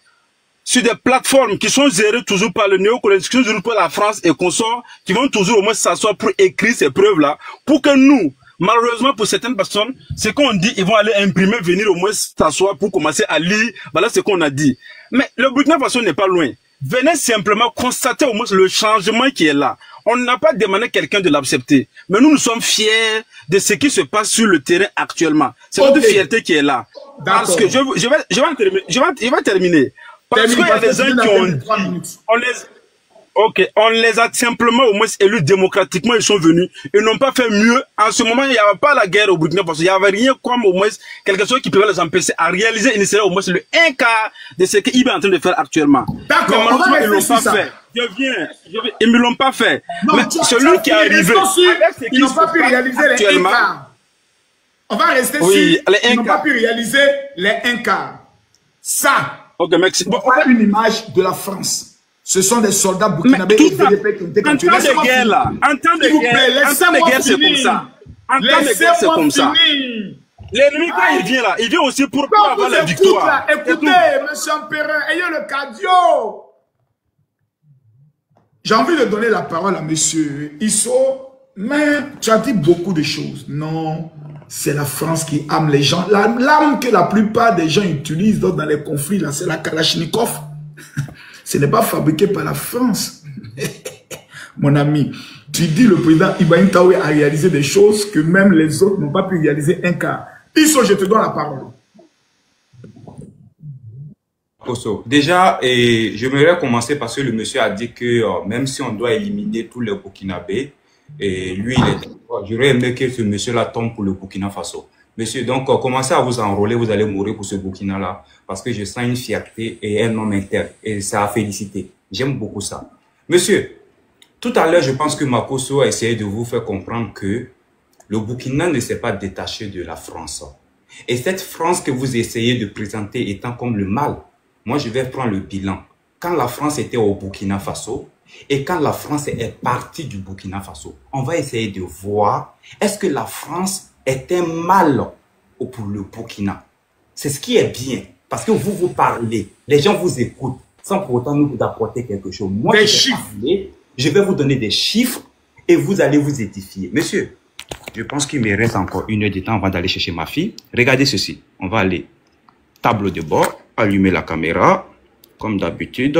sur des plateformes qui sont gérées toujours par le néocolonialisme, qui sont gérées par la France et consorts, qui vont toujours au moins s'asseoir pour écrire ces preuves-là, pour que nous, malheureusement pour certaines personnes, ce qu'on dit, ils vont aller imprimer, venir au moins s'asseoir pour commencer à lire, voilà ce qu'on a dit. Mais le Burkina Faso n'est pas loin. Venez simplement constater au moins le changement qui est là. On n'a pas demandé à quelqu'un de l'accepter. Mais nous sommes fiers de ce qui se passe sur le terrain actuellement. C'est notre fierté qui est là. Parce que je vais terminer. Parce qu'il y a des gens qui ont dit, on les a simplement au moins élus démocratiquement, ils sont venus. Ils n'ont pas fait mieux. En ce moment, il n'y avait pas la guerre au Burkina Faso. Il n'y avait rien comme au moins quelque chose qui pouvait les empêcher à réaliser initialement au moins le 1 quart de ce qu'il est en train de faire actuellement. D'accord, malheureusement, ils ne l'ont pas fait. Ils ne l'ont pas fait. Non, mais celui qui est arrivé, ils n'ont pas pu réaliser les 1 quart. On va rester sur, ils n'ont pas pu réaliser les 1 quart. Ça, merci. Bon, on a une image de la France. Ce sont des soldats burkinabés et VDP qui ont été capturés. En temps de guerre, là. En temps de guerre, c'est comme ça. En temps de guerre, c'est comme ça. L'ennemi, quand il vient là, il vient aussi pour avoir la victoire. Écoutez, monsieur Perrin, ayez le cardio. J'ai envie de donner la parole à monsieur Isso, mais tu as dit beaucoup de choses. Non, c'est la France qui ame les gens. L'arme que la plupart des gens utilisent dans les conflits, là, c'est la Kalachnikov. Ce n'est pas fabriqué par la France. Mon ami, tu dis le président Ibrahim Traoré a réalisé des choses que même les autres n'ont pas pu réaliser 1 quart. Isso, je te donne la parole. Déjà, j'aimerais commencer parce que le monsieur a dit que même si on doit éliminer tous les Burkinabés, et lui, j'aurais aimé que ce monsieur-là tombe pour le Burkina Faso. Monsieur, donc, commencez à vous enrôler, vous allez mourir pour ce Burkina-là, parce que je sens une fierté et un homme interne, et ça a félicité. J'aime beaucoup ça. Monsieur, tout à l'heure, je pense que Makosso a essayé de vous faire comprendre que le Burkina ne s'est pas détaché de la France. Et cette France que vous essayez de présenter étant comme le mal, moi, je vais prendre le bilan. Quand la France était au Burkina Faso, et quand la France est partie du Burkina Faso, on va essayer de voir, est-ce que la France est un mal pour le Burkina? C'est ce qui est bien. Parce que vous parlez, les gens vous écoutent, sans pour autant nous apporter quelque chose. Moi, je vais vous donner des chiffres et vous allez vous édifier. Monsieur, je pense qu'il me reste encore 1 heure de temps avant d'aller chercher ma fille. Regardez ceci. On va aller tableau de bord, allumer la caméra, comme d'habitude,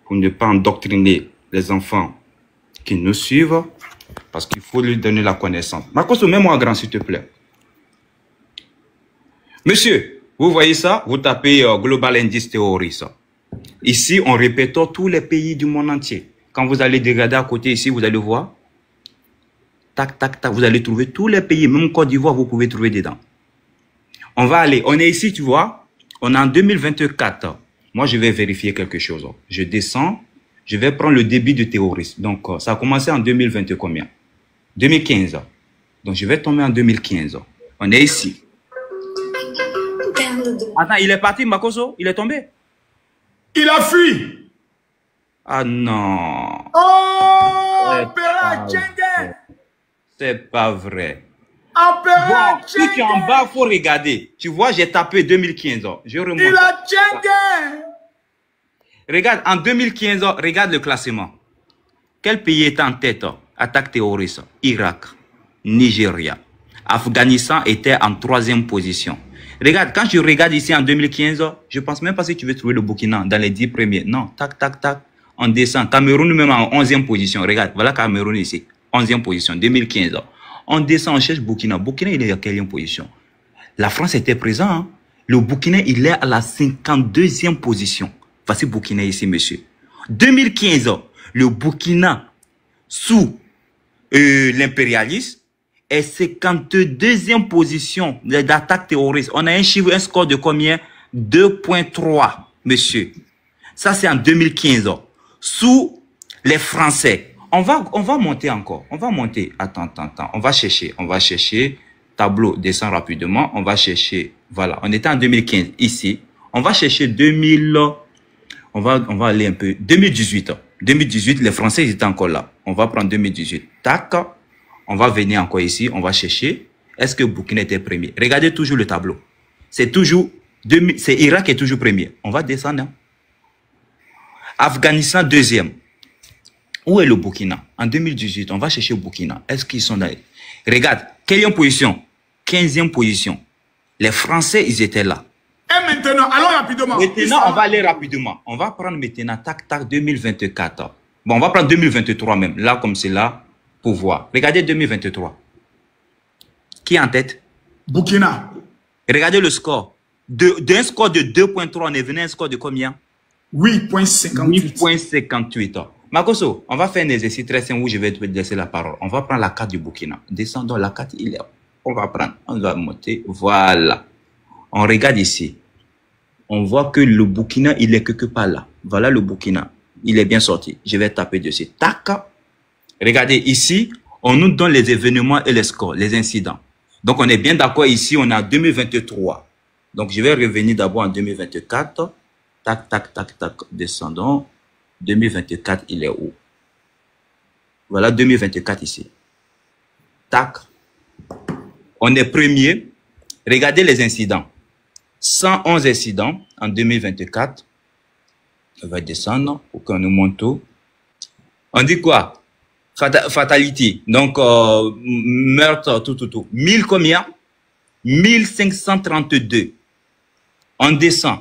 pour ne pas endoctriner les enfants qui nous suivent. Parce qu'il faut lui donner la connaissance. Makosso, mets-moi en grand, s'il te plaît. Monsieur, vous voyez ça? Vous tapez Global Indice Terrorist. Ici, on répète tous les pays du monde entier. Quand vous allez regarder à côté ici, vous allez voir. Tac, tac, tac. Vous allez trouver tous les pays. Même Côte d'Ivoire, vous pouvez trouver dedans. On va aller. On est ici, tu vois. On est en 2024. Moi, je vais vérifier quelque chose. Je descends. Je vais prendre le débit de terrorisme. Donc, ça a commencé en 2020 combien? 2015. Donc, je vais tomber en 2015. On est ici. Attends, il est parti, Makosso? Il est tombé? Il a fui. Ah non. Oh, Pera Tchengue. C'est pas vrai. Bon, si tu es en bas, il faut regarder. Tu vois, j'ai tapé 2015. Je remonte. Il a Tchengue. Regarde, en 2015, regarde le classement. Quel pays est en tête? Attaque terroriste. Irak, Nigeria, Afghanistan était en 3e position. Regarde, quand je regarde ici en 2015, je pense même pas si tu veux trouver le Burkina dans les 10 premiers. Non, tac, tac, tac, on descend. Cameroun même en 11e position. Regarde, voilà Cameroun ici, 11e position, 2015. On descend, on cherche Burkina. Burkina, il est à quelle position? La France était présente. Hein? Le Burkina, il est à la 52e position. Voici Burkina ici, monsieur. 2015, le Burkina, sous l'impérialisme, est 52e position d'attaque terroriste. On a un chiffre, un score de combien? 2.3, monsieur. Ça, c'est en 2015. Sous les Français. On va monter encore. On va monter. Attends. On va chercher. Tableau, descend rapidement. On va chercher. Voilà. On était en 2015 ici. On va chercher 2000. On va aller un peu. 2018. 2018, les Français, ils étaient encore là. On va prendre 2018. Tac. On va venir encore ici. On va chercher. Est-ce que Burkina était premier? Regardez toujours le tableau. C'est toujours, c'est Irak qui est toujours premier. On va descendre. Afghanistan, 2e. Où est le Burkina? En 2018, on va chercher Burkina. Est-ce qu'ils sont là? Regarde, quelle position? 15e position. Les Français, ils étaient là. Et maintenant, allons rapidement. Maintenant, on va aller rapidement. On va prendre maintenant, tac, 2024. Bon, on va prendre 2023 même. Là, comme c'est là, pour voir. Regardez 2023. Qui est en tête? Burkina. Regardez le score. D'un score de 2.3, on est venu à un score de combien? 8.58. 8.58. Makoso, on va faire un exercice très simple où je vais te laisser la parole. On va prendre la carte du Burkina. Descendons la carte, il est. On va prendre, on va monter. Voilà. On regarde ici. On voit que le Burkina, il est quelque part là. Voilà le Burkina. Il est bien sorti. Je vais taper dessus. Tac. Regardez ici, on nous donne les événements et les scores, les incidents. Donc, on est bien d'accord ici, on a 2023. Donc, je vais revenir d'abord en 2024. Tac, descendons. 2024, il est où? Voilà 2024 ici. Tac. On est premier. Regardez les incidents. 111 incidents en 2024. On va descendre pour qu'on nous montre tout. On dit quoi? Fatality. Donc, meurtre, tout. 1000 combien? 1532. On descend.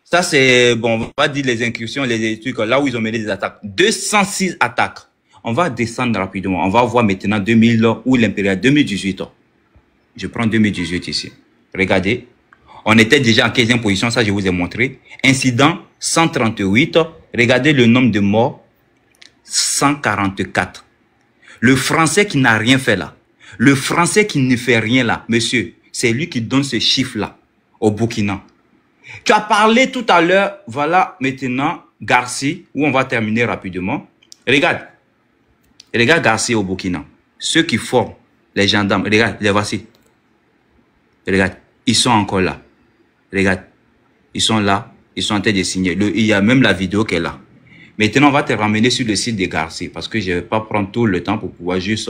Ça, c'est, bon, on va dire les incursions, les trucs, là où ils ont mené des attaques. 206 attaques. On va descendre rapidement. On va voir maintenant 2000, ou l'impérial, 2018. Je prends 2018 ici. Regardez. On était déjà en 15e position, ça je vous ai montré. Incident, 138. Regardez le nombre de morts, 144. Le Français qui n'a rien fait là. Le Français qui ne fait rien là. Monsieur, c'est lui qui donne ce chiffre-là au Burkina. Tu as parlé tout à l'heure, voilà maintenant Garci, où on va terminer rapidement. Regarde Garci au Burkina. Ceux qui forment les gendarmes, regarde, les voici. Regarde, ils sont encore là. Regarde, ils sont là, ils sont en train de signer. Il y a même la vidéo qui est là. Maintenant, on va te ramener sur le site de Garci, parce que je ne vais pas prendre tout le temps pour pouvoir juste...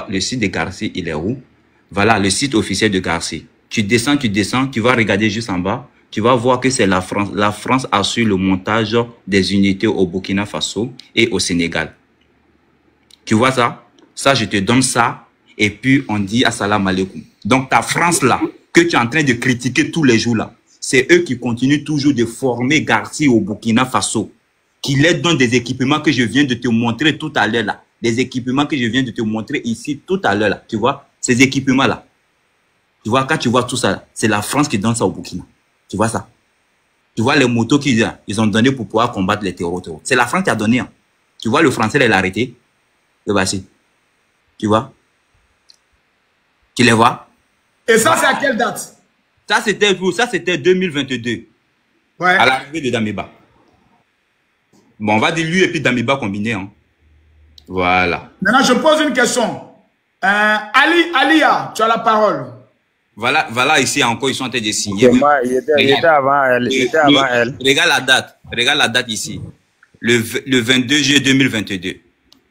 le site de Garci, il est où? Voilà, le site officiel de Garci. Tu descends, tu vas regarder juste en bas. Tu vas voir que c'est la France. La France assure le montage des unités au Burkina Faso et au Sénégal. Tu vois ça? Ça, je te donne ça. Et puis, on dit assalamu alaikum. Donc, ta France là, que tu es en train de critiquer tous les jours là, c'est eux qui continuent toujours de former Garci au Burkina Faso. Qui les donnent des équipements que je viens de te montrer tout à l'heure là. Des équipements que je viens de te montrer ici tout à l'heure là. Tu vois? Ces équipements là. Tu vois, quand tu vois tout ça, c'est la France qui donne ça au Burkina. Tu vois ça? Tu vois les motos qu'ils ont donné pour pouvoir combattre les terroristes. C'est la France qui a donné. Hein. Tu vois le Français, il l'a arrêté. Le voici. Tu vois? Tu les vois? Et ça, c'est à quelle date? Ça, c'était 2022. Ouais. À l'arrivée de Damiba. Bon, on va dire lui et puis Damiba combiné. Hein. Voilà. Maintenant, je pose une question. Alia, tu as la parole. Voilà ici encore, ils sont en train de signer. Il était avant elle. Regarde la date ici. Le 22 juillet 2022.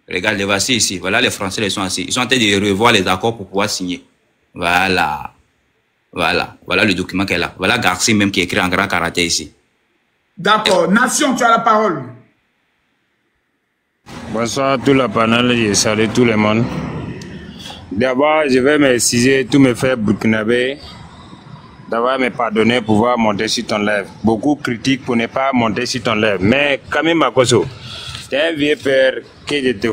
Regarde, les voici ici. Voilà, les Français, ils sont assis. Ils sont en train de revoir les accords pour pouvoir signer. Voilà le document qu'elle a. Voilà Garci même qui écrit en grand caractère ici. D'accord. Nation, tu as la parole. Bonsoir à tout le panel, je salue tout le monde. D'abord, je vais m'excuser tous mes frères burkinabés d'avoir me pardonné pour pouvoir monter sur ton live. Beaucoup critiquent pour ne pas monter sur ton live. Mais Camille Makosso, tu es un vieux père que je te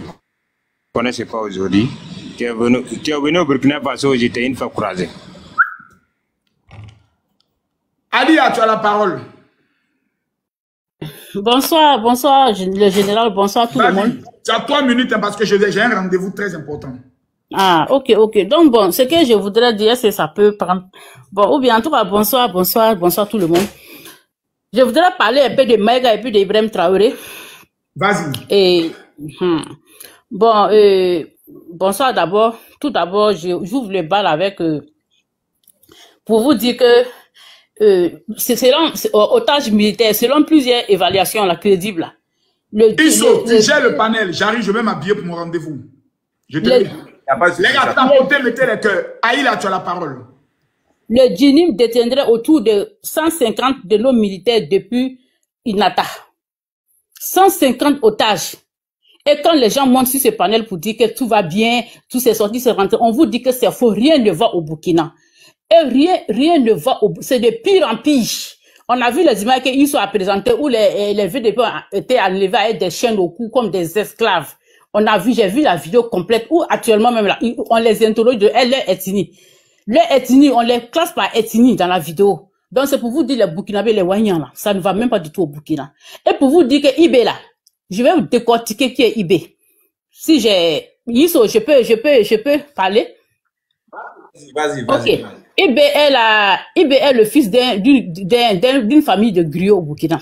connaissais pas aujourd'hui. Tu es venu au Burkina Faso, j'étais une fois croisé. Alia, tu as la parole. Bonsoir, bonsoir, le général, bonsoir tout le monde. Tu as 3 minutes parce que j'ai un rendez-vous très important. Ah, ok. Donc bon, ce que je voudrais dire, c'est ça peut prendre... Bon, ou bien en tout cas, bonsoir tout le monde. Je voudrais parler un peu de Maïga et puis d'Ibrahim Traoré. Vas-y. Et, bon, bonsoir d'abord. Tout d'abord, j'ouvre le bal avec... pour vous dire que c'est selon otage militaire, selon plusieurs évaluations là, crédibles. Tu gères le panel. J'arrive, je vais m'habiller pour mon rendez-vous. Je te dis. Les gars, tapotez, mettez les cœurs. Aïla, tu as la parole. Le Djinim détiendrait autour de 150 de nos militaires depuis Inata. 150 otages. Et quand les gens montent sur ce panel pour dire que tout va bien, tout s'est sorti, c'est rentré, on vous dit que c'est faux, rien ne va au Burkina. Et rien ne va au Burkina. C'est de pire en pire. On a vu les images qu'ils sont à présenter où les VDP étaient enlevés avec des chaînes au cou comme des esclaves. J'ai vu la vidéo complète où actuellement même là, on les interroge de leur ethnie. Leur ethnie, on les classe par ethnie dans la vidéo. Donc c'est pour vous dire les Burkinabés, les Wanyans là, ça ne va même pas du tout au Burkina. Et pour vous dire que Ibé là, je vais vous décortiquer qui est Ibé. Si je peux parler. Vas-y. Ok. Ibé est le fils d'une famille de griots au Burkina.